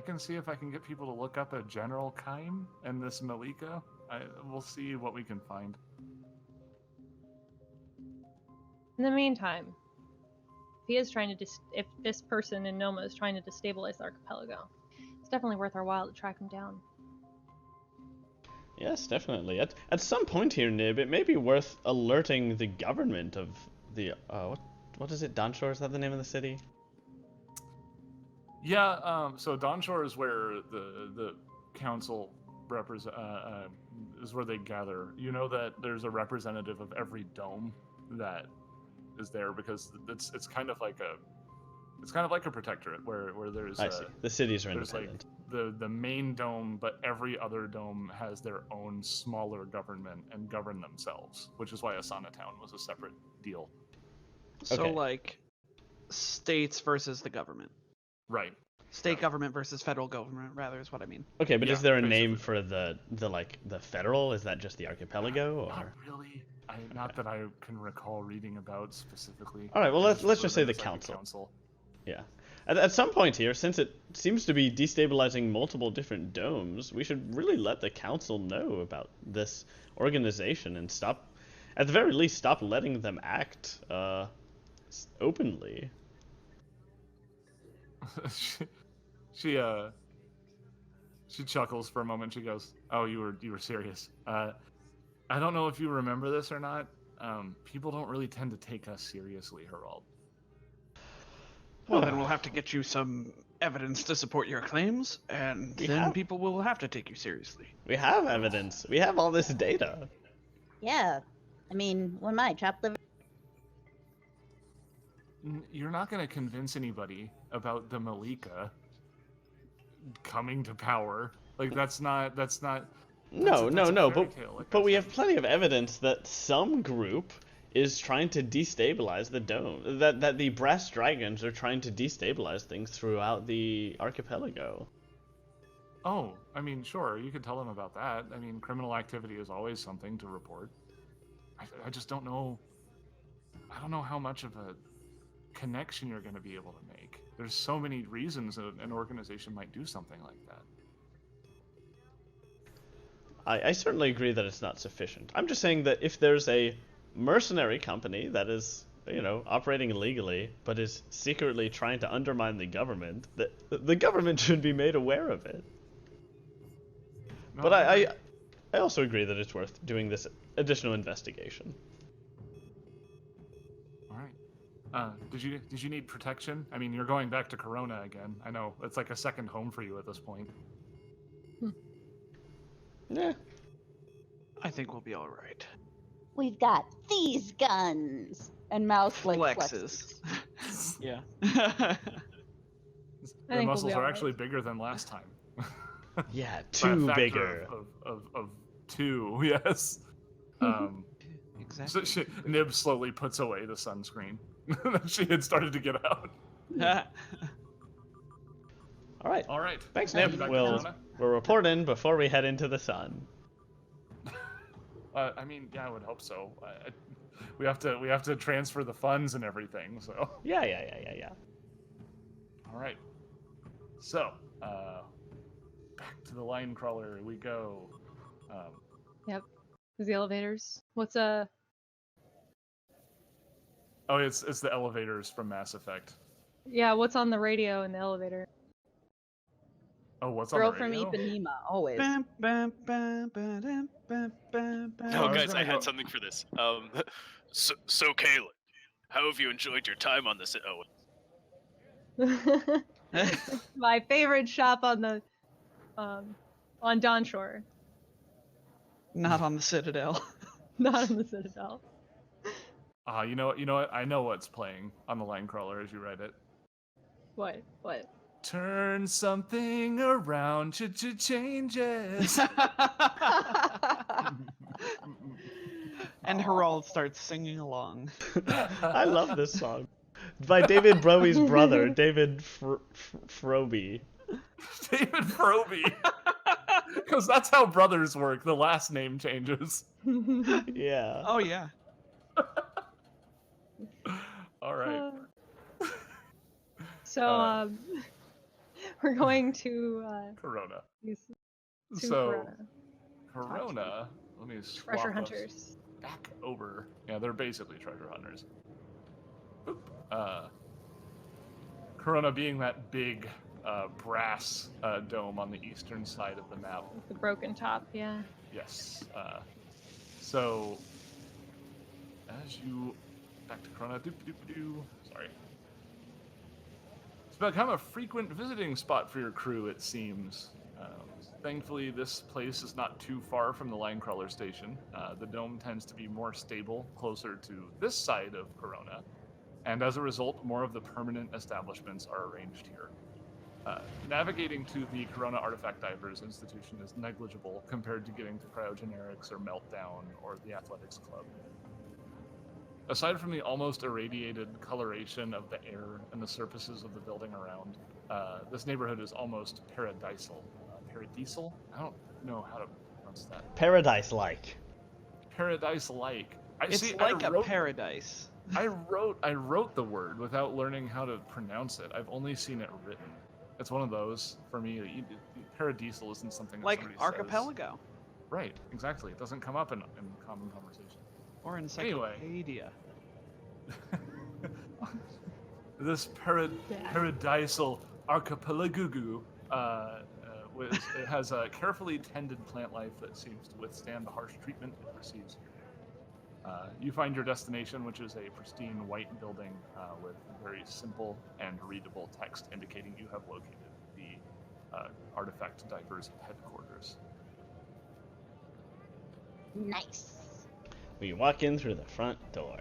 can see if I can get people to look up a General Kaim and this Malika. We'll see what we can find. In the meantime, if he is trying to if this person in Noma is trying to destabilize the archipelago, it's definitely worth our while to track him down. Yes, definitely. At some point here, Nib, it may be worth alerting the government of the... what is it? Dawnshore? Is that the name of the city? Yeah, so Dawnshore is where the council is where they gather. You know that there's a representative of every dome that is there because it's kind of like a protectorate where there's I see. The cities are there's independent. like the main dome, but every other dome has their own smaller government and govern themselves, which is why Asana Town was a separate deal. So Okay. like states versus the government. Right. State government versus federal government, rather, is what I mean. Okay, but Yeah, is there a basically. name for the federal? Is that just the archipelago, Not or? really. Not that I can recall reading about specifically. All right, well, let's just say the It's like a council. Yeah. At some point here, since it seems to be destabilizing multiple different domes, we should really let the council know about this organization and stop, at the very least, stop letting them act openly. she chuckles for a moment. She goes, "Oh, you were serious. I don't know if you remember this or not. People don't really tend to take us seriously, Hirrald." Well, then we'll have to get you some evidence to support your claims, and then people will have to take you seriously. We have evidence. We have all this data. Yeah. I mean, what am I, chopped liver? You're not going to convince anybody about the Malika coming to power. Like that's not. No, that's a no, fairy tale, like I but we said. have plenty of evidence that some group is trying to destabilize the dome. That the Brass Dragons are trying to destabilize things throughout the archipelago. Oh, I mean, sure, you could tell them about that. I mean, criminal activity is always something to report. I just don't know. I don't know how much of a connection you're going to be able to make. There's so many reasons an organization might do something like that. I certainly agree that it's not sufficient. I'm just saying that if there's a mercenary company that is operating illegally, but is secretly trying to undermine the government, the government should be made aware of it. No, But agree. I also agree that it's worth doing this additional investigation. All right. Did you need protection? I mean, you're going back to Corona again. I know it's like a second home for you at this point. Yeah. I think we'll be all right. We've got these guns. And Mouse like Flexes. Yeah. The we'll muscles be are alright. actually bigger than last time. Yeah, By a too factor bigger. of two, yes. Exactly. So Nib slowly puts away the sunscreen that she had started to get out. All right. All right. Thanks, Thank Nib. you. Back to We'll Corona. report in before we head into the sun. I mean, yeah, I would hope so. We have to transfer the funds and everything. So. Yeah. All right. So, back to the line crawler we go. Is the elevators? What's Oh, it's the elevators from Mass Effect. what's on the radio in the elevator? Oh, what's Girl on the from radio? Ipanema, always. No, I was guys, gonna I had go- something for this. So Kailan, how have you enjoyed your time on this? My favorite shop on the on Dawnshore, Not on the Citadel. not on the Citadel. You know what? I know what's playing on the line crawler as you write it. What? Turn something around, changes. And Hirrald starts singing along. I love this song. By David Bowie's brother, David Froby. David Froby. Because that's how brothers work. The last name changes. Yeah. Oh yeah. All right. So we're going to Corona. to So, Corona. Corona. Let me swap Treasure us hunters. back over. Yeah, they're basically treasure hunters. Oop. Corona being that big brass dome on the eastern side of the map. With the broken top, yeah. Yes. So, as you back to Corona, sorry. It's become a frequent visiting spot for your crew, it seems. Thankfully, this place is not too far from the line crawler station. The dome tends to be more stable, closer to this side of Corona, and as a result, more of the permanent establishments are arranged here. Navigating to the Corona Artifact Divers Institution is negligible compared to getting to Cryogenerics or Meltdown or the Athletics Club. Aside from the almost irradiated coloration of the air and the surfaces of the building around, this neighborhood is almost paradisal. Paradisal? I don't know how to pronounce that. Paradise-like. Paradise-like. It's like a paradise. I wrote the word without learning how to pronounce it. I've only seen it written. It's one of those for me. Paradisal isn't something that Like somebody archipelago. says. Right, exactly. It doesn't come up in common conversation. Or Anyway. encyclopedia. This paradisal archipelago it has a carefully tended plant life that seems to withstand the harsh treatment it receives here. You find your destination, which is a pristine white building with very simple and readable text indicating you have located the Artifact Divers headquarters. Nice. We walk in through the front door.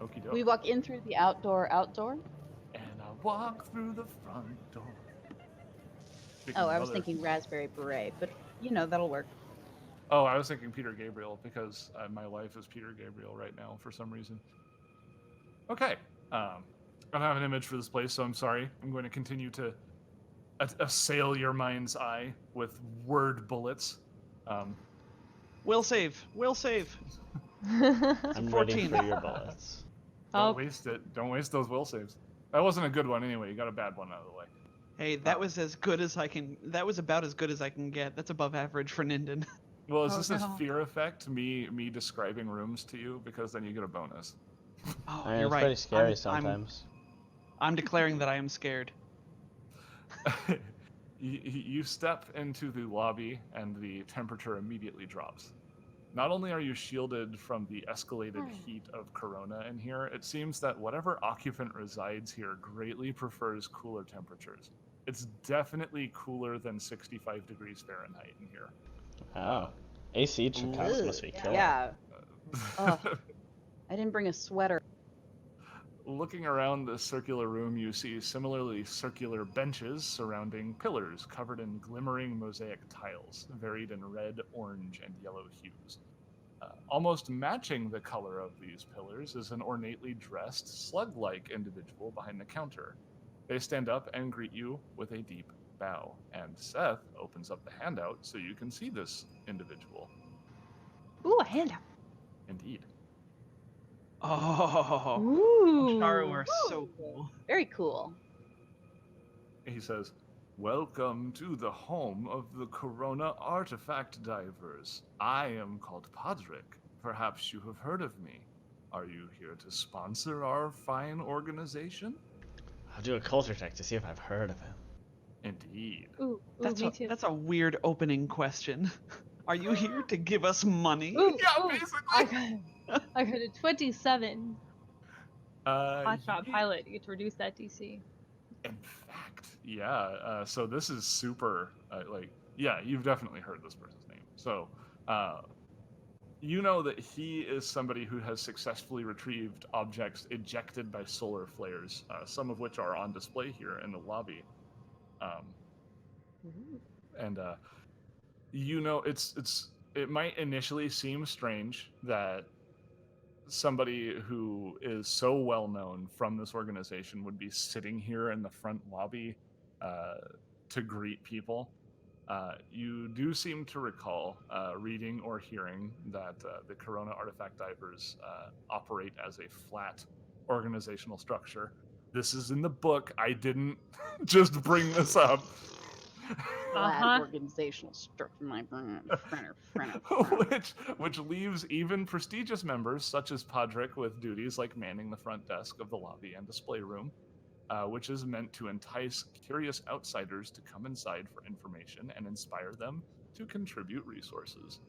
Okie doke. We walk in through the outdoor. And I walk through the front door. Speaking Oh, of I was other- thinking raspberry beret, but that'll work. Oh, I was thinking Peter Gabriel because my life is Peter Gabriel right now for some reason. Okay. I don't have an image for this place, so I'm sorry. I'm going to continue to assail your mind's eye with word bullets. We'll save. We'll save. I'm ready 14. for your bullets. Don't waste it. Don't waste those will saves. That wasn't a good one anyway. You got a bad one out of the way. Hey, that was as good as I can. That was about as good as I can get. That's above average for Ninden. Well, is Oh, this no. a fear effect? Me describing rooms to you because then you get a bonus. Oh, I mean, you're it's right. pretty scary I'm sometimes. declaring that I am scared. You step into the lobby, and the temperature immediately drops. Not only are you shielded from the escalated heat of Corona in here, it seems that whatever occupant resides here greatly prefers cooler temperatures. It's definitely cooler than 65 degrees Fahrenheit in here. Oh. AC counts must be killer. Yeah. Ugh. I didn't bring a sweater. Looking around the circular room, you see similarly circular benches surrounding pillars covered in glimmering mosaic tiles, varied in red, orange, and yellow hues. Almost matching the color of these pillars is an ornately dressed, slug-like individual behind the counter. They stand up and greet you with a deep bow, and Seth opens up the handout so you can see this individual. Ooh, a handout. Indeed. Oh, Ooh. Charu are so cool. Very cool. He says, "Welcome to the home of the Corona artifact divers. I am called Podrick. Perhaps you have heard of me. Are you here to sponsor our fine organization?" I'll do a culture check to see if I've heard of him. Indeed. Ooh, That's me too. that's a weird opening question. Are you here to give us money? Ooh, Yeah, ooh, basically. I got a 27. Hotshot Yeah. pilot. You get to reduce that DC. In fact, yeah. So this is super, yeah, you've definitely heard this person's name. So, you know that he is somebody who has successfully retrieved objects ejected by solar flares, some of which are on display here in the lobby. And you know, it might initially seem strange that somebody who is so well known from this organization would be sitting here in the front lobby to greet people. You do seem to recall reading or hearing that the Corona Artifact Divers operate as a flat organizational structure. This is in the book. I didn't just bring this up. Flat organizational structure. My which leaves even prestigious members such as Podrick with duties like manning the front desk of the lobby and display room, which is meant to entice curious outsiders to come inside for information and inspire them to contribute resources.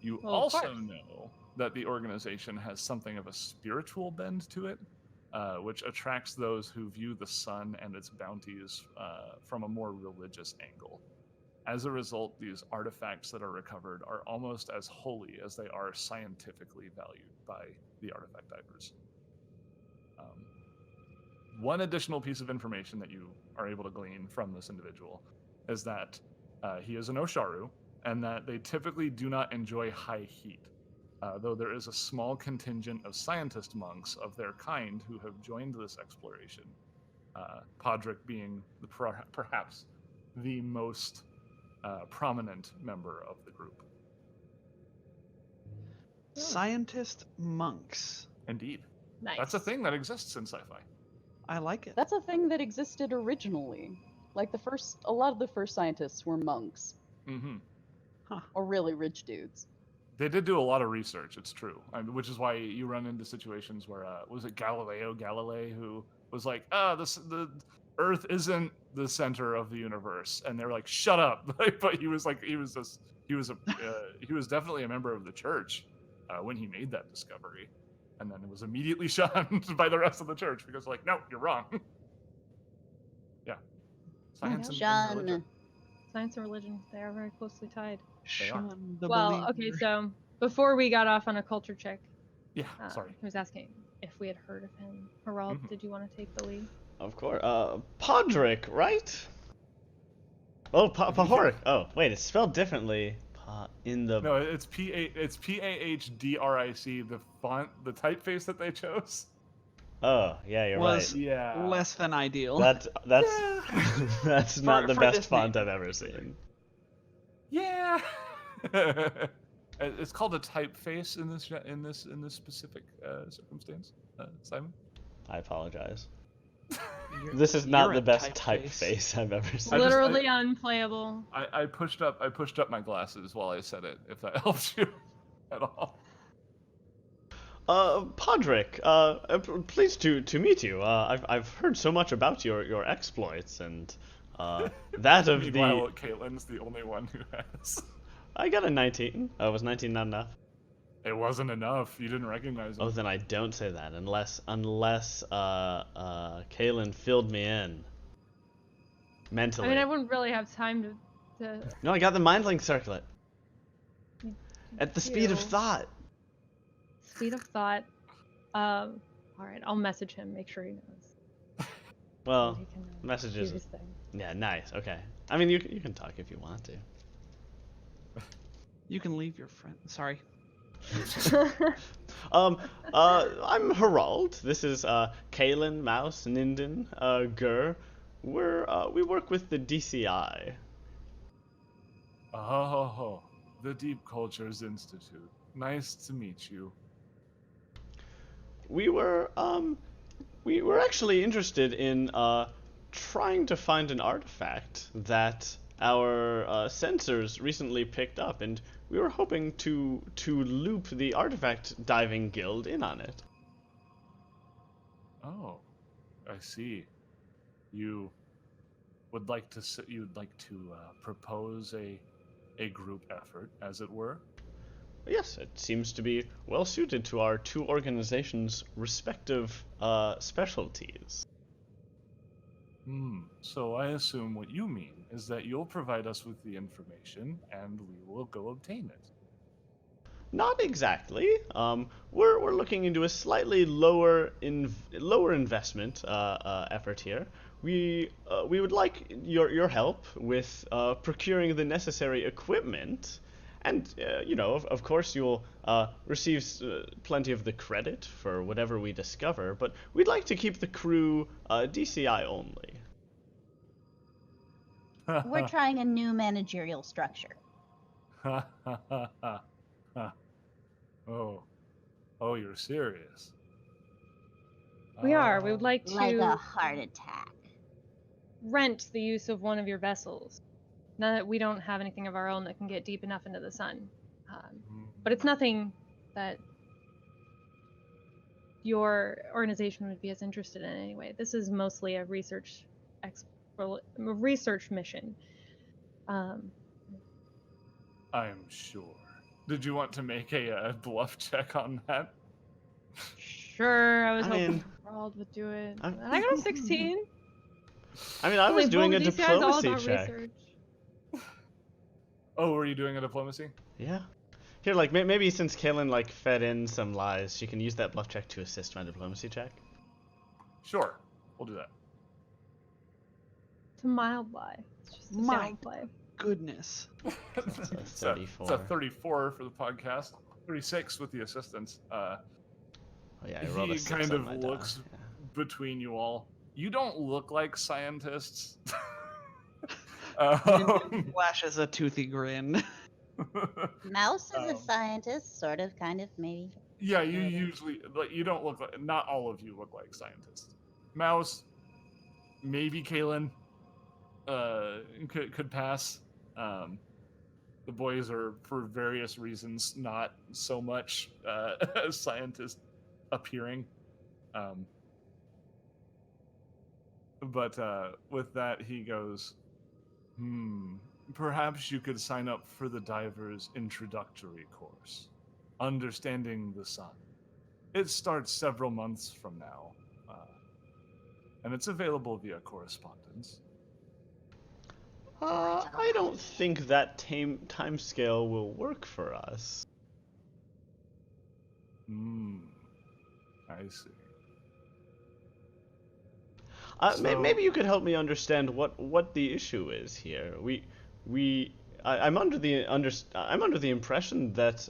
You Well, of also course. know that the organization has something of a spiritual bend to it, which attracts those who view the sun and its bounties from a more religious angle. As a result, these artifacts that are recovered are almost as holy as they are scientifically valued by the artifact divers. One additional piece of information that you are able to glean from this individual is that he is an Osharu, and that they typically do not enjoy high heat, though there is a small contingent of scientist monks of their kind who have joined this exploration, Podrick being perhaps the most prominent member of the group. Scientist monks. Indeed. Nice. That's a thing that exists in sci-fi. I like it. That's a thing that existed originally. Like a lot of the first scientists were monks. Mm-hmm. Or really rich dudes. They did do a lot of research, it's true. Which is why you run into situations where, was it Galilei who was like, the Earth isn't the center of the universe, and they were like, shut up. But he was definitely a member of the church when he made that discovery, and then it was immediately shunned by the rest of the church because like, no, you're wrong. Yeah, science and religion. Science and religion, they are very closely tied. They are. Shun the Well, okay, believer. so before we got off on a culture check, Yeah, sorry. he was asking if we had heard of him. Hirrald, Mhm. did you want to take the lead? Of course. Podrick, right? Oh, Pahoric. Oh, wait, it's spelled differently. No, it's PAHDRIC. The font, the typeface that they chose. Oh, yeah, you're Was right. Yeah. less than ideal. That's that's not the for best this font name. I've ever seen. Yeah. It's called a typeface in this specific circumstance, Simon. I apologize. You're- This is not you're the a best typeface. typeface I've ever seen. Literally unplayable. I pushed up my glasses while I said it. If that helps you at all. Podrick, pleased to meet you. I've heard so much about your exploits and that of Meanwhile, the. Caitlin's the only one who has. I got a 19. Was 19 not enough? It wasn't enough. You didn't recognize him. Oh, then I don't say that unless Kailan filled me in mentally. I mean, I wouldn't really have time to No, I got the mind link circlet at the speed of do. thought. Speed of thought. All right, I'll message him. Make sure he knows. Well, So he can, do messages. his thing. Yeah, nice. Okay. I mean, you can talk if you want to. You can leave your friend. Sorry. I'm Hirrald. This is Kailan, Mouse, Ninden, Gur. We work with the DCI. Oh, the Deep Cultures Institute. Nice to meet you. We were actually interested in trying to find an artifact that our sensors recently picked up, and we were hoping to loop the artifact diving guild in on it. Oh, I see. You would like to propose a group effort, as it were. Yes, it seems to be well suited to our two organizations' respective specialties. So I assume what you mean is that you'll provide us with the information, and we will go obtain it. Not exactly. We're looking into a slightly lower investment effort here. We would like your help with procuring the necessary equipment, and of course you'll receive plenty of the credit for whatever we discover. But we'd like to keep the crew DCI only. We're trying a new managerial structure. Oh, you're serious? We are. We would like to Like a heart attack. rent the use of one of your vessels. Now that we don't have anything of our own that can get deep enough into the sun. But it's nothing that your organization would be as interested in anyway. This is mostly a research mission. I'm sure. Did you want to make a bluff check on that? Sure, I was I hoping mean, Gerald would do it. I'm- I got a 16. I mean, I was doing a diplomacy check. Research. Oh, were you doing a diplomacy? Yeah. Here, like, maybe since Kailan, fed in some lies, she can use that bluff check to assist my diplomacy check. Sure, we'll do that. It's a mild lie. It's just a My sound play. Goodness. That's a It's 34. a 34 for the podcast. 36 with the assistance. Oh, yeah, I rolled a He 6 kind on of my die. looks Yeah. between you all. You don't look like scientists. Flashes a toothy grin. Mouse is a Um, scientist, sort of, kind of, maybe. Yeah, you usually you don't look like. Not all of you look like scientists. Mouse, maybe Kailan, could pass. The boys are, for various reasons, not so much scientist appearing. But with that, he goes, perhaps you could sign up for the diver's introductory course, Understanding the Sun. It starts several months from now, and it's available via correspondence. I don't think that time scale will work for us. I see. Maybe you could help me understand what the issue is here. I'm under the impression that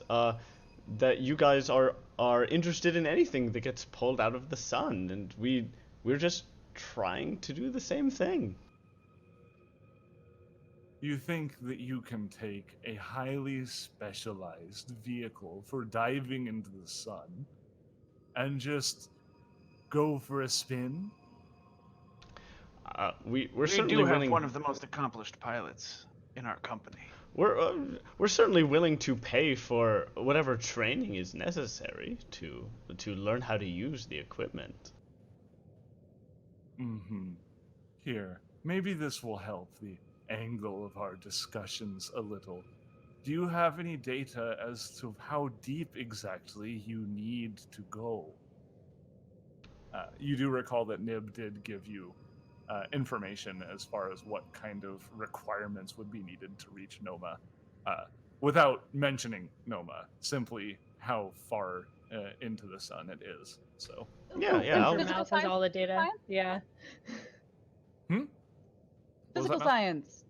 that you guys are interested in anything that gets pulled out of the sun, and we're just trying to do the same thing. You think that you can take a highly specialized vehicle for diving into the sun and just go for a spin? We're We certainly do have willing. one of the most accomplished pilots in our company. we're certainly willing to pay for whatever training is necessary to learn how to use the equipment. Mm-hmm. Here, maybe this will help the angle of our discussions a little. Do you have any data as to how deep exactly you need to go? You do recall that Nib did give you information as far as what kind of requirements would be needed to reach Noma, without mentioning Noma, simply how far into the sun it is. So, Yeah, I'm yeah. sure Physical Mouse has all the science? data. Science? Yeah. what was Physical that, Mouse? science.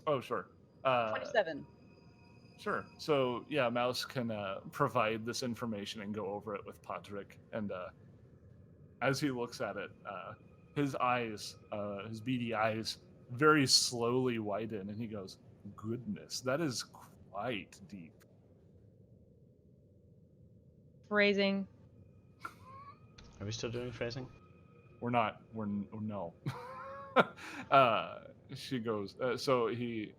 Oh, sure. 27. Sure. So, yeah, Mouse can provide this information and go over it with Patrick. And as he looks at it, his eyes, his beady eyes, very slowly widen, and he goes, "Goodness, that is quite deep." Phrasing. Are we still doing phrasing? We're not. No. She goes. So he,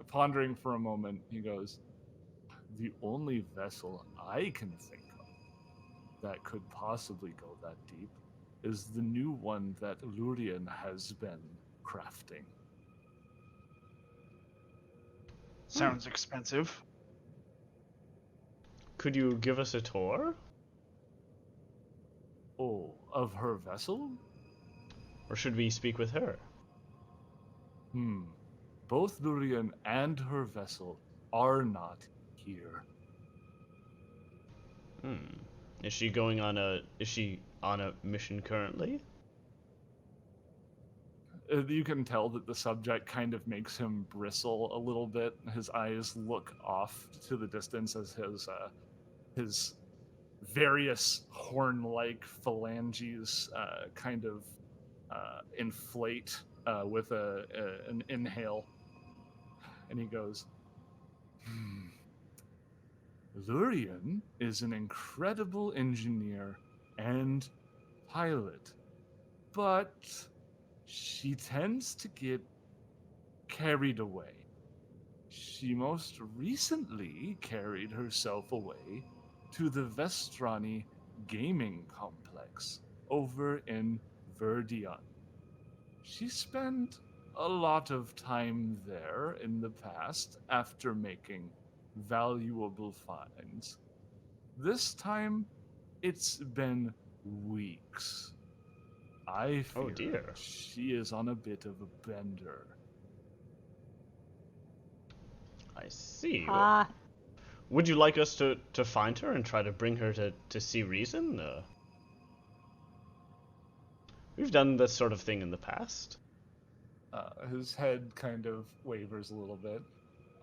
pondering for a moment, he goes, "The only vessel I can think of that could possibly go that deep is the new one that Lurian has been crafting." Sounds expensive. Could you give us a tour? Oh, of her vessel? Or should we speak with her? Both Lurian and her vessel are not here. Is she on a mission currently? You can tell that the subject kind of makes him bristle a little bit. His eyes look off to the distance as his various horn-like phalanges kind of inflate with an inhale. And he goes, Lurian is an incredible engineer and pilot, but she tends to get carried away. She most recently carried herself away to the Vestrani gaming complex over in Verdion. She spent a lot of time there in the past after making valuable finds. This time, it's been weeks. I fear Oh, dear. she is on a bit of a bender. I see. Ah, Would you like us to find her and try to bring her to see reason? We've done this sort of thing in the past. His head kind of wavers a little bit.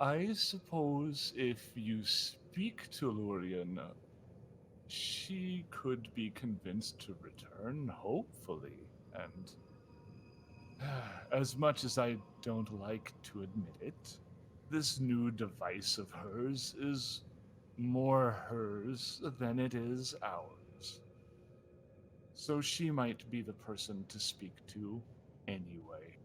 I suppose if you speak to Lurian, she could be convinced to return, hopefully. And as much as I don't like to admit it, this new device of hers is more hers than it is ours. So she might be the person to speak to anyway.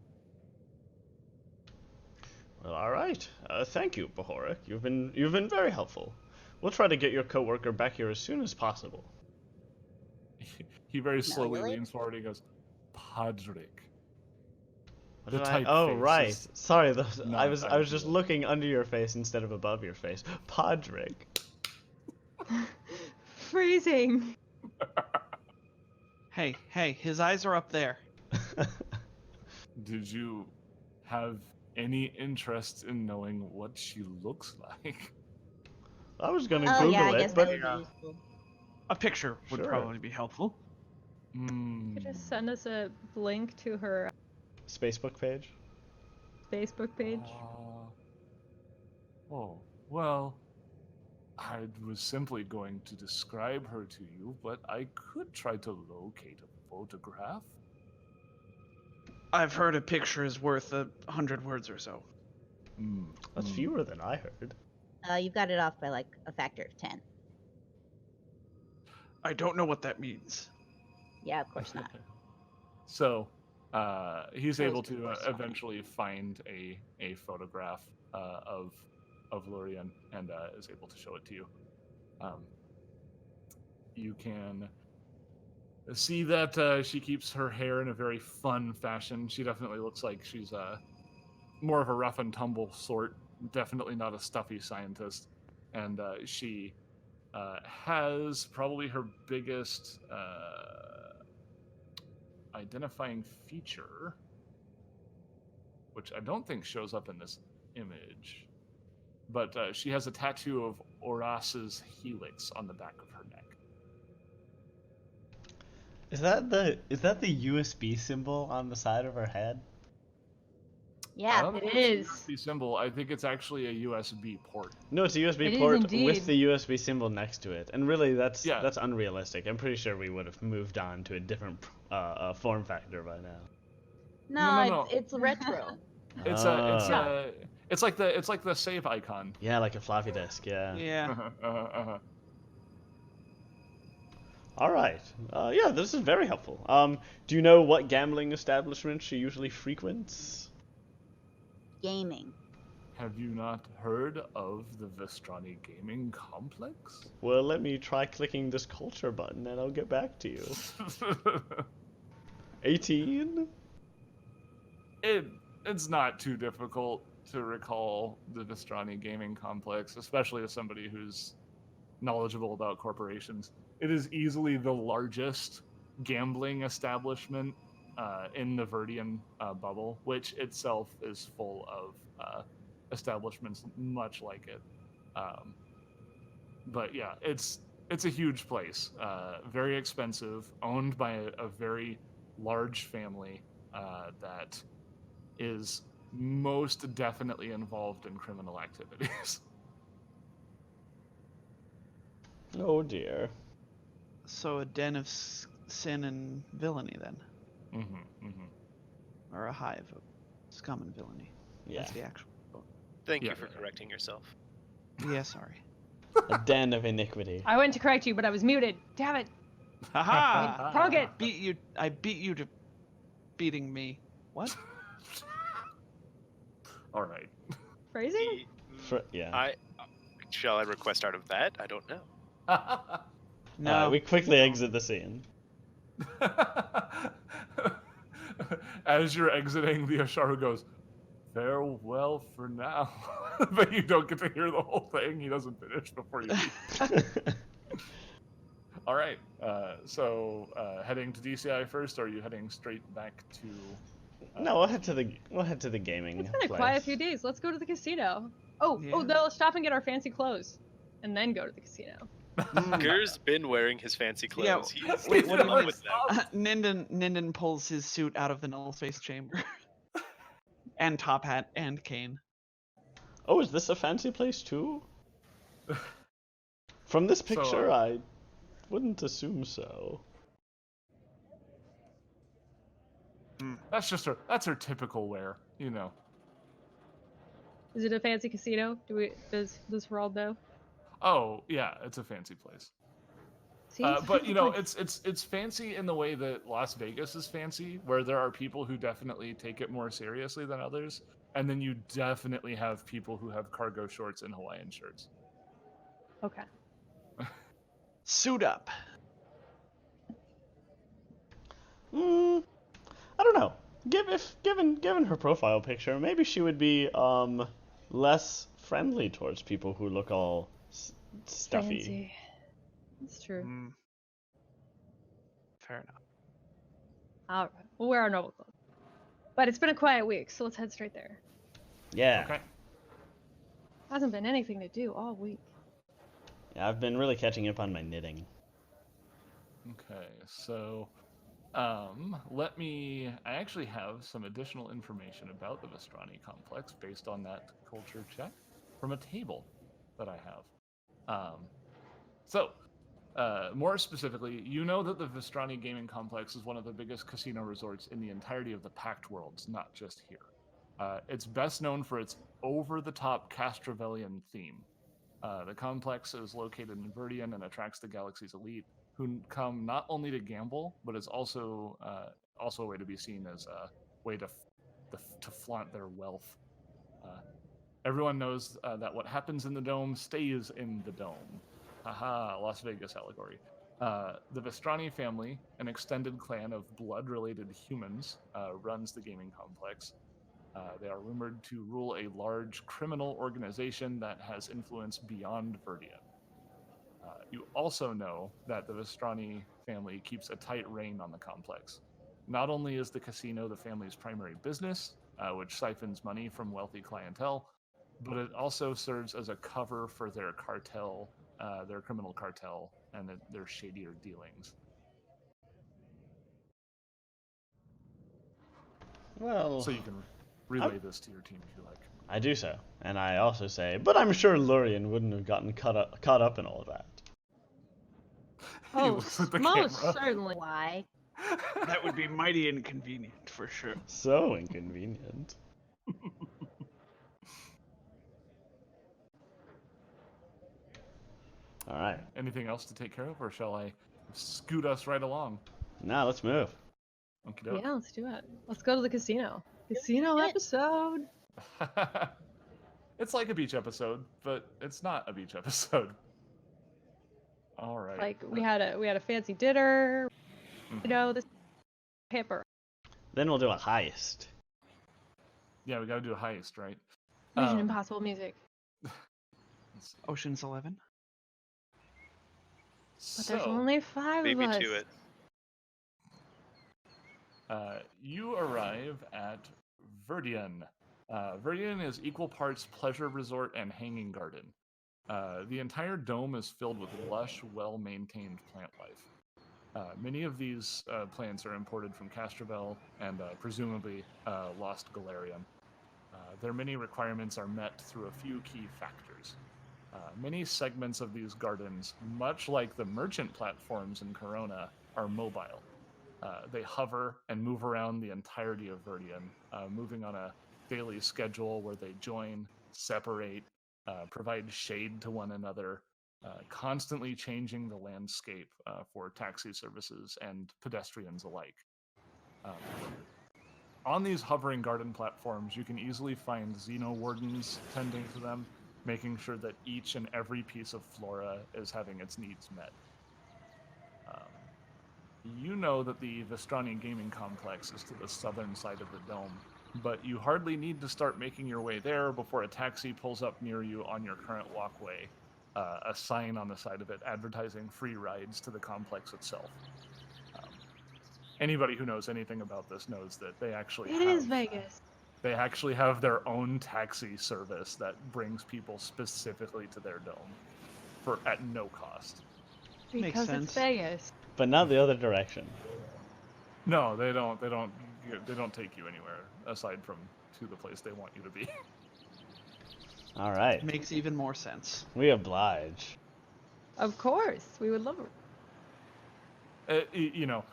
Well, all right. Thank you, Bahorik. You've been very helpful. We'll try to get your coworker back here as soon as possible. He very slowly really? leans forward and goes, Padric. What The did I- typeface Oh, right. is Sorry, not I was just ideal. looking under your face instead of above your face. Padric. Phrasing. Hey, his eyes are up there. Did you have any interest in knowing what she looks like? I was gonna oh Google yeah, I it, guess but that would be useful. A picture would Sure. probably be helpful. Could just send us a link to her Facebook page. Facebook page. Oh, well, I was simply going to describe her to you, but I could try to locate a photograph. I've heard a picture is worth 100 words or so. That's fewer than I heard. You've got it off by like a factor of 10. I don't know what that means. Yeah, of course not. So, he's able Close to to the first one. eventually find a photograph of Lurian and is able to show it to you. You can see that she keeps her hair in a very fun fashion. She definitely looks like she's more of a rough and tumble sort, definitely not a stuffy scientist. And she has probably her biggest identifying feature, which I don't think shows up in this image, but she has a tattoo of Oras's helix on the back of her neck. Is that the USB symbol on the side of her head? I Yeah. don't It think it's is. a USB symbol. I think it's actually a USB port. No, it's a USB It is port indeed. with the USB symbol next to it. And really, that's Yeah. unrealistic. I'm pretty sure we would have moved on to a different form factor by now. No, No. It's retro. Ah. It's like the save icon. Yeah, like a floppy disk. Yeah. Yeah. All right. Yeah, this is very helpful. Do you know what gambling establishment she usually frequents? Gaming. Have you not heard of the Vestrani Gaming Complex? Well, let me try clicking this culture button, and I'll get back to you. 18. It's not too difficult to recall the Vestrani Gaming Complex, especially as somebody who's knowledgeable about corporations. It is easily the largest gambling establishment in the Verdian bubble, which itself is full of establishments much like it. But yeah, it's a huge place, very expensive, owned by a very large family that is most definitely involved in criminal activities. Oh dear. So a den of sin and villainy then, or a hive of scum and villainy. Yeah. That's the actual. Thank Yeah. you for correcting yourself. Yeah, sorry. A den of iniquity. I went to correct you, but I was muted. Damn it. Haha! Target. I beat you to beating me. What? All right. Phrasing? Yeah. Shall I request out of that? I don't know. No. We quickly exit the scene. As you're exiting, the Asharu goes, "Farewell for now," but you don't get to hear the whole thing. He doesn't finish before you leave. All right. So heading to DCI first, or are you heading straight back to? No, we'll head to the gaming. It's been a place. quiet few days. Let's go to the casino. Oh, Yeah. no, let's stop and get our fancy clothes. And then go to the casino. Gur's been wearing his fancy Yeah, clothes. He's wait, what do you on mean? with them. Ninden pulls his suit out of the null space chamber. And top hat and cane. Oh, is this a fancy place too? From this picture, I wouldn't assume so. That's her typical wear, you know. Is it a fancy casino? Does Hirrald know? Oh yeah, it's a fancy place. See, it's a But fancy you know, place. it's fancy in the way that Las Vegas is fancy, where there are people who definitely take it more seriously than others, and then you definitely have people who have cargo shorts and Hawaiian shirts. Okay. Suit up. I don't know. Given her profile picture, maybe she would be less friendly towards people who look all stuffy. Fancy. That's true. Fair enough. All right. We'll wear our noble clothes. But it's been a quiet week, so let's head straight there. Yeah. Okay. Hasn't been anything to do all week. Yeah, I've been really catching up on my knitting. Okay, so I actually have some additional information about the Vestrani complex based on that culture check from a table that I have. More specifically, you know that the Vestrani gaming complex is one of the biggest casino resorts in the entirety of the Pact Worlds, not just here. It's best known for its over-the-top Castrovellian theme. The complex is located in Verdian and attracts the galaxy's elite, who come not only to gamble, but is also a way to be seen as a way to flaunt their wealth. Everyone knows that what happens in the dome stays in the dome. Haha, Las Vegas allegory. The Vestrani family, an extended clan of blood-related humans, runs the gaming complex. They are rumored to rule a large criminal organization that has influence beyond Verdian. You also know that the Vestrani family keeps a tight rein on the complex. Not only is the casino the family's primary business, which siphons money from wealthy clientele, but it also serves as a cover for their cartel, their criminal cartel, and their shadier dealings. Well, So you can relay this to your team if you like. I do so, and I also say, but I'm sure Lurian wouldn't have gotten caught up in all of that. He Oh, looks at the most camera. certainly. Why? That would be mighty inconvenient for sure. So inconvenient. All right. Anything else to take care of, or shall I scoot us right along? Now let's move. Okey-doke. Yeah, let's do it. Let's go to the casino. Casino episode. It's like a beach episode, but it's not a beach episode. All right. Like we had a fancy dinner. Mhm. You know, this pamper. Then we'll do a heist. Yeah, we got to do a heist, right? Mission Um, Impossible music. let's see. Ocean's 11. But there's So, only 5 Maybe of us. to it. You arrive at Verdian. Verdian is equal parts pleasure resort and hanging garden. The entire dome is filled with lush, well-maintained plant life. Many of these plants are imported from Castrovel and presumably Lost Galarian. Their many requirements are met through a few key factors. Many segments of these gardens, much like the merchant platforms in Corona, are mobile. They hover and move around the entirety of Verdian, moving on a daily schedule where they join, separate, provide shade to one another, constantly changing the landscape for taxi services and pedestrians alike. On these hovering garden platforms, you can easily find Xeno Wardens tending to them, making sure that each and every piece of flora is having its needs met. You know that the Vestrani Gaming Complex is to the southern side of the dome, but you hardly need to start making your way there before a taxi pulls up near you on your current walkway, a sign on the side of it advertising free rides to the complex itself. Anybody who knows anything about this knows that they actually It is Vegas. They actually have their own taxi service that brings people specifically to their dome at no cost. Makes Because sense. it's Vegas. But not the other direction. No, they don't take you anywhere aside from to the place they want you to be. All right. Makes even more sense. We oblige. Of course, we would love it. You know,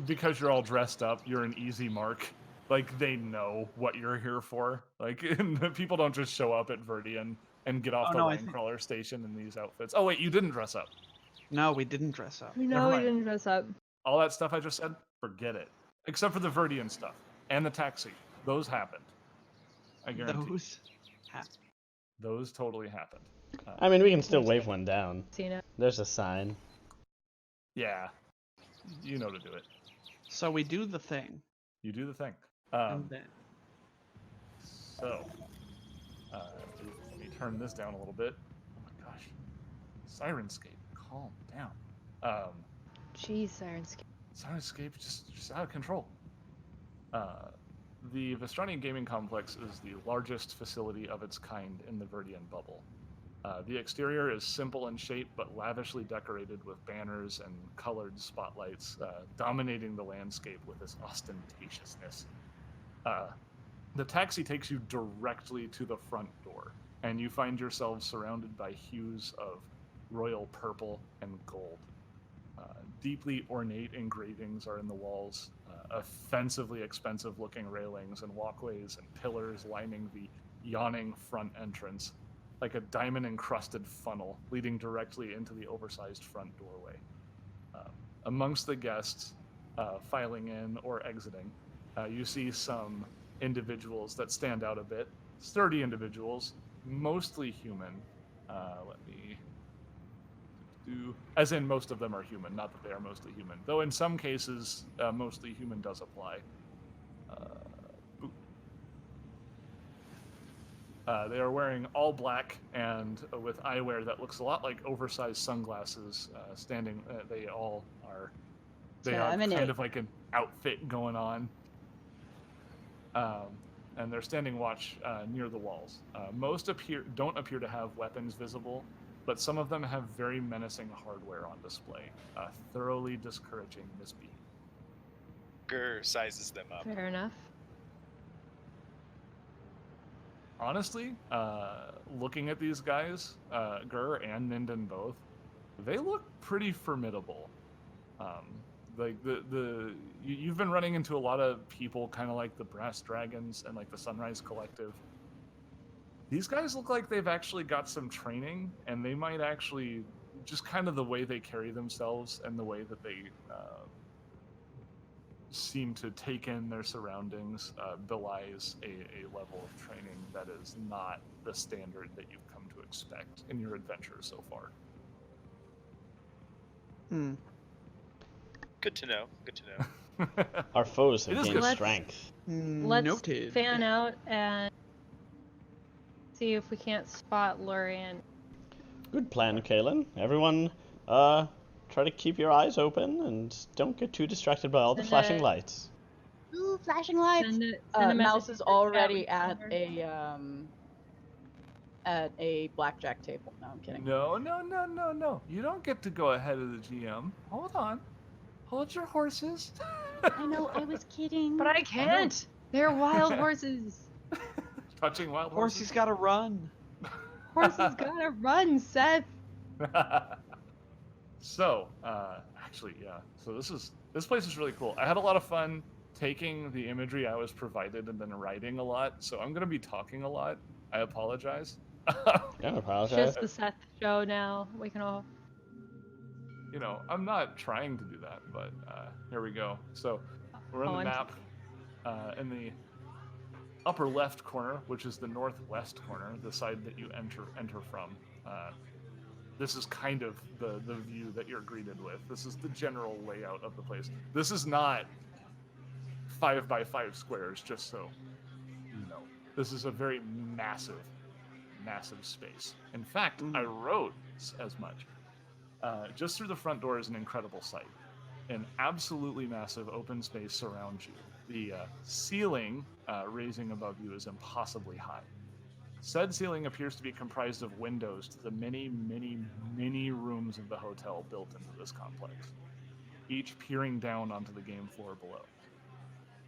because you're all dressed up, you're an easy mark. Like, they know what you're here for. Like, people don't just show up at Verdian and get off Oh, the no, I line crawler station in these outfits. Oh wait, you didn't dress up. No, we didn't dress up. We Never know we mind. didn't dress up. All that stuff I just said, forget it. Except for the Verdian stuff and the taxi. Those happened. I guarantee. Those. Ha- Those totally happened. I mean, we can still wave one down. Casino. There's a sign. Yeah. You know to do it. So we do the thing. You do the thing. And then. So, let me turn this down a little bit. Oh my gosh. Sirenscape, calm down. Jeez, Sirenscape. Sirenscape just out of control. The Vestrani Gaming Complex is the largest facility of its kind in the Verdian bubble. The exterior is simple in shape, but lavishly decorated with banners and colored spotlights, dominating the landscape with its ostentatiousness. The taxi takes you directly to the front door, and you find yourselves surrounded by hues of royal purple and gold. Deeply ornate engravings are in the walls, offensively expensive-looking railings and walkways and pillars lining the yawning front entrance, like a diamond-encrusted funnel leading directly into the oversized front doorway. Amongst the guests filing in or exiting, you see some individuals that stand out a bit, sturdy individuals, mostly human. Let me do, as in most of them are human, not that they are mostly human. Though in some cases, mostly human does apply. They are wearing all black and with eyewear that looks a lot like oversized sunglasses. Standing, they all are. They have kind of like an outfit going on. And they're standing watch near the walls. Most don't appear to have weapons visible, but some of them have very menacing hardware on display, thoroughly discouraging misbehavior. Gur sizes them up. Fair enough. Honestly, looking at these guys, Gur and Ninden both, they look pretty formidable. Like you've been running into a lot of people kind of like the Brass Dragons and like the Sunrise Collective. These guys look like they've actually got some training, and they might actually, just kind of the way they carry themselves and the way that they seem to take in their surroundings belies a level of training that is not the standard that you've come to expect in your adventure so far. Good to know. Good to know. Our foes have It is gained good. strength. Let's Noted. fan out and see if we can't spot Lurian. Good plan, Kailan. Everyone, try to keep your eyes open and don't get too distracted by all the Send flashing a- lights. Ooh, flashing lights. Send a Mouse message is to already chat at with a blackjack table. No, I'm kidding. No. You don't get to go ahead of the GM. Hold on. Hold your horses. I know, I was kidding. But I can't. They're wild horses. Touching wild Horsey's horses. got to run. Horses gotta run, Seth. So, actually, yeah. So this place is really cool. I had a lot of fun taking the imagery I was provided and then writing a lot. So I'm gonna be talking a lot. I apologize. Don't It's apologize. just the Seth show now. We can all. You know, I'm not trying to do that, but here we go. So we're on the I'm map in the upper left corner, which is the northwest corner, the side that you enter from. This is kind of the view that you're greeted with. This is the general layout of the place. This is not 5x5 squares, just so you know. This is a very massive space. In fact, I wrote as much. Just through the front door is an incredible sight. An absolutely massive open space surrounds you. The ceiling raising above you is impossibly high. Said ceiling appears to be comprised of windows to the many, many, many rooms of the hotel built into this complex, each peering down onto the game floor below.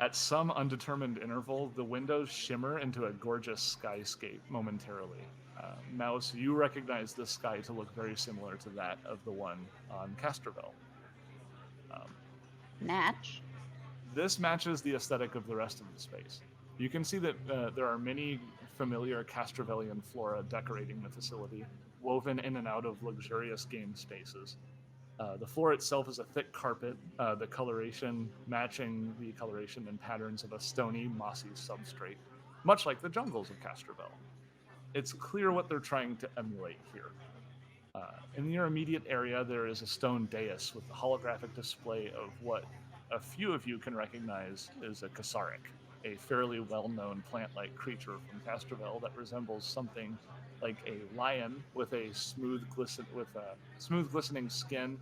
At some undetermined interval, the windows shimmer into a gorgeous skyscape momentarily. Mouse, you recognize this sky to look very similar to that of the one on Castrovel. Natch. This matches the aesthetic of the rest of the space. You can see that there are many familiar Castrovelian flora decorating the facility, woven in and out of luxurious game spaces. The floor itself is a thick carpet, the coloration matching the coloration and patterns of a stony, mossy substrate, much like the jungles of Castrovel. It's clear what they're trying to emulate here. In your immediate area, there is a stone dais with a holographic display of what a few of you can recognize as a Kasaric, a fairly well-known plant-like creature from Castrovel that resembles something like a lion with a smooth glistening skin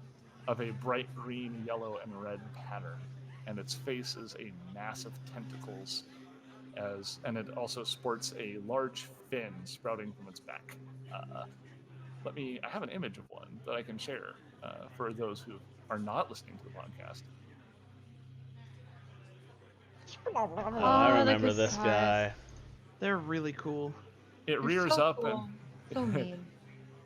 of a bright green, yellow, and red pattern, and its face is a mass of tentacles, and it also sports a large fin sprouting from its back. I have an image of one that I can share for those who are not listening to the podcast. I the remember this Kasar. guy. They're really cool. It They're rears so up cool. So mean.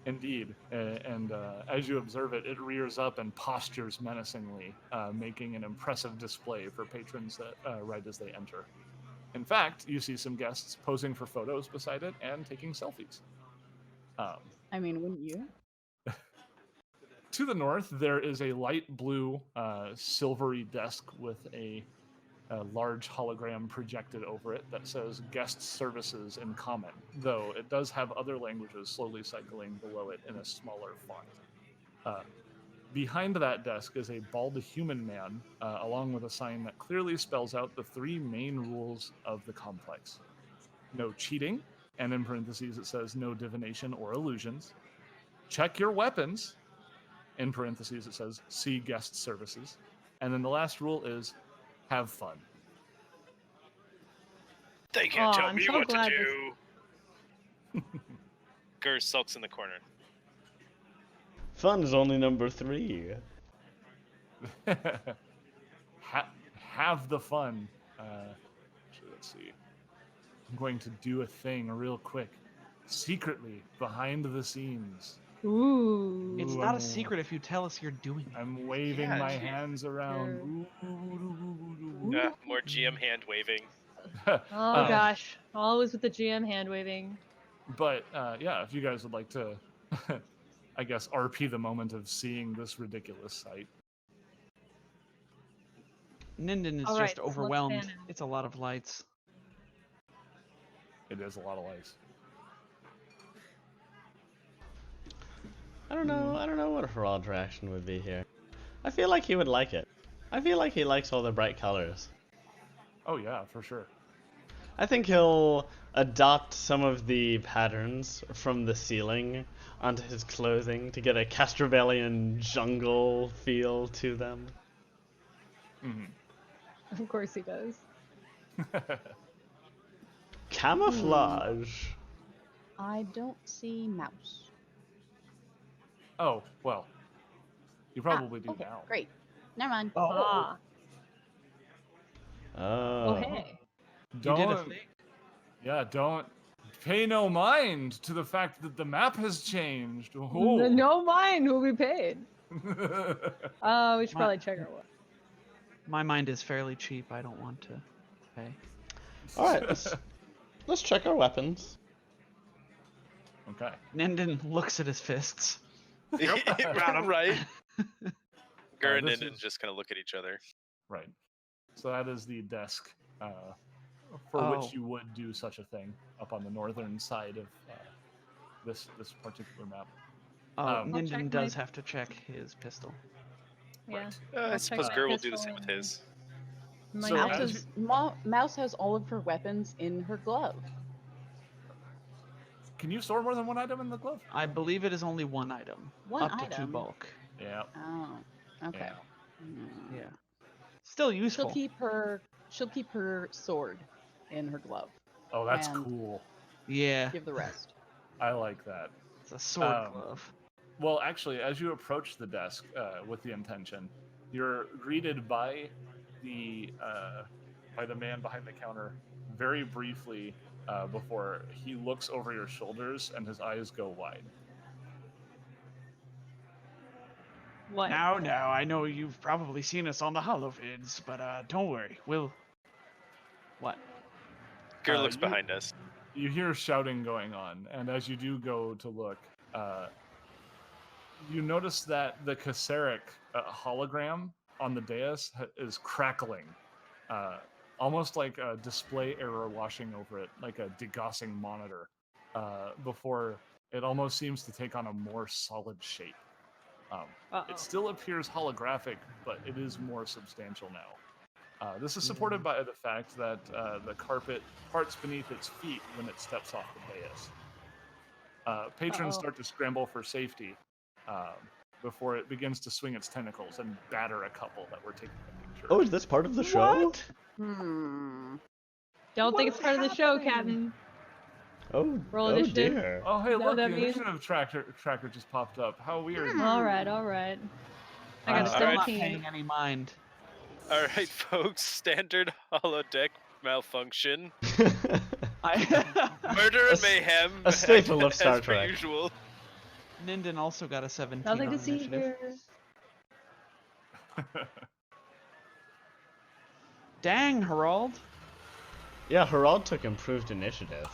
Indeed, and as you observe it, it rears up and postures menacingly, making an impressive display for patrons that right as they enter. In fact, you see some guests posing for photos beside it and taking selfies. I mean, wouldn't you? To the north, there is a light blue, silvery desk with a a large hologram projected over it that says guest services in common, though it does have other languages slowly cycling below it in a smaller font. Behind that desk is a bald human man, along with a sign that clearly spells out the 3 main rules of the complex. No cheating, and in parentheses it says no divination or illusions. Check your weapons, in parentheses it says see guest services. And then the last rule is have fun. They can't tell I'm me so what to glad do. Gur sulks in the corner. Fun is only number 3. Have the fun. Actually, let's see. I'm going to do a thing real quick. Secretly, behind the scenes. Ooh. It's not a secret if you tell us you're doing it. I'm waving Yeah, my gee. hands around. More GM hand waving. Oh gosh, always with the GM hand waving. But yeah, if you guys would like to, I guess, RP the moment of seeing this ridiculous sight. Ninden is All right, just so let's overwhelmed. fan out. It's a lot of lights. It is a lot of lights. I don't know what Hirrald's reaction would be here. I feel like he would like it. I feel like he likes all the bright colors. Oh yeah, for sure. I think he'll adopt some of the patterns from the ceiling onto his clothing to get a Castrovellian jungle feel to them. Mm-hmm. Of course he does. Camouflage. I don't see mouse. Oh, well. You probably do Okay, now. great. Never mind. Ah. Oh. Oh hey. You did a Don't, thing. yeah, don't pay no mind to the fact that the map has changed. Oh. No mind will be paid. We should probably check our what. My mind is fairly cheap. I don't want to pay. Alright, let's check our weapons. Okay. Ninden looks at his fists. Right. Gur and this Ninden is- just kind of look at each other. Right. So that is the desk for Oh. which you would do such a thing up on the northern side of this particular map. Oh, Um, I'll check Ninden my- does have to check his pistol. Yeah. Right. I I'll check suppose my Gur will do the pistol same with and his. my So knife. as Mouse has all of her weapons in her glove. Can you store more than one item in the glove? I believe it is only one item. One up to 2 item? bulk. Yeah. Oh, okay. Yeah. Hmm. Yeah. Still useful. She'll keep her sword in her glove. Oh, that's And- cool. Yeah. Give the rest. I like that. It's a sword Um, glove. Well, actually, as you approach the desk with the intention, you're greeted by the man behind the counter very briefly before he looks over your shoulders and his eyes go wide. What? Now, I know you've probably seen us on the holovids, but don't worry. We'll... What? Gur looks you- behind us. You hear shouting going on, and as you do go to look, you notice that the Kaseric hologram on the dais is crackling, almost like a display error washing over it, like a degaussing monitor, before it almost seems to take on a more solid shape. It still appears holographic, but it is more substantial now. This is supported by the fact that the carpet parts beneath its feet when it steps off the dais. Patrons Uh-oh. start to scramble for safety before it begins to swing its tentacles and batter a couple that were taking the picture. Oh, is this part of the show? Don't think it's part of the show, Captain. Oh, Roll oh initiative. dear. Oh, hey, Is that look, what the that means? initiative tracker just popped up. How weird. All right. I got a All right. Not 17. paying any mind. All right, folks. Standard holodeck malfunction. Murder and mayhem. a staple of as Star per Trek. usual. Ninden also got a 17 Nothing on to see initiative. here. Dang, Hirrald. Yeah, Hirrald took improved initiative.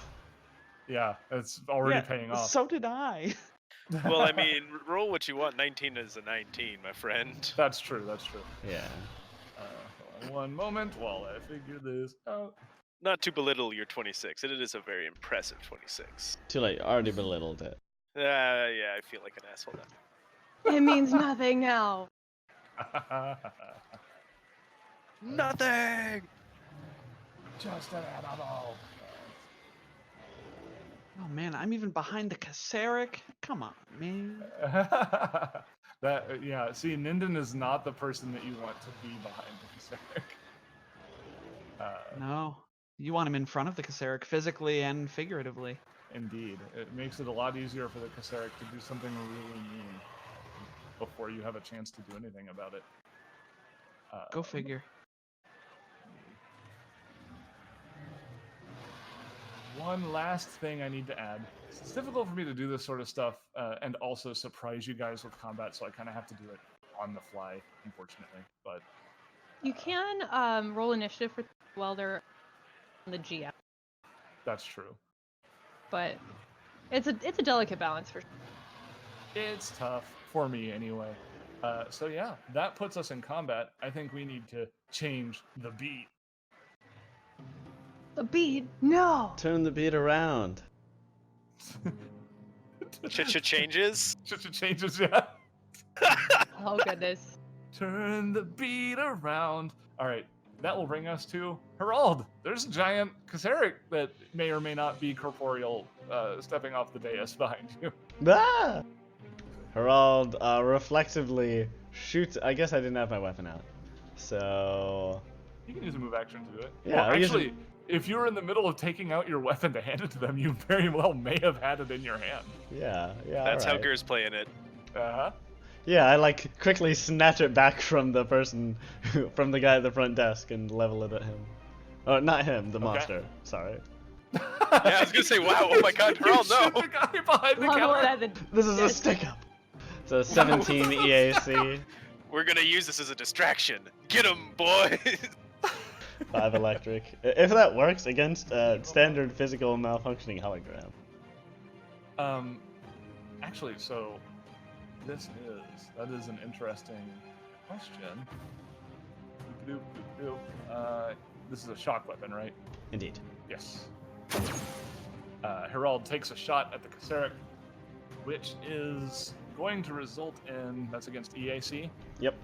Yeah, it's already paying off. So did I. Well, I mean, roll what you want. 19 is a 19, my friend. That's true. Yeah. One moment while I figure this out. Not to belittle your 26, it is a very impressive 26. Too late. Already belittled it. Yeah, I feel like an asshole now. It means nothing now. Nothing! Just an animal. Oh man, I'm even behind the Kaseric. Come on, man. Yeah. See, Ninden is not the person that you want to be behind the Kaseric. No, you want him in front of the Kaseric, physically and figuratively. Indeed, it makes it a lot easier for the Kaseric to do something really mean before you have a chance to do anything about it. Go figure. One last thing I need to add. It's difficult for me to do this sort of stuff and also surprise you guys with combat, so I kind of have to do it on the fly, unfortunately. But You can roll initiative for while they're on the GM, that's true. but it's a delicate balance for sure. It's tough for me anyway. So yeah, that puts us in combat. I think we need to change the beat. The beat, no. Turn the beat around. Changes? Changes, yeah. Oh goodness. Turn the beat around. All right, that will bring us to Hirrald. There's a giant Kaseric that may or may not be corporeal, stepping off the dais behind you. Ah! Hirrald reflexively shoots. I guess I didn't have my weapon out. So. You can use a move action to do it. Yeah, Well, I'll use actually, if you were in the middle of taking out your weapon to hand it to them, you very well may have had it in your hand. Yeah. That's how alright. Gur's playing it. Uh-huh. Yeah, I like quickly snatch it back from the person, from the guy at the front desk and level it at him. Oh, not him, the monster. Sorry. Yeah, I was gonna say, wow, oh my god, Hirrald, You shoot no! the guy behind the Level it counter. at the This is a desk. stick up. It's a 17 EAC, We're gonna use this as a distraction. Get him, boys! 5 electric. If that works against standard physical malfunctioning hologram. Actually, so that is an interesting question. This is a shock weapon, right? Indeed. Yes. Hirrald takes a shot at the Kaseric, which is going to result in, that's against EAC, Yep.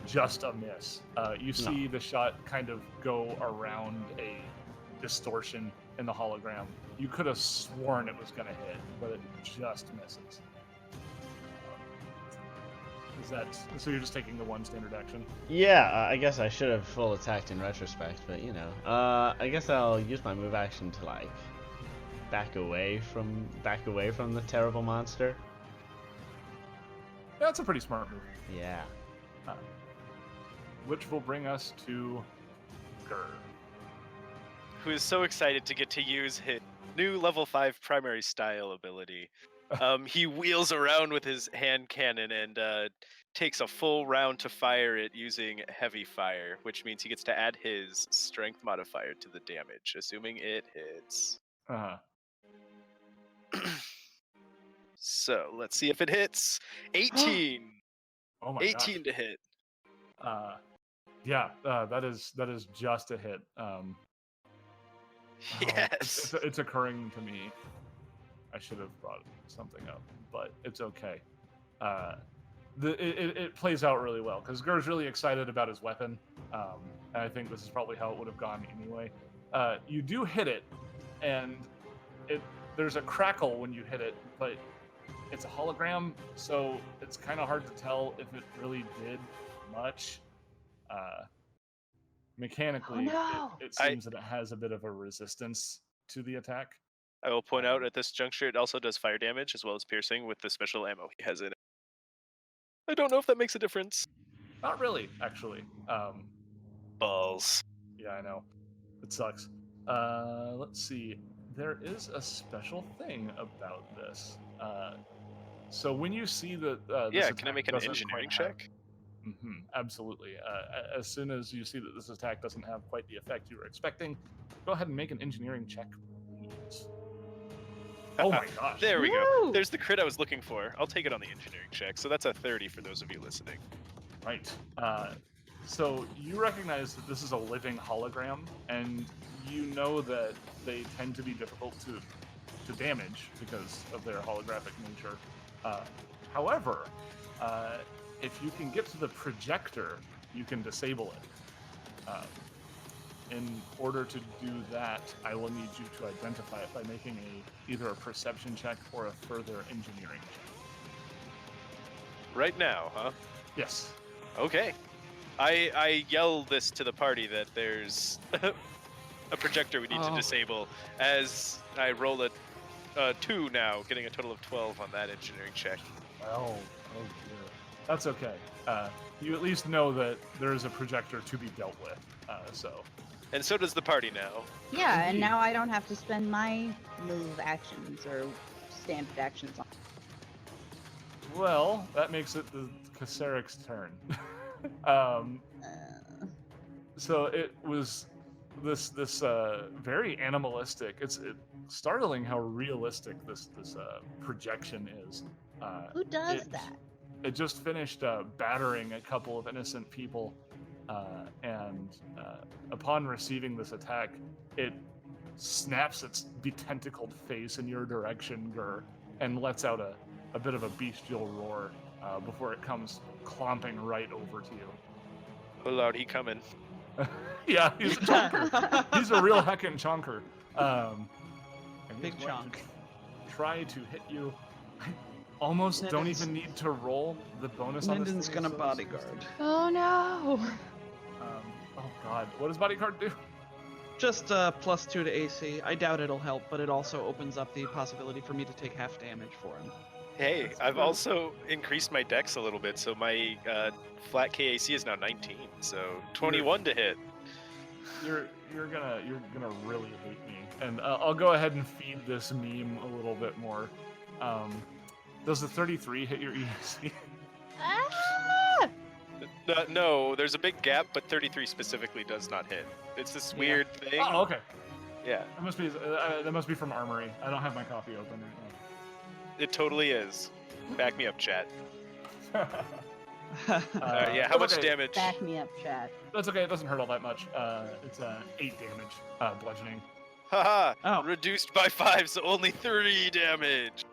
just a miss. You see the shot kind of go around a distortion in the hologram. You could have sworn it was going to hit, but it just misses. Is that so? You're just taking the one standard action? Yeah, I guess I should have full attacked in retrospect, but you know. I guess I'll use my move action to like back away from the terrible monster. That's a pretty smart move. Yeah. Which will bring us to Gur. Who is so excited to get to use his new level 5 primary style ability. He wheels around with his hand cannon and takes a full round to fire it using heavy fire, which means he gets to add his strength modifier to the damage, assuming it hits. Uh-huh. So let's see if it hits. 18. Oh my 18 to hit. gosh. Yeah, that is just a hit. Yes. It's occurring to me. I should have brought something up, but it's okay. It plays out really well because Gur's really excited about his weapon, and I think this is probably how it would have gone anyway. You do hit it, and there's a crackle when you hit it, but it's a hologram, so it's kind of hard to tell if it really did much. Mechanically, it seems that it has a bit of a resistance to the attack. I will point out at this juncture it also does fire damage as well as piercing with the special ammo he has in it. I don't know if that makes a difference. Not really, actually. Balls. Yeah, I know. It sucks. Let's see. There is a special thing about this. So when you see that, Yeah, can I make an engineering check? Absolutely. As soon as you see that this attack doesn't have quite the effect you were expecting, go ahead and make an engineering check, please. Oh my gosh. There we go. Woo! There's the crit I was looking for. I'll take it on the engineering check. So that's a 30 for those of you listening. Right. So you recognize that this is a living hologram, and you know that they tend to be difficult to damage because of their holographic nature. However, if you can get to the projector, you can disable it. In order to do that, I will need you to identify it by making either a perception check or a further engineering check. Right now, huh? Yes. Okay. I yell this to the party that there's a projector we need to disable as I roll a 2 now, getting a total of 12 on that engineering check. Oh dear. That's okay. You at least know that there is a projector to be dealt with. And so does the party now. Yeah, and Indeed. now I don't have to spend my move actions or standard actions on. Well, that makes it the Kaceric's turn. So it was this very animalistic. It's startling how realistic this projection is. Who does that? It just finished battering a couple of innocent people, and upon receiving this attack, it snaps its betentacled face in your direction, Gur, and lets out a bit of a bestial roar before it comes clomping right over to you. Oh Lord, he coming. Yeah, he's a chonker. He's a real heckin' chonker. And Big he's going chunk. to try to hit you. I almost don't Lyndon's- even need to roll the bonus on this. Lyndon's thing, gonna so- bodyguard. Oh no! Oh god, what does bodyguard do? Just +2 to AC. I doubt it'll help, but it also opens up the possibility for me to take half damage for him. Hey, I've also increased my dex a little bit, so my flat KAC is now 19, so 21 to hit. You're gonna really hate me, and I'll go ahead and feed this meme a little bit more. Does the 33 hit your EAC? Ah! No, there's a big gap, but 33 specifically does not hit. It's this weird thing. Oh, okay. Yeah, That must be from Armory. I don't have my copy open it totally is. Back me up, chat. right now. Yeah, how much okay. damage? Back me up, chat. That's okay. It doesn't hurt all that much. It's 8 damage, bludgeoning. Haha! Oh. Reduced by 5, so only 3 damage.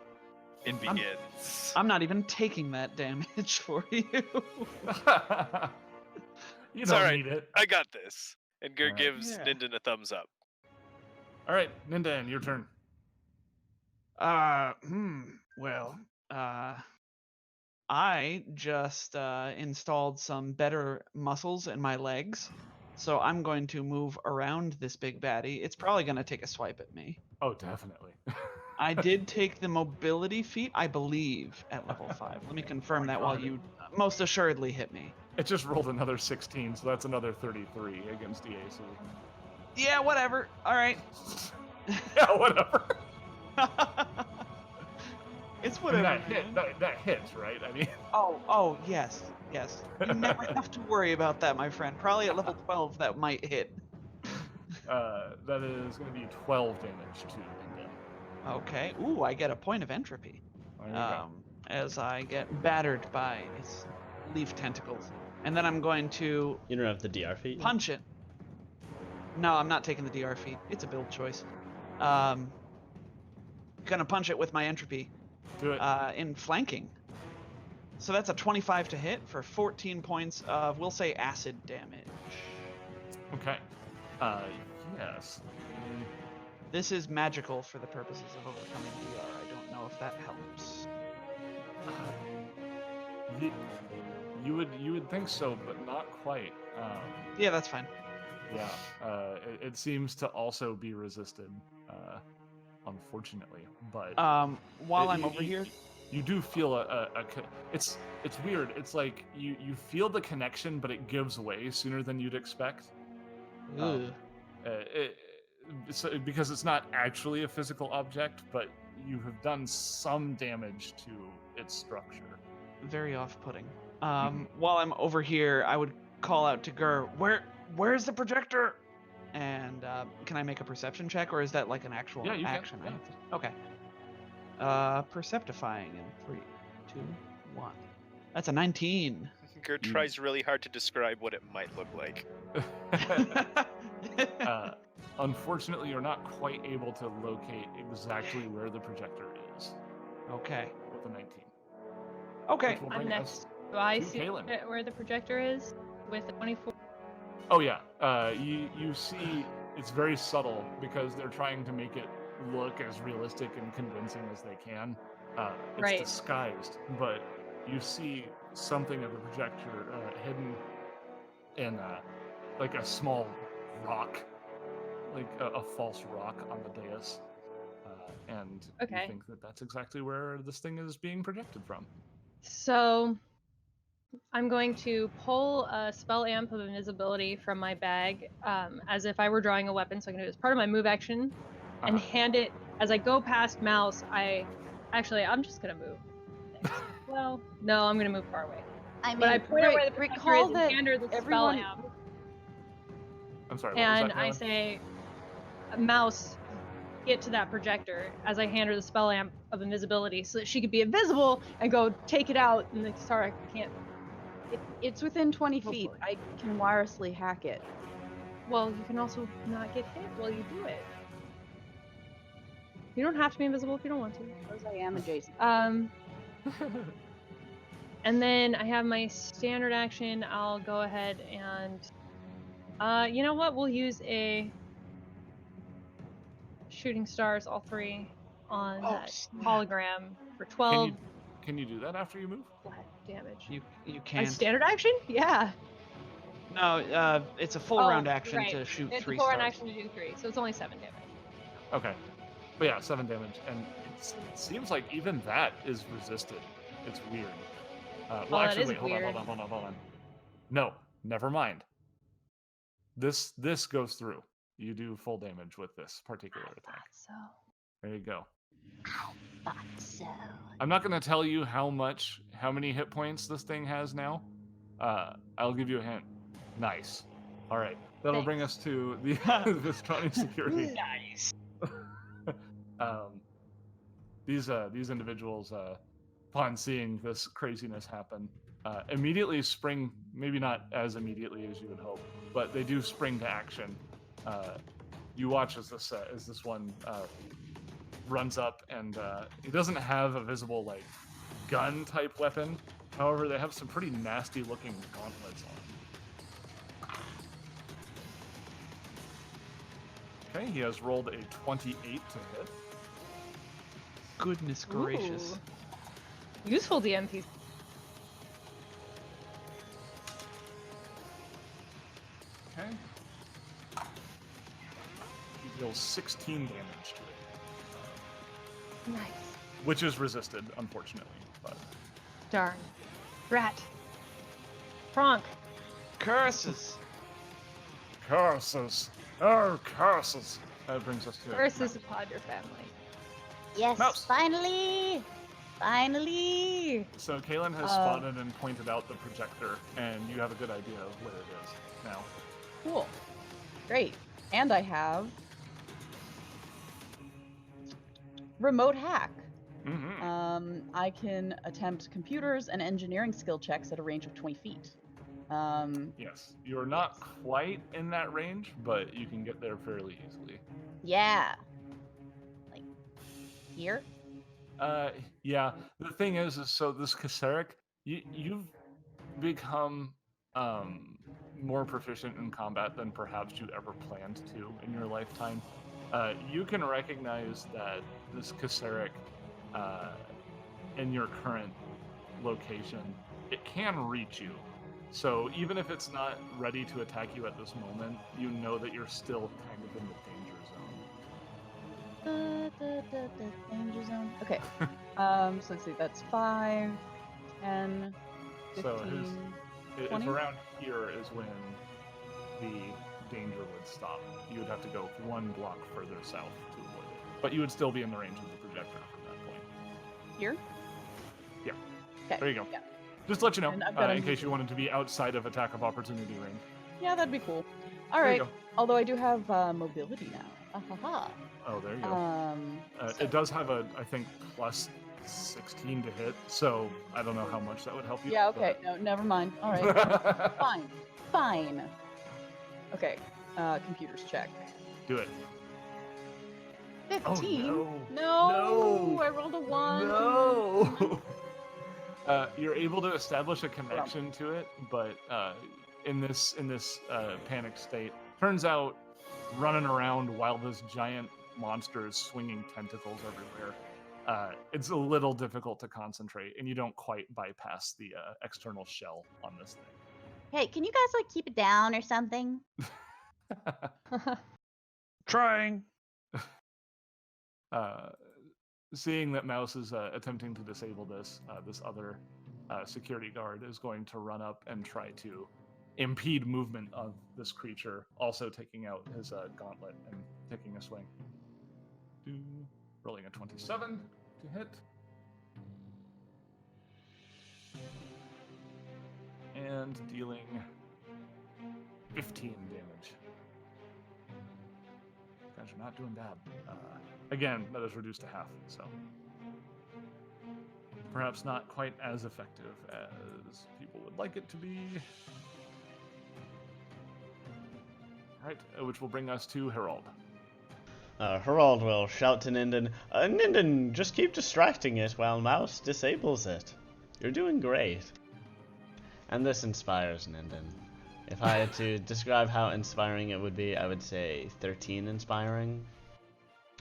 It I'm- begins. I'm not even taking that damage for you. You It's don't alright. need it. I got this. And Gur Alright. gives Yeah. Ninden a thumbs up. All right, Nindan, your turn. Well, I just installed some better muscles in my legs, so I'm going to move around this big baddie. It's probably going to take a swipe at me. Oh, definitely. I did take the mobility feat, I believe, at level 5. Let me confirm that while you most assuredly hit me. It just rolled another 16, so that's another 33 against EAC. Yeah, whatever. All right. Yeah, whatever. It's I mean, whatever. that hits, right? I mean, Oh, yes. You never have to worry about that, my friend. Probably at level 12 that might hit. that is going to be 12 damage to Nindan. Okay. Ooh, I get a point of entropy. There you go. As I get battered by its leaf tentacles. And then I'm going to You don't have the DR feat? punch it. No, I'm not taking the DR feat. It's a build choice. Gonna punch it with my entropy Do it. in flanking. So that's a 25 to hit for 14 points of, we'll say, acid damage. Okay. Yes. This is magical for the purposes of overcoming DR. I don't know if that helps. You would think so, but not quite. Yeah, that's fine. Yeah. It seems to also be resisted, unfortunately. But While it- I'm you- over here, you do feel it's weird. It's like you feel the connection, but it gives way sooner than you'd expect. ugh, Because it's not actually a physical object, but you have done some damage to its structure. very off-putting. While I'm over here, I would call out to Gur, where's the projector? And can I make a perception check, or is that like an actual Yeah, you can, action? I yeah. have to- Okay. Perceptifying in 3, 2, 1. That's a 19. Gur tries really hard to describe what it might look like. Unfortunately, you're not quite able to locate exactly where the projector is Okay. with a 19. Okay. Which will I'm bring next. us Do I to see Kailan. where the projector is with the 24? Oh yeah, you see it's very subtle because they're trying to make it look as realistic and convincing as they can. It's Right. disguised, but you see something of the projector hidden in like a small rock, like a false rock on the dais, and you Okay. think that that's exactly where this thing is being projected from. So I'm going to pull a spell amp of invisibility from my bag, as if I were drawing a weapon. So I'm going to do it as part of my move action, and hand it as I go past Mouse. I'm just going to move. Well, no, I'm going to move far away. I mean, But I point out where the projector recall is and that hand her the everyone- spell amp, I'm sorry, what and was that, I Kailan? say, Mouse, get to that projector, as I hand her the spell amp of invisibility so that she could be invisible and go take it out. And like, sorry, I can't. It's within 20 feet. Hopefully. I can wirelessly hack it. Well, you can also not get hit while you do it. You don't have to be invisible if you don't want to. Suppose I am adjacent. And then I have my standard action. I'll go ahead and, you know what? We'll use a shooting stars, all three, on that snap. hologram for 12 Can you do that after you move? flat damage. You On can't. standard action? Yeah. No, it's a full Oh, round action right. to shoot It's 3 a full round stars. action to do 3, so it's only 7 damage. Okay. But yeah, 7 damage, and it seems like even that is resisted. It's weird. Well, that actually, is wait, hold weird. on. No, never mind. This goes through. You do full damage with this particular attack. So There you go. Thought so. I'm not going to tell you how many hit points this thing has now. I'll give you a hint. Nice. All right. That'll bring us to the Pinnacle Securities. Nice. These individuals, upon seeing this craziness happen, immediately spring. Maybe not as immediately as you would hope, but they do spring to action. You watch as this one runs up, and he doesn't have a visible like gun type weapon. However, they have some pretty nasty looking gauntlets on. Okay, he has rolled a 28 to hit. Goodness gracious. Ooh. Useful DMP. Okay. He deals 16 damage to it, Nice. which is resisted, unfortunately. But Darn. Rat. Pronk. Curses! curses! Oh, curses! That brings us to Curses upon your family. Yes, Mouse. finally! Finally! So Kailan has spotted and pointed out the projector, and you have a good idea of where it is now. Cool. Great. And I have remote hack. Mm-hmm. I can attempt computers and engineering skill checks at a range of 20 feet. Yes, you're not quite in that range, but you can get there fairly easily. Yeah. Like, here? Yeah. The thing is so this Kaseric, you've become more proficient in combat than perhaps you ever planned to in your lifetime. You can recognize that this Kaseric, in your current location, it can reach you. So even if it's not ready to attack you at this moment, you know that you're still kind of in the danger zone. Danger zone. Okay. So let's see. That's 5, 10, 15, So if 20? around here is when the danger would stop. You would have to go 1 block further south to avoid it. But you would still be in the range of the projector from that point. Here? Yeah. Okay. There you go. Yeah. Just to let you know, And I've got in a- case you wanted to be outside of attack of opportunity range. Yeah, that'd be cool. All There you right. go. Although I do have mobility now. Ahaha. Oh, there you go. So- It does have a, I think, plus 16 to hit, so I don't know how much that would help you. Yeah, okay. No, never mind. All right. Fine. Fine. Okay. Computers check. Do it. 15? Oh, No, No. I rolled a 1. No. You're able to establish a connection to it, but in this panic state, turns out running around while this giant monster is swinging tentacles everywhere, it's a little difficult to concentrate, and you don't quite bypass the external shell on this thing. Hey, can you guys like keep it down or something? Trying. Seeing that Mouse is attempting to disable this, this other security guard is going to run up and try to impede movement of this creature, also taking out his gauntlet and taking a swing. Rolling a 27 to hit. And dealing 15 damage. Guys are not doing bad. Again, that is reduced to half, so perhaps not quite as effective as people would like it to be. All right, which will bring us to Hirrald. Hirrald will shout to Ninden, Ninden, just keep distracting it while Mouse disables it. You're doing great. And this inspires Ninden. If I had to describe how inspiring it would be, I would say 13 inspiring.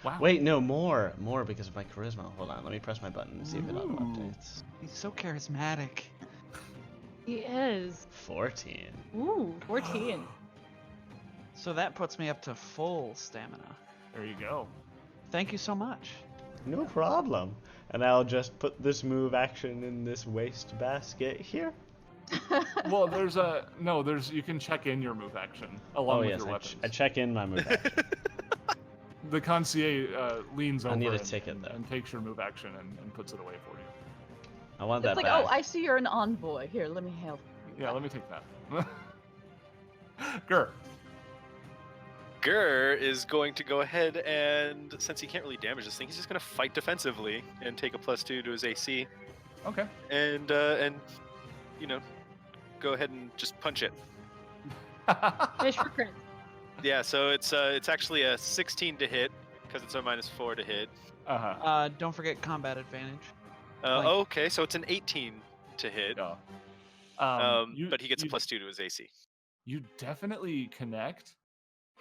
Wow. Wait, no, more because of my charisma. Hold on, let me press my button and see if it auto updates. He's so charismatic. He is. 14. Ooh, 14. So that puts me up to full stamina. There you go. Thank you so much. No problem. And I'll just put this move action in this waste basket here. Well, you can check in your move action along with your weapons. I check in my move action. The concierge leans over need a and, ticket, and, though. and takes your move action and puts it away for you. I want It's that like, back. oh, I see you're an envoy. Here, let me help. Yeah, let me take that. Gur. Gur is going to go ahead and, since he can't really damage this thing, he's just going to fight defensively and take a +2 to his AC. Okay. And you know, go ahead and just punch it. Fish for crit. Yeah, so it's actually a 16 to hit because it's a -4 to hit. Don't forget combat advantage. Okay, so it's an 18 to hit. Yeah. But he gets a +2 to his AC. You definitely connect.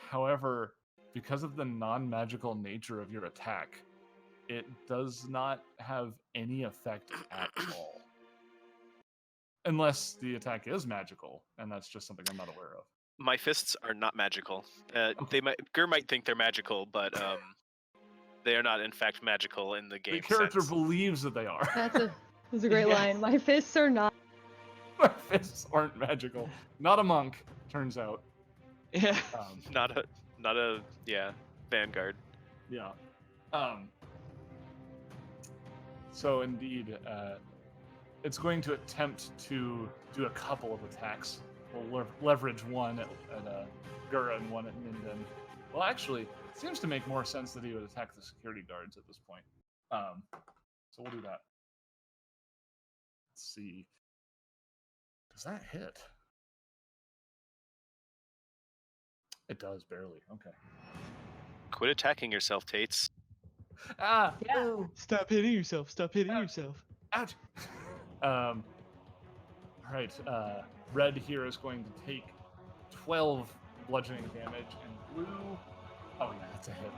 However, because of the non-magical nature of your attack, it does not have any effect at all. Unless the attack is magical, and that's just something I'm not aware of. My fists are not magical. Gur might think they're magical, but they are not in fact magical in the game. The character sense. believes that they are. That's a great line. My fists are not. My fists aren't magical. Not a monk, turns out. Yeah. Not a vanguard. Yeah. So indeed, it's going to attempt to do a couple of attacks. We'll leverage one at Gura and one at Ninden. Well, actually, it seems to make more sense that he would attack the security guards at this point. So we'll do that. Let's see. Does that hit? It does, barely. Okay. Quit attacking yourself, Tates. Ah! Yeah. Ooh. Stop hitting yourself. Stop hitting yourself. Ouch! All right. Red here is going to take 12 bludgeoning damage, and blue. Oh yeah, that's a hit.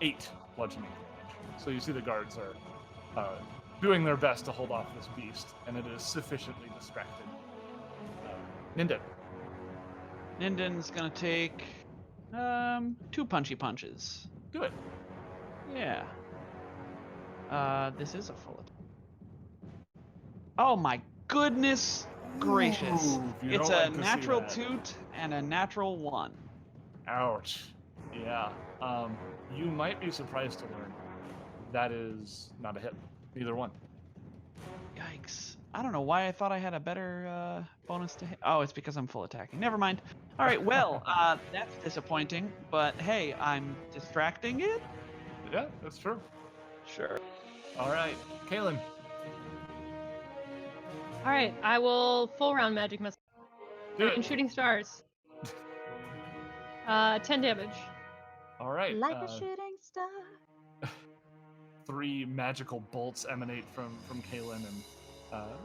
8 bludgeoning damage. So you see the guards are doing their best to hold off this beast, and it is sufficiently distracted. Ninden. Ninden's gonna take 2 punchy punches. Do it. Yeah. This is a full attack. Oh my goodness gracious. Ooh, you It's don't a like to see natural that. toot and a natural 1. Ouch. Yeah. You might be surprised to learn that is not a hit. Neither one. Yikes. I don't know why I thought I had a better bonus to hit. Oh, it's because I'm full attacking. Never mind. All right, well, that's disappointing, but hey, I'm distracting it. Yeah, that's true. Sure. All right, Kailan. All right, I will full round magic missile. Do And it. shooting stars. 10 damage. All right. Like a shooting star. 3 magical bolts emanate from Kailan and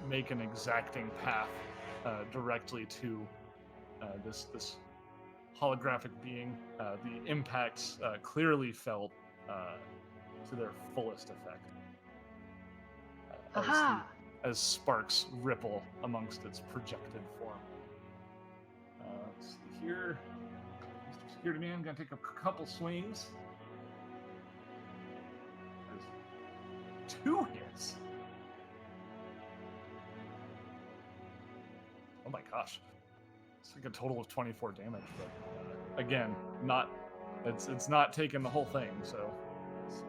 make an exacting path directly to this holographic being. The impacts clearly felt to their fullest effect. Aha! As sparks ripple amongst its projected form. Let's see here. Mr. Security Man, gonna take a couple swings. There's 2 hits. Oh my gosh. It's like a total of 24 damage, but again, it's not taking the whole thing, so let's see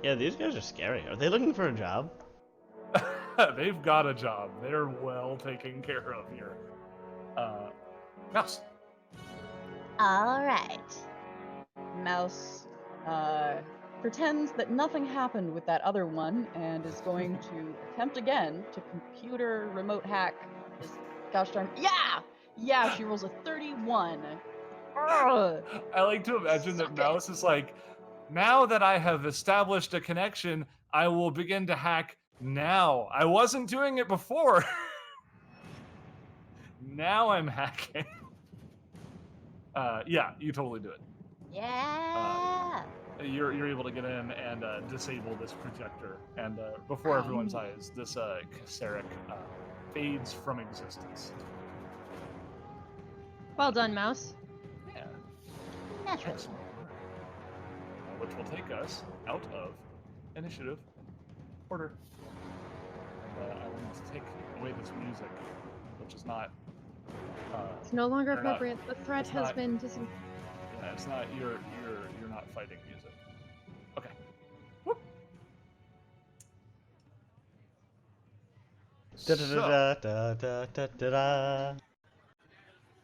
Yeah, these guys are scary. Are they looking for a job? here. They've got a job. They're well taken care of here. Mouse. All right. Mouse pretends that nothing happened with that other one and is going to attempt again to computer remote hack this gosh darn. Yeah, she rolls a 31. Ugh. I like to imagine that Suck it. Mouse is like, now that I have established a connection, I will begin to hack now. I wasn't doing it before. Now I'm hacking. Yeah, you totally do it. Yeah. You're able to get in and disable this projector, and before everyone's eyes, this Kaseric fades from existence. Well done, Mouse. Yeah. Naturally. Excellent. Which will take us out of initiative order. And I will need to take away this music, which is not. It's no longer You're not- appropriate. The threat it's has not- been Yeah, it's not. You're not fighting music. Okay. Whoop. So, Da-da-da-da-da-da-da-da.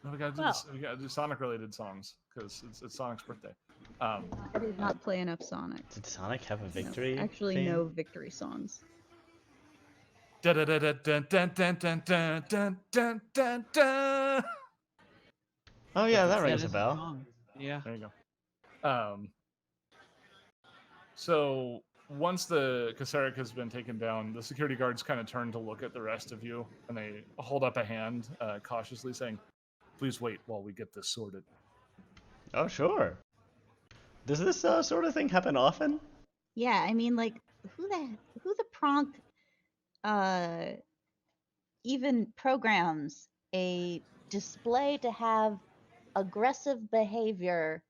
no, we gotta do this. We gotta do Sonic-related songs because it's Sonic's birthday. I did not play enough Sonic. Did Sonic have a victory? Actually, theme? no victory songs. Da-da-da-da-dun-dun-dun-dun-dun-dun-dun. Oh yeah, that That rings is a the bell. song. Yeah. There you go. So once the Kaseric has been taken down, the security guards kind of turn to look at the rest of you, and they hold up a hand, cautiously saying, "Please wait while we get this sorted." Oh sure. Does this sort of thing happen often? Yeah, I mean, like, who the pronk even programs a display to have aggressive behavior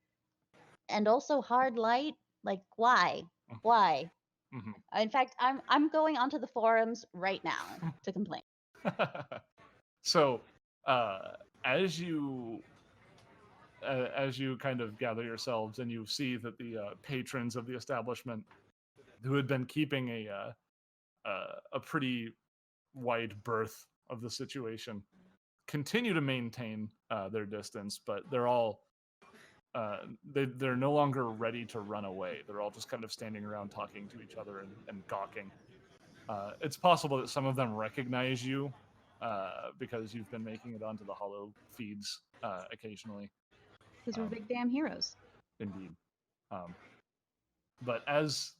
and also hard light? Like, why? Why? Mhm. In fact, I'm going onto the forums right now to complain. So, as you kind of gather yourselves and you see that the patrons of the establishment, who had been keeping a pretty wide berth of the situation, continue to maintain their distance, but they're all they're no longer ready to run away. They're all just kind of standing around talking to each other and gawking. It's possible that some of them recognize you because you've been making it onto the hollow feeds occasionally. Because we're big damn heroes. Indeed. But as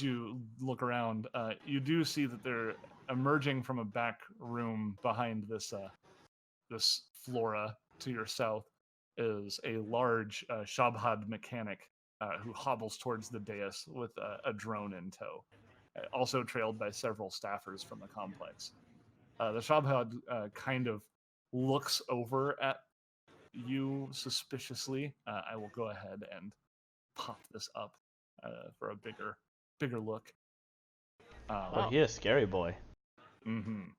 you look around, you do see that they're emerging from a back room behind this flora to your south is a large Shabhad mechanic who hobbles towards the dais with a drone in tow, also trailed by several staffers from the complex. The Shabhad kind of looks over at you suspiciously. I will go ahead and pop this up for a bigger look. Oh, he is a scary boy. Mm-hmm.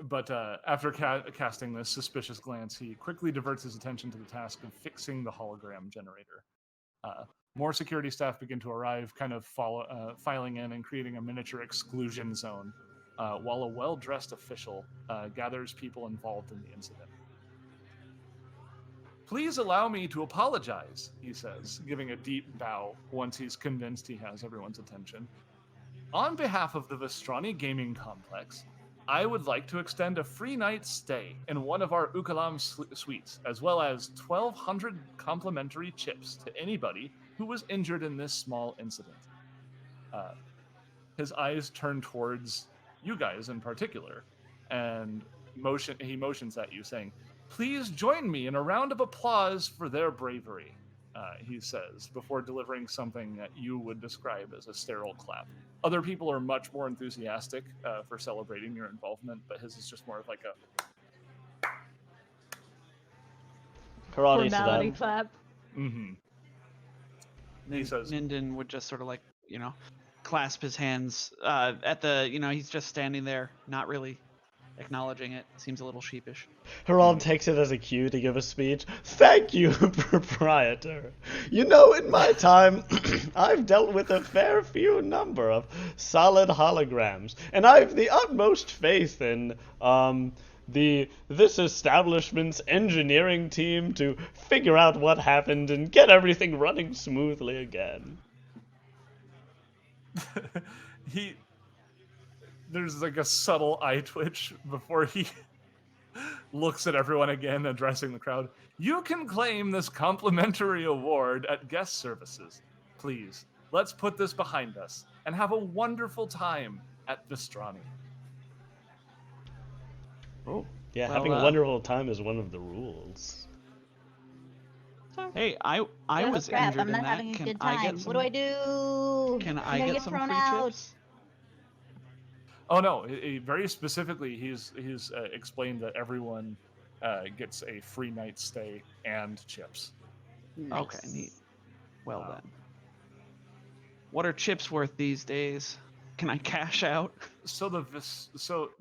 But after casting this suspicious glance, he quickly diverts his attention to the task of fixing the hologram generator. More security staff begin to arrive, kind of filing in and creating a miniature exclusion zone, while a well-dressed official gathers people involved in the incident. Please allow me to apologize, he says, giving a deep bow once he's convinced he has everyone's attention. On behalf of the Vestrani Gaming Complex, I would like to extend a free night stay in one of our Ukalam suites, as well as 1,200 complimentary chips to anybody who was injured in this small incident. His eyes turn towards you guys in particular, and he motions at you, saying, "Please join me in a round of applause for their bravery," he says, before delivering something that you would describe as a sterile clap. Other people are much more enthusiastic for celebrating your involvement, but his is just more of like a Karate Formality slam. clap. mm-hmm. He says, Ninden would just sort of like, clasp his hands at the, he's just standing there, not really acknowledging it. Seems a little sheepish. Hirrald takes it as a cue to give a speech. Thank you, proprietor. In my time, I've dealt with a fair few number of solid holograms, and I've the utmost faith in, this establishment's engineering team to figure out what happened and get everything running smoothly again. There's like a subtle eye twitch before he looks at everyone again, addressing the crowd. You can claim this complimentary award at guest services. Please, let's put this behind us and have a wonderful time at Vestrani. Oh, yeah, Well, having a wonderful time is one of the rules. Hey, I was crap, injured I'm not in that. having a Can good I time. get some? What do I do? Can I'm I gonna get some thrown free out. chips? Oh no! Very specifically, he's explained that everyone gets a free night stay and chips. Nice. Okay, neat. Well then. What are chips worth these days? Can I cash out? So the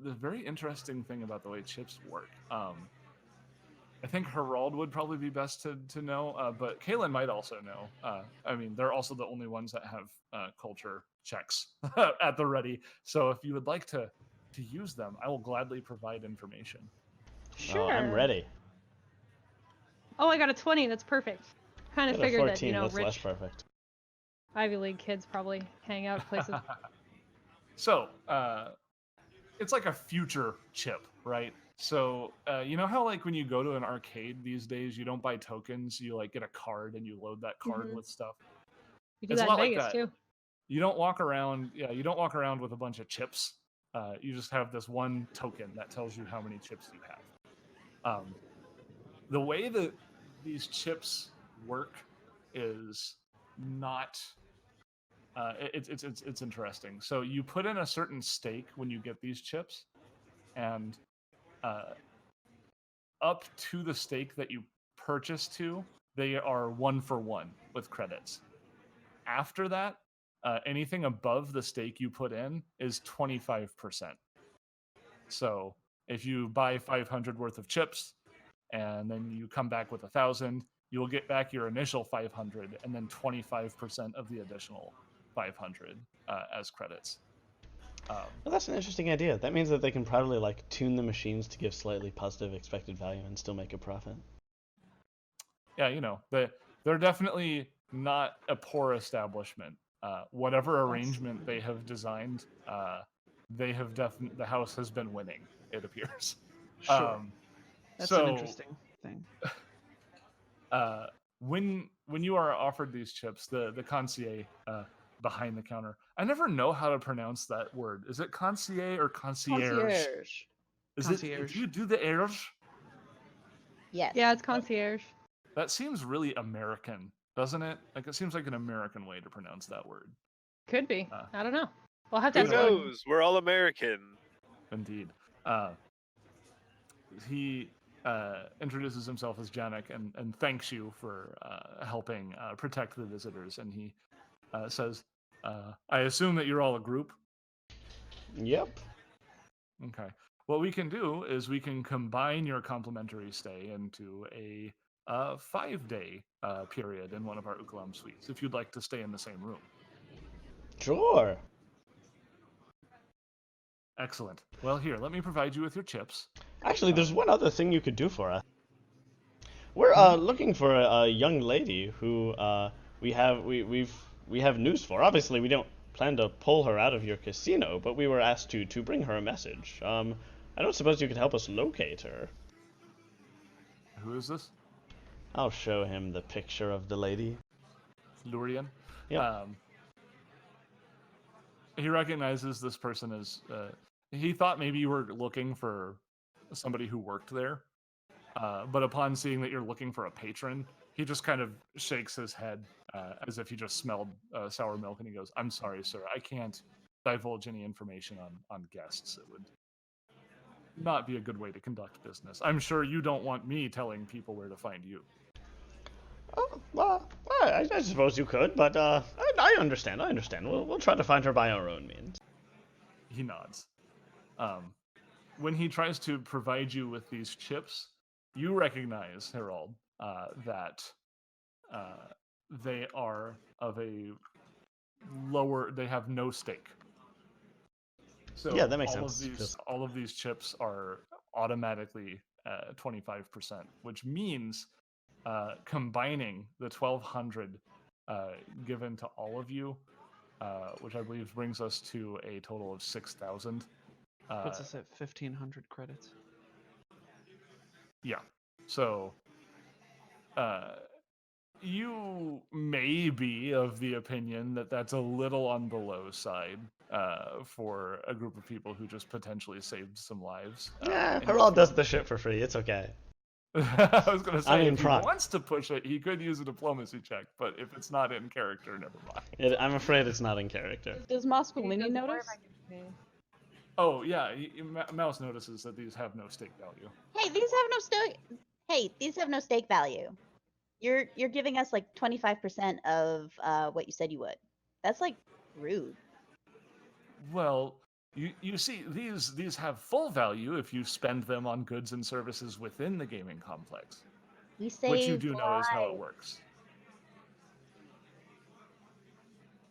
very interesting thing about the way chips work, I think Hirrald would probably be best to know, but Kailan might also know. I mean, they're also the only ones that have culture checks at the ready. So if you would like to use them, I will gladly provide information. Sure. Oh, I'm ready. Oh, I got a 20. That's perfect. Kind of Got a figured 14, that, that's less rich perfect. Ivy League kids probably hang out places. So it's like a future chip, right? So you know how like when you go to an arcade these days, you don't buy tokens, you like get a card and you load that card Mhm. with stuff. You do It's a that in lot like Vegas that. too. You don't walk around with a bunch of chips. You just have this one token that tells you how many chips you have. The way that these chips work is not it's interesting. So you put in a certain stake when you get these chips, and up to the stake that you purchase to, they are 1-for-1 with credits. After that, anything above the stake you put in is 25%. So if you buy 500 worth of chips and then you come back with 1,000, you'll get back your initial 500 and then 25% of the additional 500 as credits. Well, that's an interesting idea. That means that they can probably like tune the machines to give slightly positive expected value and still make a profit. Yeah, they're definitely not a poor establishment. Whatever arrangement they have designed, the house has been winning, it appears. Sure. That's an interesting thing. When you are offered these chips, the concierge behind the counter, I never know how to pronounce that word. Is it concierge or concierge? Is Concierge. it? Do you do the airs? Yes. Yeah, it's concierge. That seems really American, doesn't it? Like it seems like an American way to pronounce that word. Could be. I don't know. We'll have to Who ask Gordon. knows? We're all American. Indeed. He introduces himself as Janek and thanks you for helping protect the visitors. And he says, I assume that you're all a group? Yep. Okay. What we can do is we can combine your complimentary stay into a 5-day period in one of our Ukalam suites, if you'd like to stay in the same room. Sure. Excellent. Well, here, let me provide you with your chips. Actually, there's one other thing you could do for us. We're looking for a young lady who we have news for. Obviously, we don't plan to pull her out of your casino, but we were asked to bring her a message. I don't suppose you could help us locate her. Who is this? I'll show him the picture of the lady. Lurian? Yep. He recognizes this person as... he thought maybe you were looking for somebody who worked there. But upon seeing that you're looking for a patron, he just kind of shakes his head as if he just smelled sour milk, and he goes, "I'm sorry, sir. I can't divulge any information on guests. It would not be a good way to conduct business. I'm sure you don't want me telling people where to find you." Oh, well, I suppose you could, but I understand. I understand. We'll try to find her by our own means. He nods. When he tries to provide you with these chips, you recognize, Hirrald, that they are of a lower... They have no stake. So yeah, that makes sense. All of these chips are automatically 25%, which means combining the 1,200 given to all of you, which I believe brings us to a total of 6,000. Puts us at 1,500 credits. Yeah. So you may be of the opinion that that's a little on the low side for a group of people who just potentially saved some lives. Yeah, Hirrald does the shit for free. It's okay. I was going to say, I mean, if he wants to push it, he could use a diplomacy check, but if it's not in character, never mind. I'm afraid it's not in character. Does Moscolini notice? Oh, yeah, Mouse notices that these have no stake value. Hey, these have no stake. Hey, these have no stake value. You're giving us like 25% of what you said you would. That's like rude. Well, you see, these have full value if you spend them on goods and services within the gaming complex. We saved which you do know is how it lives. works.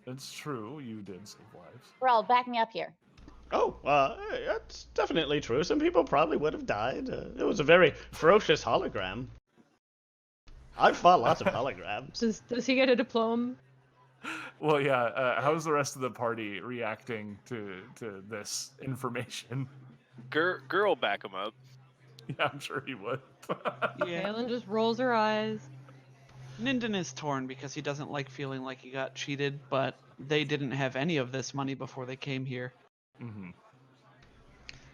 It's true, you did save lives. Hirrald, back me up here. Oh, that's definitely true. Some people probably would have died. It was a very ferocious hologram. I've fought lots of holograms. Does he get a diploma? Well, yeah. How's the rest of the party reacting to this information? Girl will back him up. Yeah, I'm sure he would. Yeah. Kailan just rolls her eyes. Ninden is torn because he doesn't like feeling like he got cheated, but they didn't have any of this money before they came here. Mm-hmm.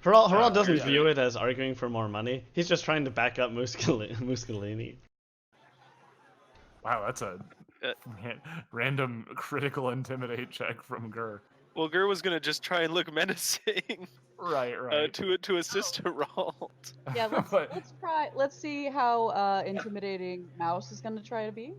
Hirrald doesn't view it as arguing for more money. He's just trying to back up Muscolini. Wow, that's a random critical intimidate check from Gur. Well, Gur was gonna just try and look menacing. Right. To assist Hirrald. Yeah, let's try. Let's see how intimidating Mouse is gonna try to be.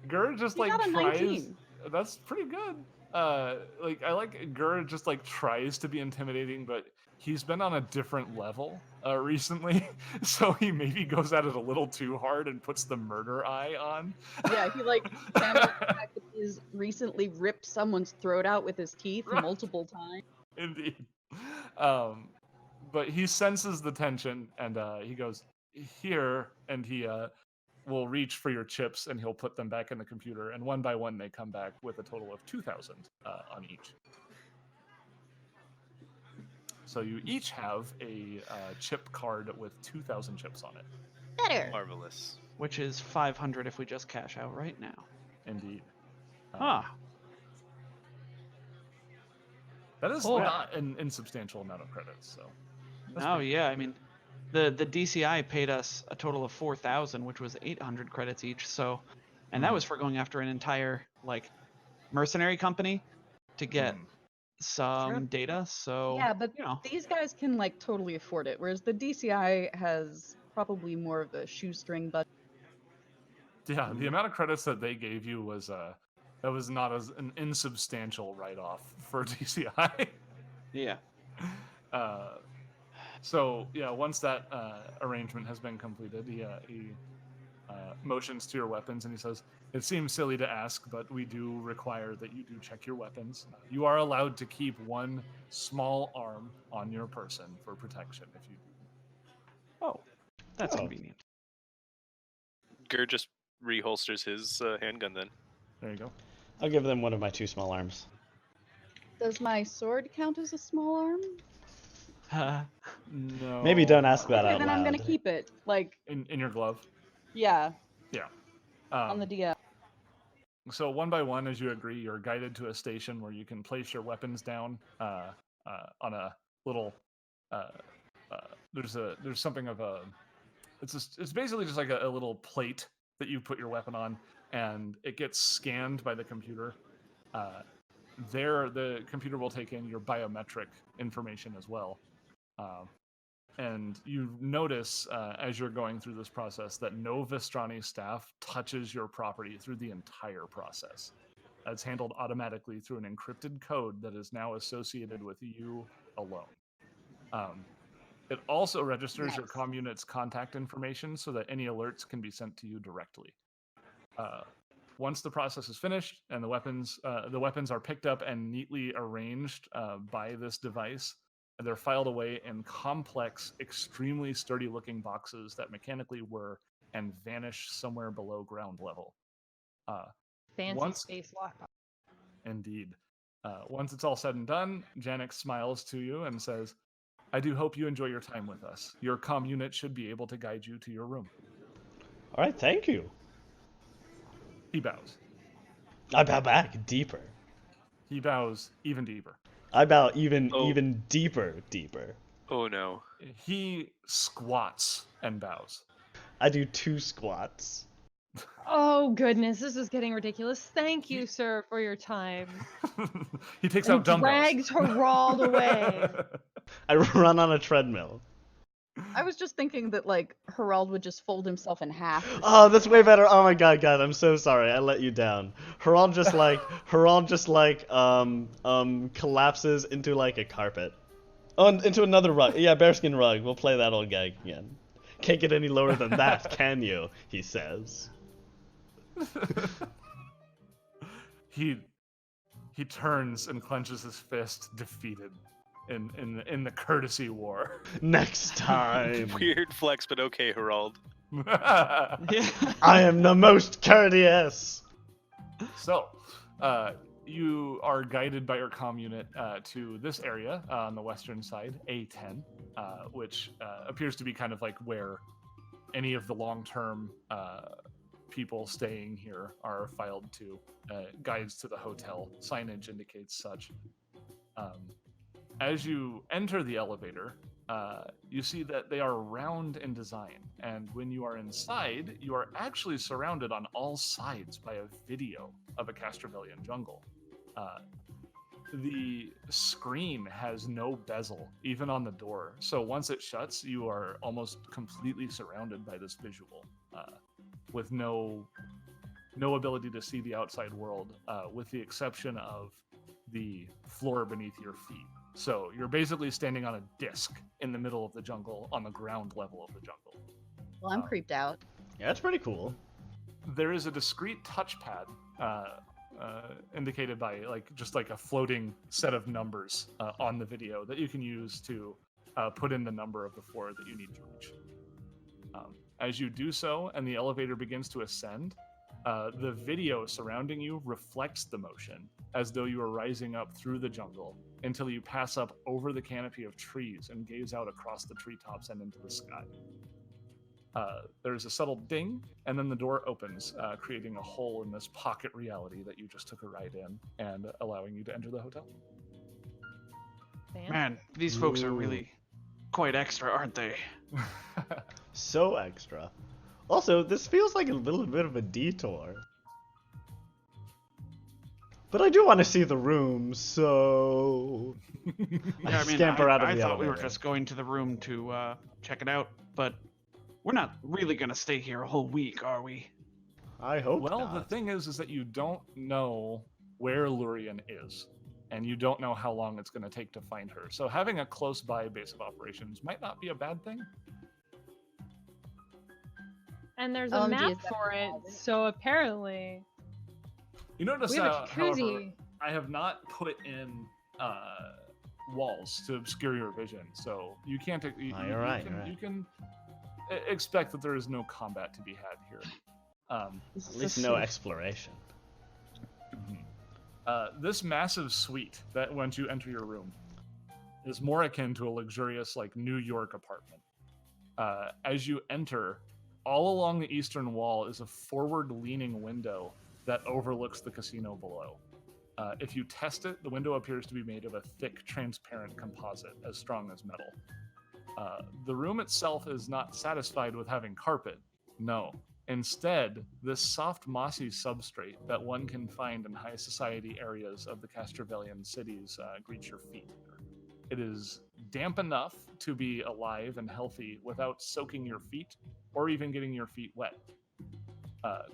Gur just He got a tries. 19. That's pretty good. I like Gur just tries to be intimidating, but he's been on a different level recently, so he maybe goes at it a little too hard and puts the murder eye on. Yeah, he channels the fact that he's recently ripped someone's throat out with his teeth multiple times. Indeed. But he senses the tension, and he goes, "Here," and he will reach for your chips, and he'll put them back in the computer, and one by one they come back with a total of 2,000 on each. So you each have a chip card with 2,000 chips on it. Better. Marvelous. Which is 500 if we just cash out right now. Indeed. Huh. That is not an insubstantial amount of credits, so. Oh yeah, I mean, the DCI paid us a total of 4,000, which was 800 credits each. So, and that was for going after an entire mercenary company to get some data. So Yeah, but these guys can totally afford it, whereas the DCI has probably more of a shoestring budget. Yeah, the amount of credits that they gave you was that was not as an insubstantial write-off for DCI. Yeah. So yeah, once that arrangement has been completed, he motions to your weapons and he says, "It seems silly to ask, but we do require that you do check your weapons. You are allowed to keep one small arm on your person for protection if you do." Oh. That's Oh. convenient. Gur just reholsters his handgun then. There you go. I'll give them one of my 2 small arms. Does my sword count as a small arm? No. Maybe don't ask that Okay, out then I'm gonna loud. keep it. Like, In your glove. yeah, Yeah. on the DM. So one by one, as you agree, you're guided to a station where you can place your weapons down on a little. There's something of a. It's basically just like a little plate that you put your weapon on, and it gets scanned by the computer. There, the computer will take in your biometric information as well. And you notice as you're going through this process that no Vestrani staff touches your property through the entire process. It's handled automatically through an encrypted code that is now associated with you alone. It also registers your Nice. comm unit's contact information so that any alerts can be sent to you directly. Once the process is finished and the weapons are picked up and neatly arranged by this device, they're filed away in complex, extremely sturdy-looking boxes that mechanically whir and vanish somewhere below ground level. Fancy space lockbox. Indeed. Once it's all said and done, Janix smiles to you and says, "I do hope you enjoy your time with us. Your comm unit should be able to guide you to your room." All right, thank you. He bows. I bow back deeper. He bows even deeper. I bow even Oh. deeper. Oh no. He squats and bows. I do 2 squats. Oh goodness, this is getting ridiculous. Thank you, sir, for your time. He takes And out dumbbells. drags Hirrald away. I run on a treadmill. I was just thinking that, like, Hirrald would just fold himself in half. or Oh, that's way better. Oh my god, I'm so sorry. I let you down. Hirrald just collapses into like a carpet. Oh, and into another rug. Yeah, bearskin rug. We'll play that old gag again. Can't get any lower than that, can you? He says. He turns and clenches his fist, defeated in the courtesy war. Next time. Weird flex, but okay, Hirrald. Yeah. I am the most courteous. So, you are guided by your comm unit to this area on the western side, A10, which appears to be kind of like where any of the long-term people staying here are filed to. Guides to the hotel. Signage indicates such. As you enter the elevator, you see that they are round in design, and when you are inside, you are actually surrounded on all sides by a video of a Castrovillian jungle. The screen has no bezel, even on the door, so once it shuts, you are almost completely surrounded by this visual, with no ability to see the outside world, with the exception of the floor beneath your feet. So you're basically standing on a disc in the middle of the jungle, on the ground level of the jungle. Well, I'm creeped out. Yeah, that's pretty cool. There is a discrete touchpad indicated by just a floating set of numbers on the video that you can use to put in the number of the floor that you need to reach. As you do so, and the elevator begins to ascend, the video surrounding you reflects the motion, as though you are rising up through the jungle until you pass up over the canopy of trees and gaze out across the treetops and into the sky. There's a subtle ding, and then the door opens, creating a hole in this pocket reality that you just took a ride in, and allowing you to enter the hotel. Man, these folks are really quite extra, aren't they? So extra. Also, this feels like a little bit of a detour. But I do want to see the room, so Yeah, I mean, scamper out of I the thought we were elevator. just going to the room to check it out, but we're not really gonna stay here a whole week, are we? I hope Well, not. the thing is that you don't know where Lurian is, and you don't know how long it's going to take to find her. So having a close-by base of operations might not be a bad thing. And there's a OMG, map is that for it, bad? so apparently You notice, we have a however, jacuzzi. I have not put in walls to obscure your vision, so you can't. You're right, you're right. You can. expect that there is no combat to be had here. At least no exploration. This massive suite that once you enter your room is more akin to a luxurious like New York apartment. As you enter, all along the eastern wall is a forward-leaning window that overlooks the casino below. If you test it, the window appears to be made of a thick, transparent composite, as strong as metal. The room itself is not satisfied with having carpet. No. Instead, this soft, mossy substrate that one can find in high society areas of the Castrovellian cities greets your feet. It is damp enough to be alive and healthy without soaking your feet or even getting your feet wet.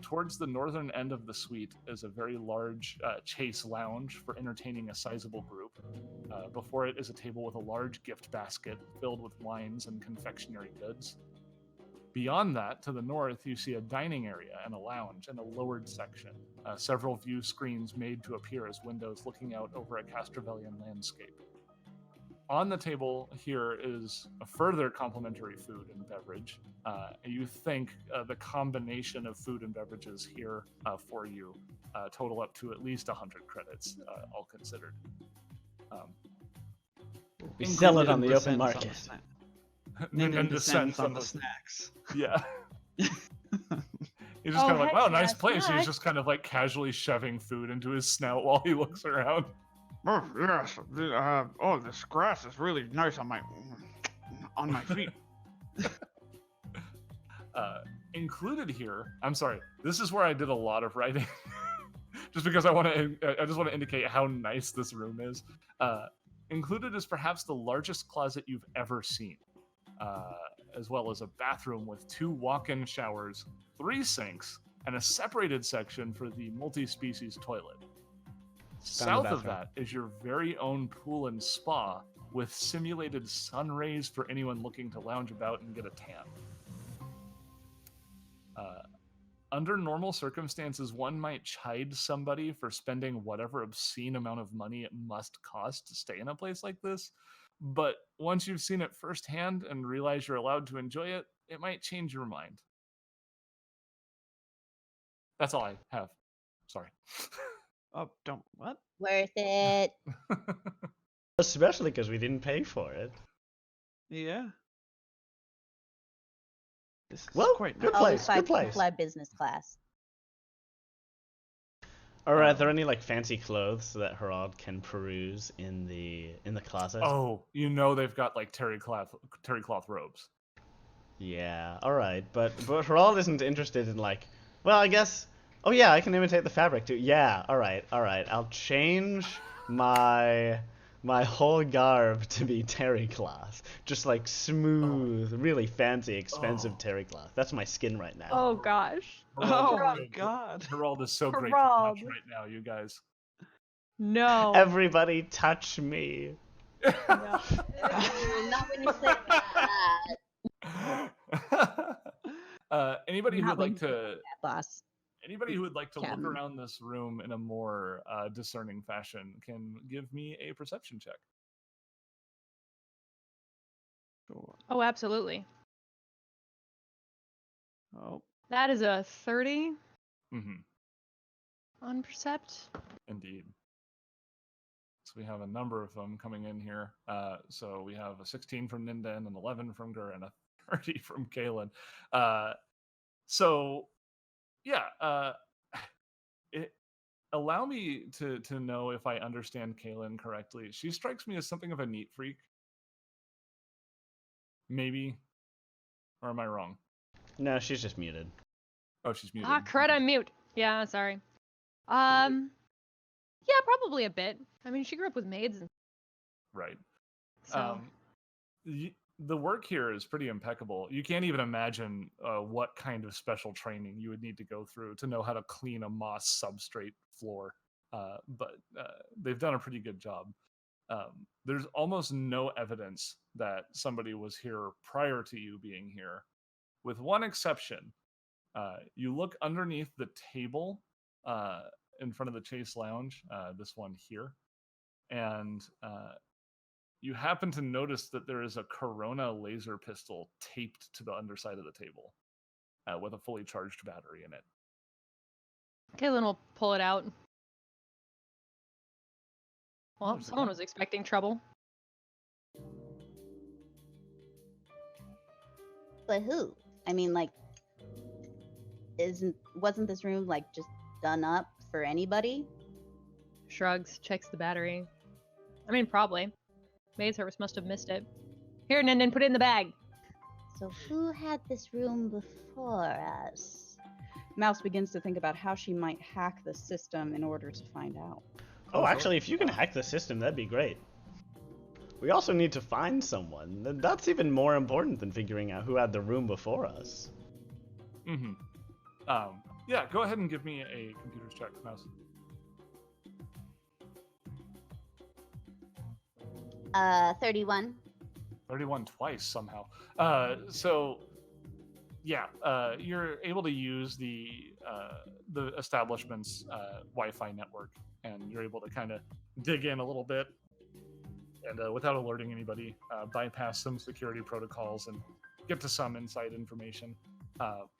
Towards the northern end of the suite is a very large chase lounge for entertaining a sizable group. Before it is a table with a large gift basket filled with wines and confectionery goods. Beyond that, to the north, you see a dining area and a lounge and a lowered section. Several view screens made to appear as windows looking out over a Castrovellian landscape. On the table here is a further complimentary food and beverage. You think the combination of food and beverages here for you total up to at least 100 credits, all considered. We sell it on the Descends open on market. Ninden descends on the snacks. Yeah. He's just Oh, kind of like, heck wow, yeah, nice place. snacks. He's just kind of like casually shoving food into his snout while he looks around. Oh, yes. This grass is really nice on my feet. Included here, I'm sorry, this is where I did a lot of writing. Just because I just want to indicate how nice this room is. Included is perhaps the largest closet you've ever seen, as well as a bathroom with 2 walk-in showers, 3 sinks, and a separated section for the multi-species toilet. South of that is your very own pool and spa with simulated sun rays for anyone looking to lounge about and get a tan. Under normal circumstances, one might chide somebody for spending whatever obscene amount of money it must cost to stay in a place like this. But once you've seen it firsthand and realize you're allowed to enjoy it, it might change your mind. That's all I have. Sorry. Oh, don't what? Worth it. Especially because we didn't pay for it. Yeah. This is Well, quite good nice. Always place, fly, good place. fly business class. Or are there any like fancy clothes that Hirrald can peruse in the closet? Oh, you know they've got like terry cloth robes. Yeah, all right, but Hirrald isn't interested in like. Well, I guess. Oh yeah, I can imitate the fabric too. Yeah, all right. I'll change my whole garb to be terry cloth, just like smooth, really fancy, expensive terry cloth. That's my skin right now. Oh gosh. Oh Hirrald- my god. Hirrald is so great to Hirrald. touch right now, you guys. No. Everybody touch me. No. Not when you say that, Anybody who Not would when like to boss. Anybody who would like to look Captain. around this room in a more discerning fashion can give me a perception check. Sure. Oh, absolutely. Oh, That is a 30 Mm-hmm. on percept. Indeed. So we have a number of them coming in here. So we have a 16 from Ninden, an 11 from Gur, and a 30 from Kailan. Allow me to know if I understand Kailan correctly. She strikes me as something of a neat freak. Maybe. Or am I wrong? No, she's just muted. Oh, she's muted. Ah, crud, I'm mute. Yeah, sorry. Yeah, probably a bit. I mean, she grew up with maids, and Right. so. The work here is pretty impeccable. You can't even imagine what kind of special training you would need to go through to know how to clean a moss substrate floor. But they've done a pretty good job. There's almost no evidence that somebody was here prior to you being here, with one exception. You look underneath the table in front of the Chase Lounge, this one here, and you happen to notice that there is a Corona laser pistol taped to the underside of the table with a fully charged battery in it. Kailan will pull it out. Well, there's a someone gun. was expecting trouble. But who? I mean, like, wasn't this room like just done up for anybody? Shrugs, checks the battery. I mean, probably. Maid service must have missed it. Here, Ninden, put it in the bag. So who had this room before us? Mouse begins to think about how she might hack the system in order to find out. Oh, actually, if you can hack the system, that'd be great. We also need to find someone. That's even more important than figuring out who had the room before us. Mm-hmm. Yeah, go ahead and give me a computer's check, Mouse. 31. 31 twice somehow. You're able to use the establishment's Wi-Fi network, and you're able to kind of dig in a little bit, and without alerting anybody, bypass some security protocols and get to some inside information.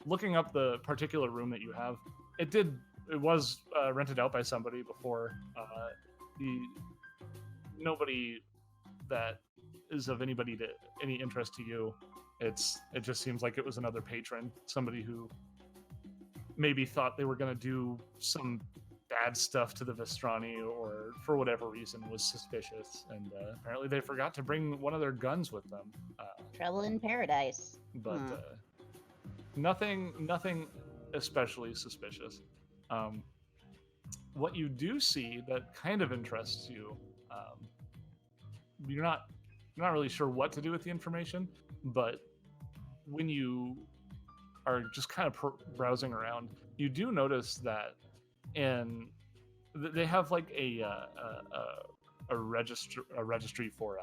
Looking up the particular room that you have, it was rented out by somebody before. Nobody that is of any interest to you. It just seems like it was another patron, somebody who maybe thought they were going to do some bad stuff to the Vestrani, or for whatever reason was suspicious, and apparently they forgot to bring one of their guns with them. Trouble in paradise. But nothing especially suspicious. What you do see that kind of interests you, you're not really sure what to do with the information, but when you are just kind of browsing around, you do notice that they have like a registry for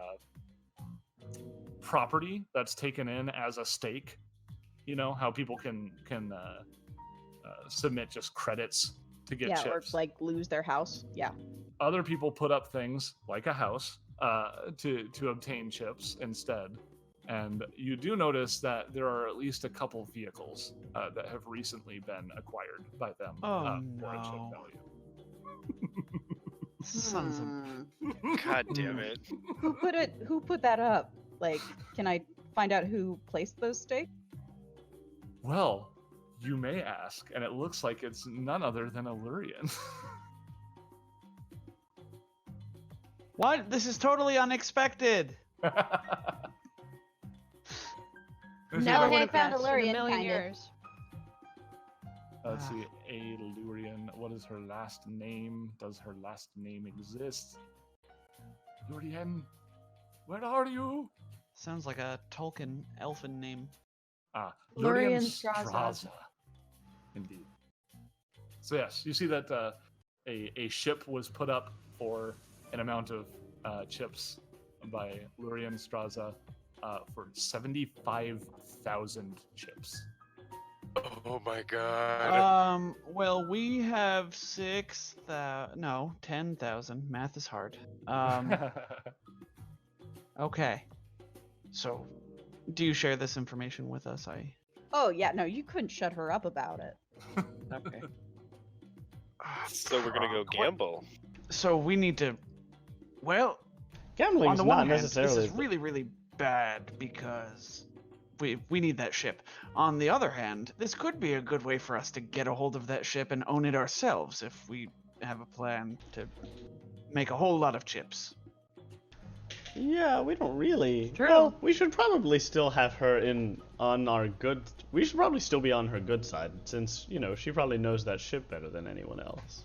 property that's taken in as a stake. You know how people can submit just credits to get Yeah, or chips. like lose their house. Yeah. Other people put up things like a house to obtain chips instead. And you do notice that there are at least a couple vehicles that have recently been acquired by them Oh, for a chip no. value. Sons of... God damn it. Who put that up? Like, can I find out who placed those stakes? Well, you may ask, and it looks like it's none other than Illurian. What? This is totally unexpected. Never Okay, would have found guessed in a Illurian, million kind of. years. Let's see, Illurian. What is her last name? Does her last name exist? Illurian, where are you? Sounds like a Tolkien elfin name. Lurian Lurian Straza. Straza. Indeed. So yes, you see that a ship was put up for an amount of chips by Lurian Straza for 75,000 chips. Oh my god. Well, we have 10,000. Math is hard. Okay. So, do you share this information with us? Oh yeah, no, you couldn't shut her up about it. Okay. So we're gonna go gamble. So we need to. Well, Gambling on is the not one hand, necessarily. this is really, really bad because we need that ship. On the other hand, this could be a good way for us to get a hold of that ship and own it ourselves if we have a plan to make a whole lot of chips. Yeah, we don't really. True. Well, we should probably still have her on our good. We should probably still be on her good side, since she probably knows that ship better than anyone else.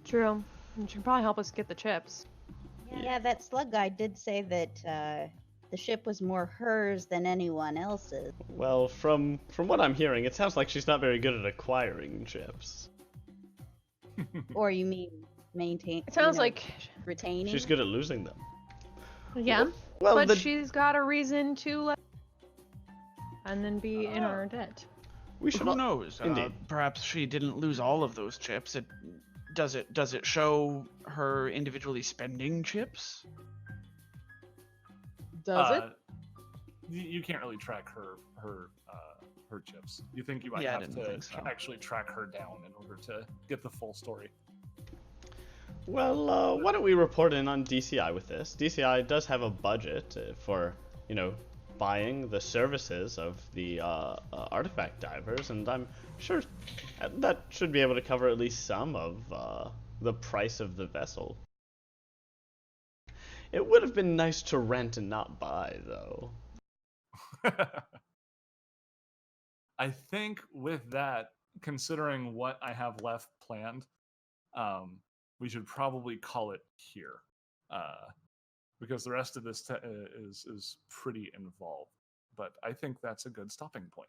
True. And she can probably help us get the chips. Yeah, that slug guy did say that the ship was more hers than anyone else's. Well, from what I'm hearing, it sounds like she's not very good at acquiring chips. Or you mean maintain? It sounds like, retaining. She's good at losing them. yeah, Well, but she's got a reason to let and then be in our debt. we should. Who knows? Indeed. Perhaps she didn't lose all of those chips. Does it show her individually spending chips? Does it? You can't really track her chips. You think you might Yeah, I have didn't to think so. actually track her down in order to get the full story. Well, why don't we report in on DCI with this? DCI does have a budget for, buying the services of the artifact divers, and I'm sure that should be able to cover at least some of the price of the vessel. It would have been nice to rent and not buy, though. I think with that, considering what I have left planned, we should probably call it here, because the rest of this is pretty involved. But I think that's a good stopping point.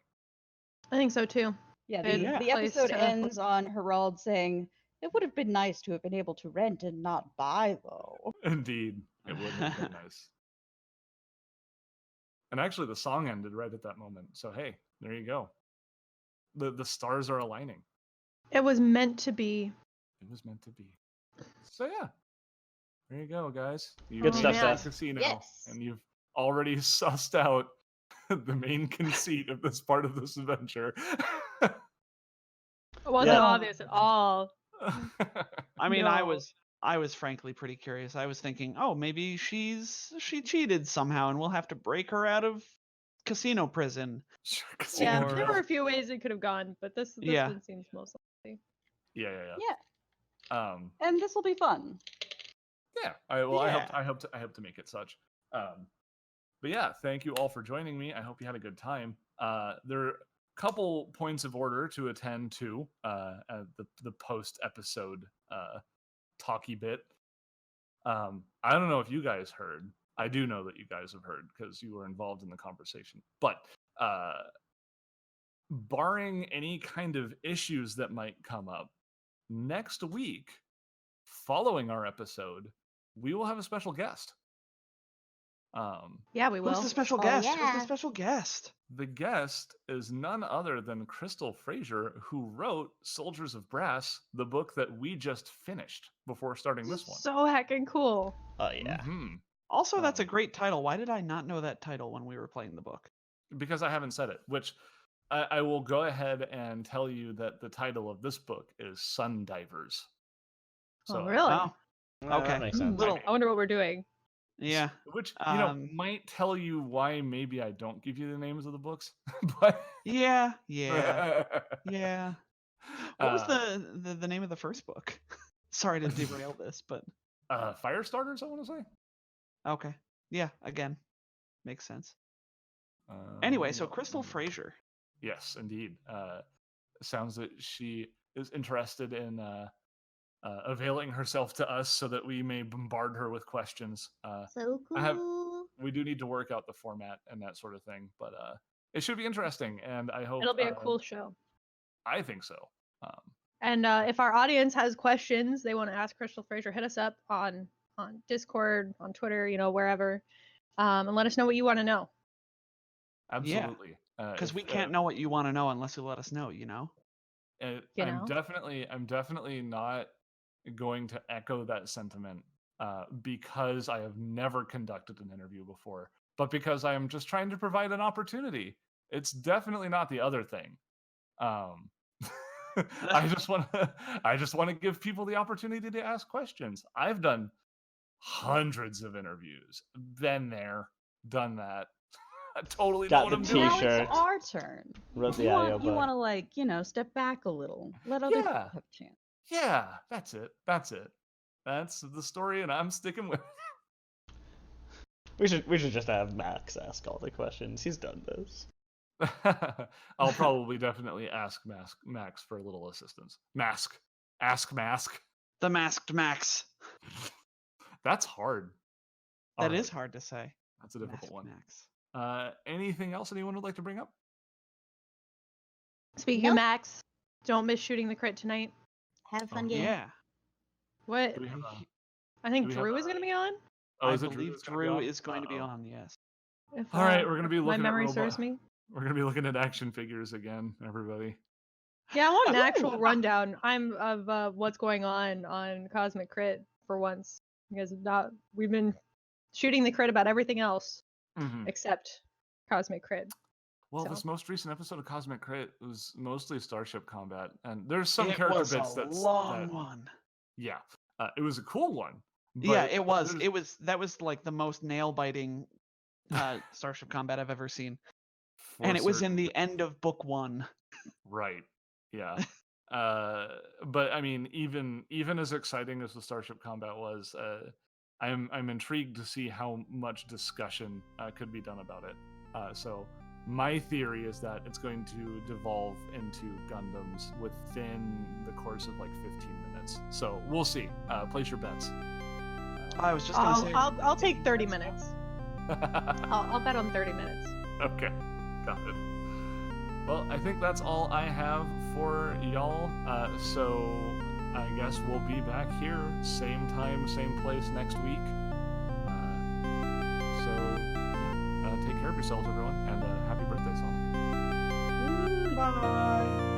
I think so too. Yeah, Good the place episode to- ends on Hirrald saying, "It would have been nice to have been able to rent and not buy, though." Indeed, it would have been nice. And actually, the song ended right at that moment. So hey, there you go. The stars are aligning. It was meant to be. It was meant to be. So yeah, there you go, guys. You Good made stuff, it to Seth. the casino, Yes. and you've already sussed out the main conceit of this part of this adventure. It wasn't Yeah. obvious at all. I mean, No. I was frankly pretty curious. I was thinking, oh, maybe she cheated somehow, and we'll have to break her out of casino prison. Sure, Yeah, casino Or- there drill. were a few ways it could have gone, but this Yeah. one seems most likely. Yeah. Yeah, and this will be fun. Yeah. Yeah. I hope to make it such. But yeah, thank you all for joining me. I hope you had a good time. There are a couple points of order to attend to at the post episode talky bit. I don't know if you guys heard. I do know that you guys have heard because you were involved in the conversation. But barring any kind of issues that might come up, next week, following our episode, we will have a special guest. Yeah, we will. Who's the special Oh, guest? Who's the yeah. special guest? The guest is none other than Crystal Fraser, who wrote Soldiers of Brass, the book that we just finished before starting this one. So heckin' cool. Oh, yeah. Mhm. Also, that's a Um, great title. Why did I not know that title when we were playing the book? Because I haven't said it, which I will go ahead and tell you that the title of this book is Sun Divers. Oh, really? Oh, Well, Okay. that makes sense. Little- I wonder what we're doing. yeah. Which Um, might tell you why maybe I don't give you the names of the books. But Yeah. Yeah. What was Uh, the name of the first book? Sorry to derail this, but Firestarters, I want to say. okay. Yeah, again. Makes sense. Anyway, so Crystal Fraser. Yes, indeed. Sounds that she is interested in availing herself to us so that we may bombard her with questions. So cool. I have- We do need to work out the format and that sort of thing, but it should be interesting, and I hope It'll be a cool show. I think so. And if our audience has questions they want to ask Crystal Fraser, hit us up on Discord, on Twitter, wherever, and let us know what you want to know. Absolutely. Because if, we can't know what you want to know unless you let us know, you know? I'm know? definitely not going to echo that sentiment because I have never conducted an interview before, but because I am just trying to provide an opportunity. It's definitely not the other thing. I just want to give people the opportunity to ask questions. I've done hundreds of interviews, been there, done that. I totally Got know what the I'm Now doing. T-shirt. it's our turn. Wrote the You IO want book. to step back a little. Let other people Yeah. have a chance. Yeah, that's it. That's the story, and I'm sticking with it. We should just have Max ask all the questions. He's done this. I'll probably definitely ask Max for a little assistance. Ask Mask. The Masked Max. That's hard. That Alright, is hard to say. That's a difficult Masked one. Max. Anything else anyone would like to bring up? Speaking Nope. of Max, don't miss shooting the crit tonight. Have a fun Oh, game. Yeah. What? Do we have a, I think do we have Drew is going to be on. oh, I is it believe that's gonna be Drew on? is going to be Uh-oh. on, yes. If, All right, we're gonna be my looking at memory robot- serves me. We're gonna be looking at action figures again, everybody. Yeah, I want an Ooh. actual rundown. Of what's going on Cosmic Crit for once, because we've been shooting the crit about everything else. Mhm. except Cosmic Crit. Well, So. this most recent episode of Cosmic Crit was mostly starship combat, and there's some It character was bits a that's long that one. yeah, it was a cool one. Yeah, But it was. there's- That was like the most nail biting starship combat I've ever seen, for and it was in certain. the end of book 1. Right. Yeah. But I mean, even as exciting as the starship combat was, I'm intrigued to see how much discussion could be done about it. So my theory is that it's going to devolve into Gundams within the course of like 15 minutes. So we'll see. Place your bets. I was just gonna say. I'll take 30 minutes. I'll bet on 30 minutes. Okay, got it. Well, I think that's all I have for y'all. So I guess we'll be back here, same time, same place next week. So yeah, take care of yourselves, everyone, and happy birthday, Sonic. Bye.